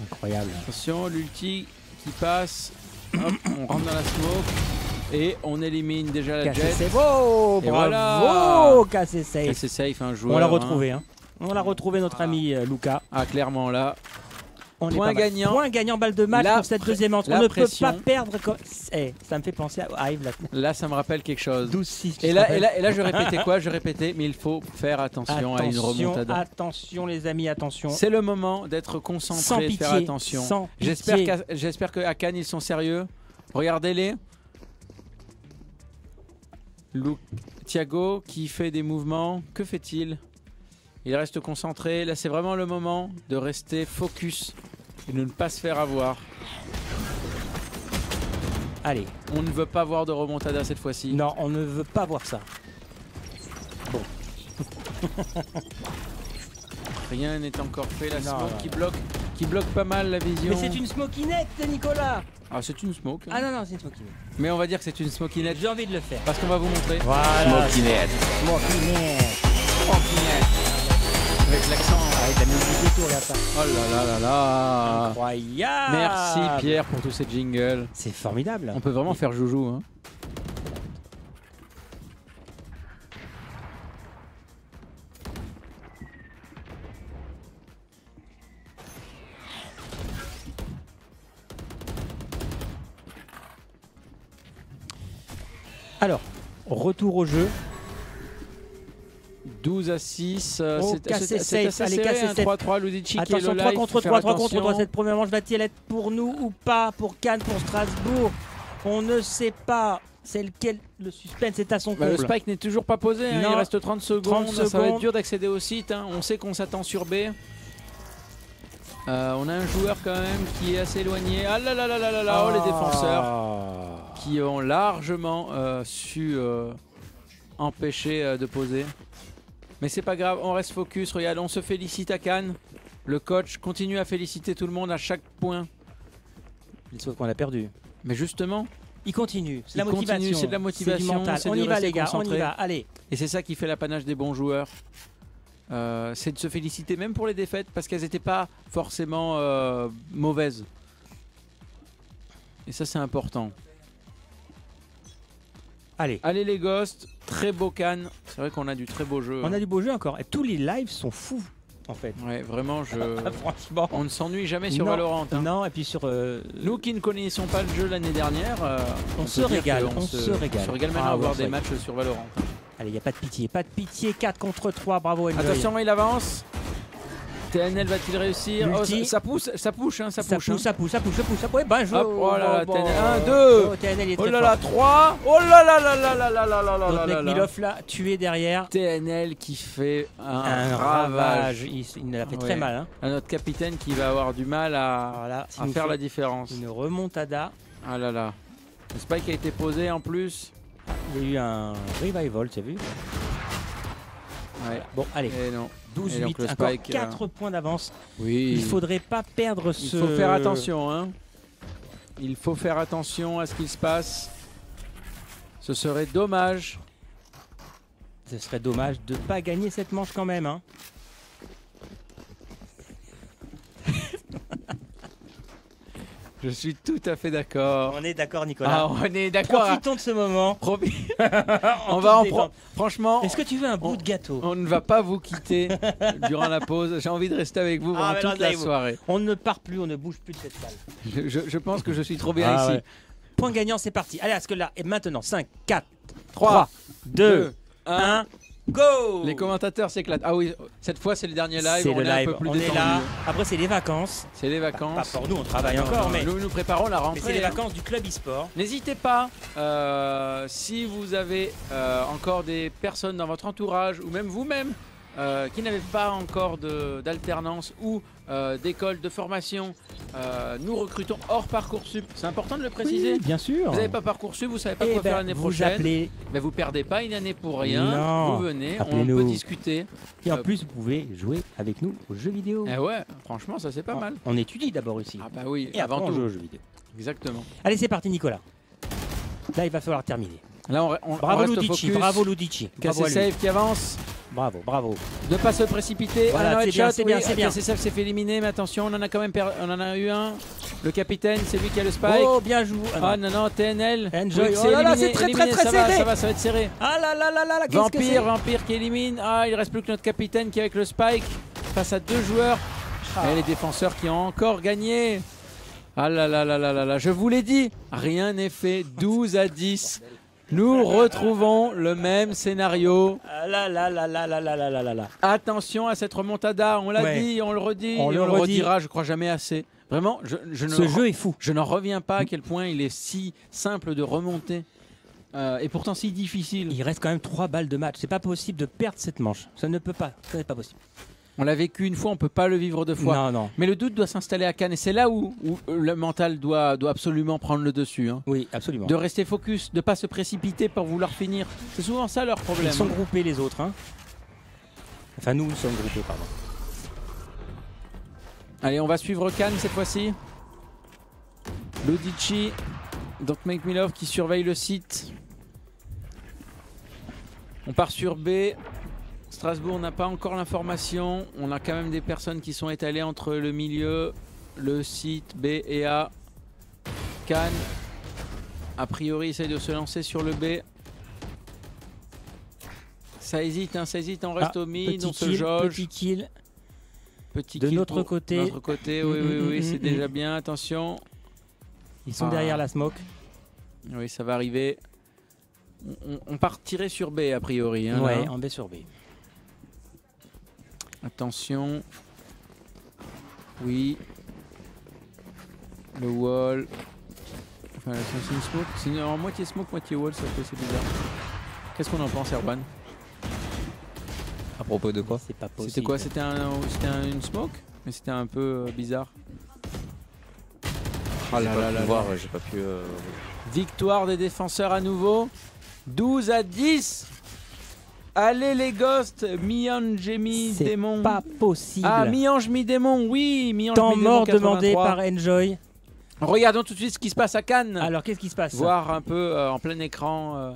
Incroyable. Attention, l'ulti qui passe. Hop, on rentre dans la smoke. Et on élimine déjà la Cassé jet. save. Oh, Et bravo, voilà. cassé save. Et c'est safe, un joueur. On l'a hein. retrouvé. Hein. On l'a retrouvé, notre ami Luca. Ah, clairement là. On est Point pas mal. gagnant. Point gagnant, balle de match La pour cette deuxième manche. la On ne pression. peut pas perdre. Ça me fait penser à Hive, la Là, ça me rappelle quelque chose. 12-6. Et là, je répétais quoi? Je répétais, mais il faut faire attention à une remontada. Attention, les amis, attention. C'est le moment d'être Sans concentré, de pitié. faire attention. Sans J'espère pitié. qu'à Cannes, ils sont sérieux. Regardez-les. Thiago qui fait des mouvements. Que fait-il? Il reste concentré. Là, c'est vraiment le moment de rester focus et de ne pas se faire avoir. Allez. On ne veut pas voir de remontada cette fois-ci. Non, on ne veut pas voir ça. Bon. Rien n'est encore fait. La Non, smoke non. qui bloque pas mal la vision. Mais c'est une smokinette, Nicolas. Ah, c'est une smoke. Ah non, c'est une smokinette. Mais on va dire que c'est une smokinette J'ai envie de le faire. parce qu'on va vous montrer. Voilà. Smokinette. Smokinette. Avec l'accent. Avec la musique et tout, regarde ça. Oh là là là là. Incroyable. Merci Pierre pour tous ces jingles. C'est formidable. On peut vraiment faire joujou. Hein. Alors, retour au jeu. 12 à 6. Oh, C'est cassé assez safe, allez, serré. cassé Un safe. 3-3. Ludici qui est Attention, le 3 live. contre Faut 3, faire 3 contre 3. attention. Cette première manche va-t-elle être pour nous ou pas? Pour Cannes, pour Strasbourg? On ne sait pas. C'est lequel? Le suspense est à son Bah, le comble. spike n'est toujours pas posé. Hein. Non. Il reste 30 secondes. 30 Ça va secondes. être dur d'accéder au site. Hein. On sait qu'on s'attend sur B. On a un joueur quand même qui est assez éloigné. Ah là là là là là là. Oh, les défenseurs qui ont largement su empêcher de poser. Mais c'est pas grave, on reste focus. Regarde, on se félicite à Cannes. Le coach continue à féliciter tout le monde à chaque point. Sauf qu'on a perdu. Mais justement, Il continue. C'est Il la motivation. continue, c'est de la motivation, C'est du mental. c'est On de y va, rester les gars. On y concentré. va. Allez. et c'est ça qui fait l'apanage des bons joueurs. C'est de se féliciter même pour les défaites parce qu'elles n'étaient pas forcément mauvaises. Et ça c'est important. Allez. Allez les Ghosts, très beau Cannes. C'est vrai qu'on a du très beau jeu. On a du beau jeu encore. Et tous les lives sont fous, en fait. Ouais, vraiment, Franchement. on ne s'ennuie jamais sur Non, Valorant. Hein. Non, et puis sur. Nous qui ne connaissions pas le jeu l'année dernière, On se peut dire régale, qu'on on se régale. se régale maintenant Ah, à voir ouais, des ça- matchs sur Valorant. Allez, il n'y a pas de pitié. Pas de pitié. 4 contre 3. Bravo, Enjoy. Attention, il avance. TNL va-t-il réussir? Oh, Multi. ça pousse, ça pousse, hein, ça Ça pousse. hein. pousse, ça pousse, ça pousse, ça pousse. Ouais, ben je. Hop, oh là là, bon, TNL, bon, 1, 2. oh, TNL est Oh très là là, fort. 3. Oh là là là là là là là là là L'autre là mec là. Milof là, tué derrière. TNL qui fait Un ravage. ravage. Il nous a fait Ouais. très mal. Hein. À notre capitaine qui va avoir du mal à Voilà, à faire la différence. Une remontada. Ah là là. Le spike a été posé en plus. Il y a eu un revival, tu as vu? Ouais. Bon, allez. Et non. Et donc 12-8, le encore spike, 4 points d'avance. Oui. Il faudrait pas perdre ce... Il faut faire attention, hein. Il faut faire attention à ce qu'il se passe. Ce serait dommage. Ce serait dommage de pas gagner cette manche quand même. Hein. Je suis tout à fait d'accord. On est d'accord, Nicolas. Ah, on est d'accord. Profitons de ce moment. On va en prendre. Franchement, Est-ce que tu veux un bout de gâteau? on ne va pas vous quitter durant la pause. J'ai envie de rester avec vous pendant mais toute la là, soirée. On ne part plus, on ne bouge plus de cette salle. Je pense que je suis trop bien Ah ici. ouais. Point gagnant, c'est parti. Allez, à ce que là, et maintenant, 5, 4, 3, 3, 2, 1. 1, go! Les commentateurs s'éclatent. Ah oui, cette fois c'est le dernier live. C'est On le est un live, peu plus on est détendu. là. Après, c'est les vacances. C'est les Pas vacances. pour nous, on travaille Non, encore, non, mais, nous préparons la mais rentrée. c'est les hein. vacances du club e-sport. N'hésitez pas, si vous avez encore des personnes dans votre entourage ou même vous-même qui n'avez pas encore d'alternance ou d'école de formation, nous recrutons hors Parcoursup. C'est important de le préciser. Oui, bien sûr. Vous n'avez pas Parcoursup, vous savez pas Eh quoi ben, faire l'année vous prochaine. appelez. Mais vous perdez pas une année pour rien. Non. Vous venez, on Appelez-nous. peut discuter. Et en Euh, plus, vous pouvez jouer avec nous aux jeux vidéo. Eh ouais, franchement, ça c'est pas mal. On étudie d'abord ici. Ah bah oui, Et avant après, on joue tout. aux jeux vidéo. Exactement. Allez, c'est parti, Nicolas. Là, il va falloir terminer. Là, on Bravo reste Ludici, focus. bravo Ludici. Bravo à lui. KC Save qui avance. Bravo, bravo. Ne pas se précipiter. Voilà, Ah non, c'est headshot, bien, c'est bien, oui, c'est bien. KCSF s'est fait éliminer, mais attention, on en a quand même on en a eu un. Le capitaine, c'est lui qui a le spike. Oh, bien joué. Ah non, non, TNL. Enjoy. Oui, Oh là là, éliminé, c'est très, éliminé, très, très ça va, serré. ça va être serré. Ah là là là là là, qu'est-ce que c'est? Vampire qui élimine. Ah, il reste plus que notre capitaine qui est avec le spike face à 2 joueurs. Et les défenseurs qui ont encore gagné. Ah là là là là là là, je vous l'ai dit, rien n'est fait. 12 à 10. Nous retrouvons le même scénario. Ah là là là là là là là là là là. Attention à cette remontada, on l'a Ouais. dit, on le redit, On et le on le redit. redira, je crois jamais assez. Vraiment, Ce jeu est fou. je n'en reviens pas à quel point il est si simple de remonter et pourtant si difficile. Il reste quand même 3 balles de match. C'est pas possible de perdre cette manche. Ça ne peut pas. Ça n'est pas possible. On l'a vécu une fois, on peut pas le vivre deux fois. Non, non. Mais le doute doit s'installer à Cannes et c'est là où le mental doit absolument prendre le dessus. hein. Oui, absolument. De rester focus, de pas se précipiter pour vouloir finir. C'est souvent ça leur problème. Ils sont hein. groupés les autres. Hein. Enfin, nous sommes groupés, pardon. Allez, on va suivre Cannes cette fois-ci. Ludici, donc Make Me Love qui surveille le site. On part sur B. Strasbourg n'a pas encore l'information. On a quand même des personnes qui sont étalées entre le milieu, le site B et A. Cannes, a priori, essaye de se lancer sur le B. Ça hésite, on reste au mid, on se jauge. Petit kill. Petit De kill notre pour côté. notre côté, oui, c'est mm, déjà bien, attention. Ils sont Ah. derrière la smoke. Oui, ça va arriver. On part tirer sur B a priori. Hein, Ouais, là. en B sur B. Attention. Oui. Le wall. Enfin, c'est une smoke. C'est en moitié smoke, moitié wall, ça fait, c'est bizarre. Qu'est-ce qu'on en pense, Erwan? À propos de quoi? C'est pas possible. C'était quoi? C'était une smoke? Mais c'était un peu bizarre. Oh J'ai là pas là pu là voir, là. j'ai pas pu. Victoire des défenseurs à nouveau. 12 à 10. Allez les ghosts. Mi-ange et C'est mi-démon. pas possible. Ah, mi-ange, mi-démon. Oui, mi-ange, Temps mi-démon. mort 83. demandé par Enjoy. Regardons tout de suite ce qui se passe à Cannes. Alors, qu'est-ce qui se passe? Voir un peu en plein écran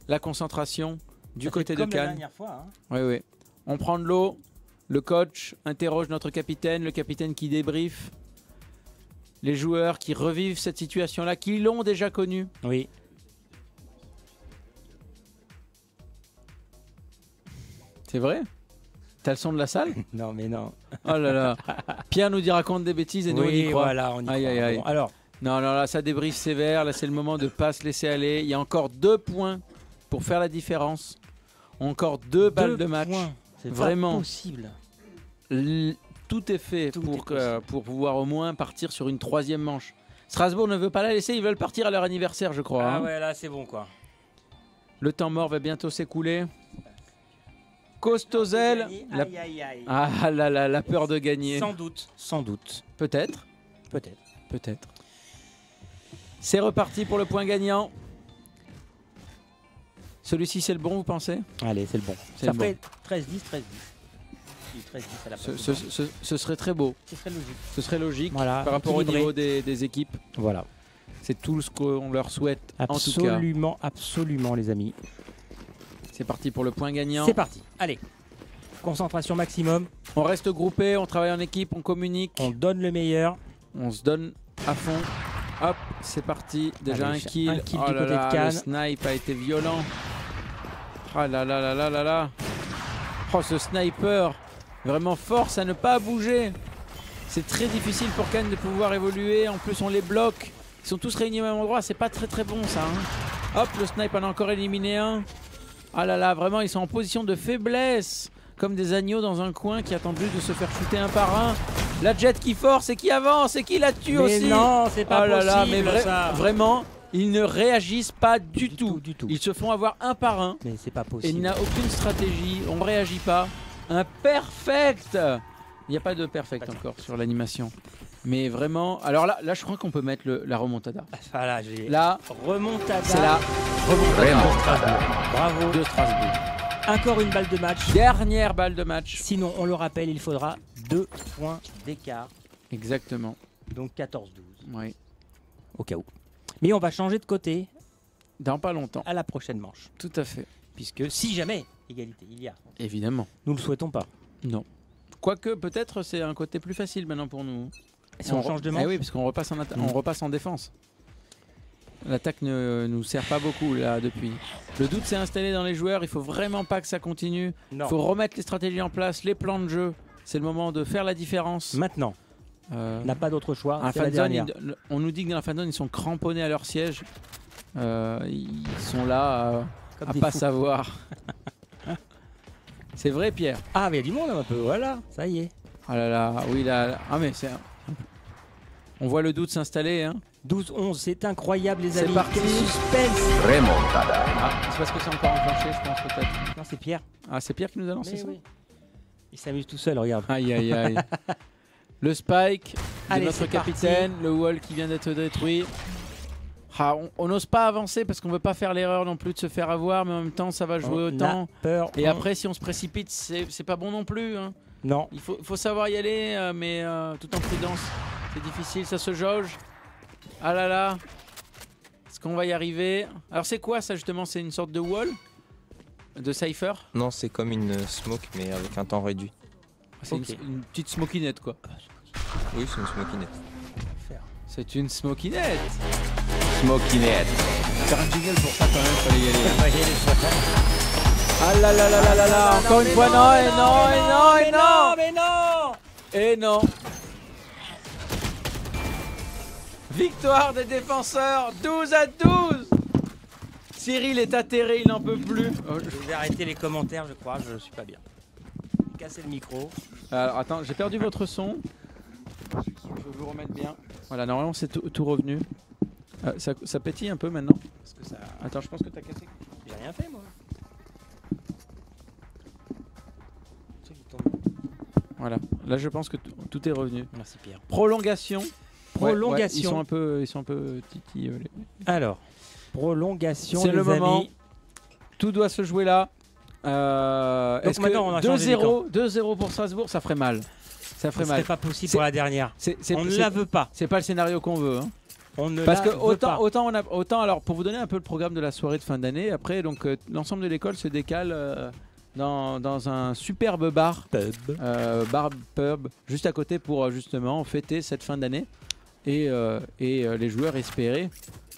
la concentration du Ça côté fait de comme la Cannes. dernière fois. Hein. Oui, oui. On prend de l'eau. Le coach interroge notre capitaine. Le capitaine qui débriefe. Les joueurs qui revivent cette situation-là, qui l'ont déjà connue. Oui. C'est vrai? T'as le son de la salle? Non, mais non. Oh là là. Pierre nous dit raconte des bêtises et nous on y Oui, croit. voilà, on y Aïe, croit. aïe, aïe. Bon, alors, Non, non, là ça débriefe sévère. Là c'est le moment de pas se laisser aller. Il y a encore 2 points pour faire la différence. Encore 2 balles de match. C'est Vraiment. pas possible. L- tout est fait Tout pour, est possible. pour pouvoir au moins partir sur une 3e manche. Strasbourg ne veut pas la laisser, ils veulent partir à leur anniversaire, je crois. Ah hein. ouais, là c'est bon quoi. Le temps mort va bientôt s'écouler. Costozel. La... Aïe, aïe, aïe. Ah là là, la peur de gagner. Sans doute, sans doute. Peut-être, Peut-être. peut-être. C'est reparti pour le point gagnant. Celui-ci, c'est le bon, vous pensez? Allez, c'est le bon. C'est Ça le ferait 13-10, 13-10. 13-10 à la place. Ce serait très beau. Ce serait logique. Ce serait logique Voilà, par rapport au équilibré. niveau des équipes. Voilà. C'est tout ce qu'on leur souhaite en tout cas. Absolument, absolument les amis. C'est parti pour le point gagnant. C'est parti. Allez. Concentration maximum. On reste groupé, on travaille en équipe, on communique, On donne le meilleur. on se donne à fond. Hop, c'est parti. Déjà Allez, un kill. un kill Oh du là côté de là, Cannes. le snipe a été violent. Ah là là là là là là. Oh, ce sniper, vraiment force à ne pas bouger. C'est très difficile pour Cannes de pouvoir évoluer. En plus, on les bloque. Ils sont tous réunis au même endroit. C'est pas très très bon ça. hein. Hop, le snipe en a encore éliminé un. Ah là là, vraiment, ils sont en position de faiblesse. Comme des agneaux dans un coin qui attendent juste de se faire shooter un par un. La jet qui force et qui avance et qui la tue Mais aussi. non, c'est pas Oh là là, possible mais ça. vraiment, ils ne réagissent pas du tout. Du tout. Ils se font avoir un par un. Mais c'est pas Et il possible. n'a aucune stratégie, on ne réagit pas. Un perfect. Il n'y a pas de perfect encore sur l'animation. Mais vraiment, alors là je crois qu'on peut mettre la remontada. Voilà, j'ai Là, remontada. c'est la remontada Bravo. de Strasbourg. Encore une balle de match. Dernière balle de match. Sinon, on le rappelle, il faudra 2 points d'écart. Exactement. Donc 14-12 Oui. au cas où. Mais on va changer de côté Dans pas longtemps. à la prochaine manche. Tout à fait. Puisque si jamais égalité il y a, Évidemment. nous le souhaitons pas. Non. Quoique peut-être c'est un côté plus facile maintenant pour nous. Si on change de manche. Eh oui, parce qu'on repasse on repasse en défense. L'attaque ne nous sert pas beaucoup là depuis. Le doute s'est installé dans les joueurs, il faut vraiment pas que ça continue. Non. Il faut remettre les stratégies en place, les plans de jeu. C'est le moment de faire la différence. Maintenant, on n'a pas d'autre choix. Un C'est la fan zone, dernière. on nous dit que dans la fan zone, ils sont cramponnés à leur siège. Ils sont là Comme à des pas fous. savoir. C'est vrai, Pierre. Ah, mais il y a du monde un peu. Voilà, ça y est. Ah là là, oui là. Ah mais c'est. On voit le doute s'installer. Hein. 12-11, c'est incroyable les C'est amis. parti. Quel suspense. Ah, c'est parce que c'est encore enclenché, je pense peut-être. Non, c'est Pierre. Ah, c'est Pierre qui nous a lancé Mais ça. oui. Il s'amuse tout seul, regarde. Aïe aïe aïe. Le spike de Allez, notre c'est parti. capitaine, le wall qui vient d'être détruit. Ah, on n'ose pas avancer parce qu'on veut pas faire l'erreur non plus de se faire avoir, mais en même temps ça va jouer On autant. a peur. Et après, si on se précipite, c'est pas bon non plus. Hein. Non. Il faut savoir y aller, mais tout en prudence. C'est difficile, ça se jauge. Ah là là. Est-ce qu'on va y arriver? Alors c'est quoi ça justement? C'est une sorte de wall? De cypher? Non, c'est comme une smoke, mais avec un temps réduit. C'est Ok. une petite smokinette quoi. Oui, c'est une smokinette. C'est une smokinette. Smokinette. Faire un jingle pour ça quand même, fallait y aller. Ah là là là là là là. Encore une fois, non, et non, et non, et non. mais non. Et non. Victoire des défenseurs, 12-12. Cyril est atterré, il n'en peut plus. Je vais arrêter les commentaires, je crois. Je suis pas bien. Casser le micro. Alors attends, j'ai perdu votre son. Je vais vous remettre bien. Voilà, normalement c'est tout revenu. Ça pétille un peu maintenant. Parce que ça... Attends, je pense que t'as cassé. J'ai rien fait moi. Voilà, là je pense que tout est revenu. Merci Pierre. Prolongation. Prolongation. Ils sont un peu titi. Alors, prolongation. C'est les le moment. amis. Tout doit se jouer là. Est-ce maintenant, on a que changé les 2-0 pour Strasbourg, ça ferait mal. Ça ferait Ce mal. serait pas possible C'est- pour la dernière. C'est- On ne la veut pas. C'est pas le scénario qu'on veut. Hein. On ne Parce la que veut pas. autant alors pour vous donner un peu le programme de la soirée de fin d'année, après donc l'ensemble de l'école se décale dans un superbe bar, pub juste à côté pour justement fêter cette fin d'année et les joueurs espéraient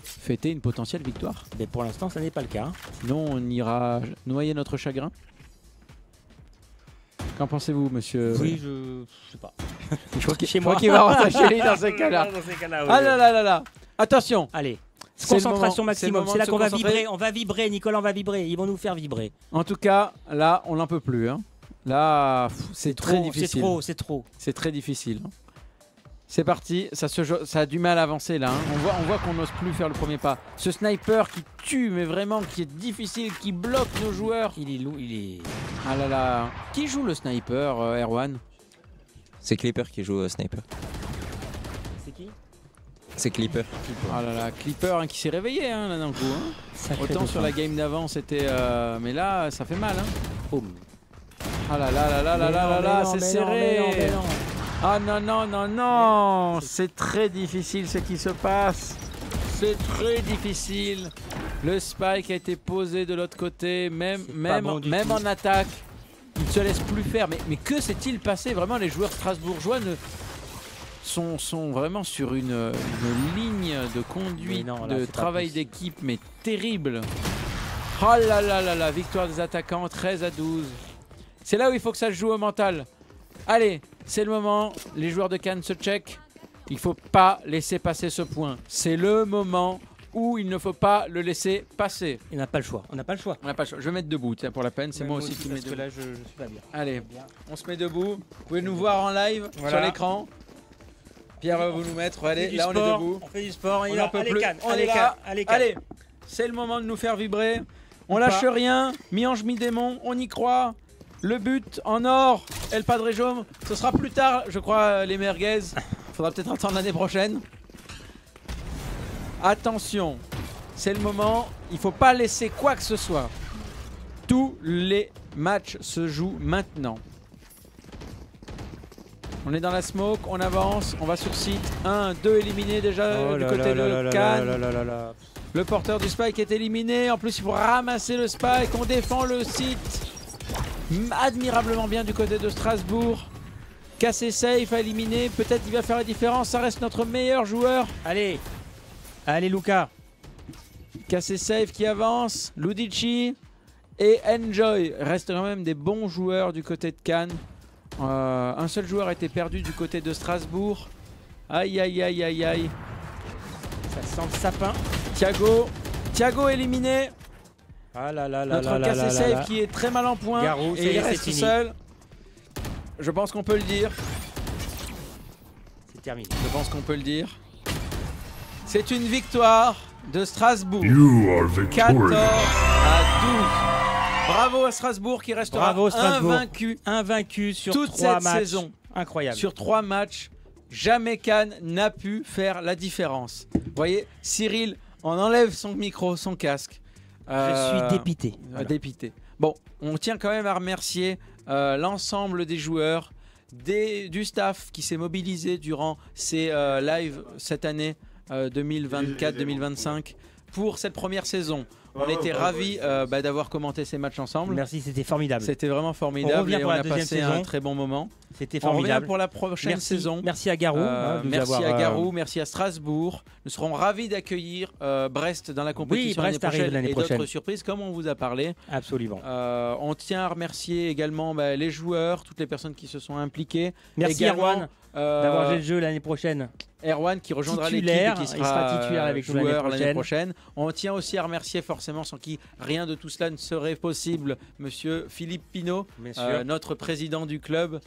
fêter une potentielle victoire. Mais pour l'instant, ça n'est pas le cas. Sinon on ira noyer notre chagrin. Qu'en pensez-vous, monsieur? Oui, je sais pas. Je crois Chez qu'il moi. va rentrer chez lui dans ces cas-là. Dans ces cas-là, oui. Ah là là là là. Attention. Allez. C'est le Concentration moment- c'est le maximum. moment C'est là de se qu'on va concentrer. vibrer. On va vibrer, Nicolas, on va vibrer. Ils vont nous faire vibrer. En tout cas, là, on n'en peut plus. Hein. Là, c'est très difficile. C'est trop. C'est très difficile. C'est parti, ça a du mal à avancer là. Hein. On voit qu'on n'ose plus faire le premier pas. Ce sniper qui tue, mais vraiment qui est difficile, qui bloque nos joueurs. Il est... Ah là là. Qui joue le sniper, Erwan? C'est Clipper qui joue Sniper. C'est qui? C'est Clipper. Ah là là, Clipper hein, qui s'est réveillé hein, là d'un coup. Hein. Sacré Autant dauphin. sur la game d'avant c'était... mais là, ça fait mal. Hein. Oh. Ah là là là là là là là là, c'est serré. Ah non, non, non, non. C'est très difficile ce qui se passe. C'est très difficile. Le spike a été posé de l'autre côté, même en attaque. Il ne se laisse plus faire. Mais que s'est-il passé? Vraiment, les joueurs strasbourgeois sont vraiment sur une ligne de conduite, de travail d'équipe, mais terrible. Oh là là là là, victoire des attaquants, 13-12. C'est là où il faut que ça se joue au mental. Allez, c'est le moment. Les joueurs de Cannes se check. Il ne faut pas laisser passer ce point. C'est le moment où il ne faut pas le laisser passer. On n'a pas le choix. On n'a pas le choix. On n'a pas le choix. Je vais mettre debout, tiens, pour la peine. C'est moi aussi qui mets parce que debout. là, je suis pas bien. Allez, on se met debout. Vous pouvez nous voir en live sur l'écran. Pierre va vous nous mettre. Allez, là on est debout. On fait du sport. On n'en peut plus. Cannes, On est là. Allez, c'est le moment de nous faire vibrer. On lâche rien. Mi-ange, mi-démon. On y croit. Le but en or. El Padre Jaume. Ce sera plus tard, je crois, les merguez. Faudra peut-être attendre l'année prochaine. Attention. C'est le moment. Il ne faut pas laisser quoi que ce soit. Tous les matchs se jouent maintenant. On est dans la smoke, on avance, on va sur site. 1, 2 éliminés déjà du côté de Cannes. Le porteur du spike est éliminé. En plus, il faut ramasser le spike. On défend le site admirablement bien du côté de Strasbourg. Cassé safe à éliminer. Peut-être il va faire la différence. Ça reste notre meilleur joueur. Allez, allez Luca. Cassé safe qui avance. Ludici et Enjoy restent quand même des bons joueurs du côté de Cannes. Un seul joueur a été perdu du côté de Strasbourg. Aïe aïe aïe aïe aïe. Ça sent le sapin. Thiago éliminé. Ah là là là Notre là là cassé là safe là. qui est très mal en point. Garou, et il reste fini. seul. Je pense qu'on peut le dire. C'est terminé. Je pense qu'on peut le dire. C'est une victoire de Strasbourg. You are 14 victorious. à 12. Bravo à Strasbourg qui restera invaincu sur toute 3 cette matchs. saison. Incroyable. Sur 3 matchs, jamais Cannes n'a pu faire la différence. Vous voyez, Cyril, on enlève son micro, son casque. Je suis dépité. Voilà. Dépité. Bon, on tient quand même à remercier l'ensemble des joueurs, du staff qui s'est mobilisé durant ces lives cette année 2024-2025 pour cette première saison. On était ravis d'avoir commenté ces matchs ensemble. Merci, c'était formidable. C'était vraiment formidable et on a passé un très bon moment. C'était On revient formidable. pour la prochaine saison. Merci à Garou. Merci à Garou, merci à Strasbourg. Nous serons ravis d'accueillir Brest dans la compétition Brest l'année arrive prochaine l'année et prochaine. d'autres surprises comme on vous a parlé. Absolument. On tient à remercier également les joueurs, toutes les personnes qui se sont impliquées. Merci également, Erwan d'avoir joué le jeu l'année prochaine. Erwan qui rejoindra l'équipe Titulaire, et qui il sera titulaire avec nous joueur l'année prochaine. On tient aussi à remercier forcément sans qui rien de tout cela ne serait possible, monsieur Philippe Pinault, notre président du club,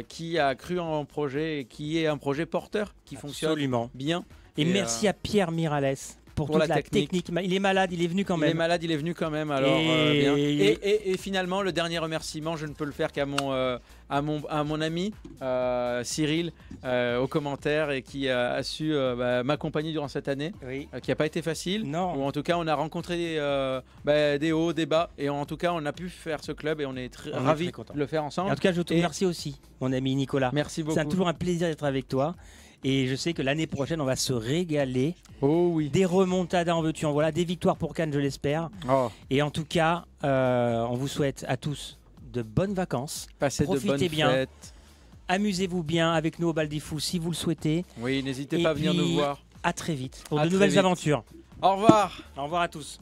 qui a cru en projet et qui est un projet porteur qui fonctionne bien. Et merci à Pierre Miralles pour toute la technique. Il est malade, il est venu quand même. Il est malade, il est venu quand même. Alors, bien. Et finalement, le dernier remerciement, je ne peux le faire qu'à mon ami Cyril aux commentaires et qui a su m'accompagner durant cette année, qui n'a pas été facile. Non. Ou en tout cas, on a rencontré des hauts, des bas, et en tout cas, on a pu faire ce club et on est ravis de le faire ensemble. Et en tout cas, je te remercie aussi, mon ami Nicolas. Merci beaucoup. C'est toujours un plaisir d'être avec toi. Et je sais que l'année prochaine, on va se régaler. Oh oui. Des remontadas en veux-tu en voilà, des victoires pour Cannes, je l'espère. Oh. Et en tout cas, on vous souhaite à tous de bonnes vacances. Passez Profitez de bonnes bien. fêtes. Amusez-vous bien avec nous au Bal des Fous si vous le souhaitez. Oui, n'hésitez pas à venir nous voir. À très vite pour de nouvelles aventures. Au revoir. Au revoir à tous.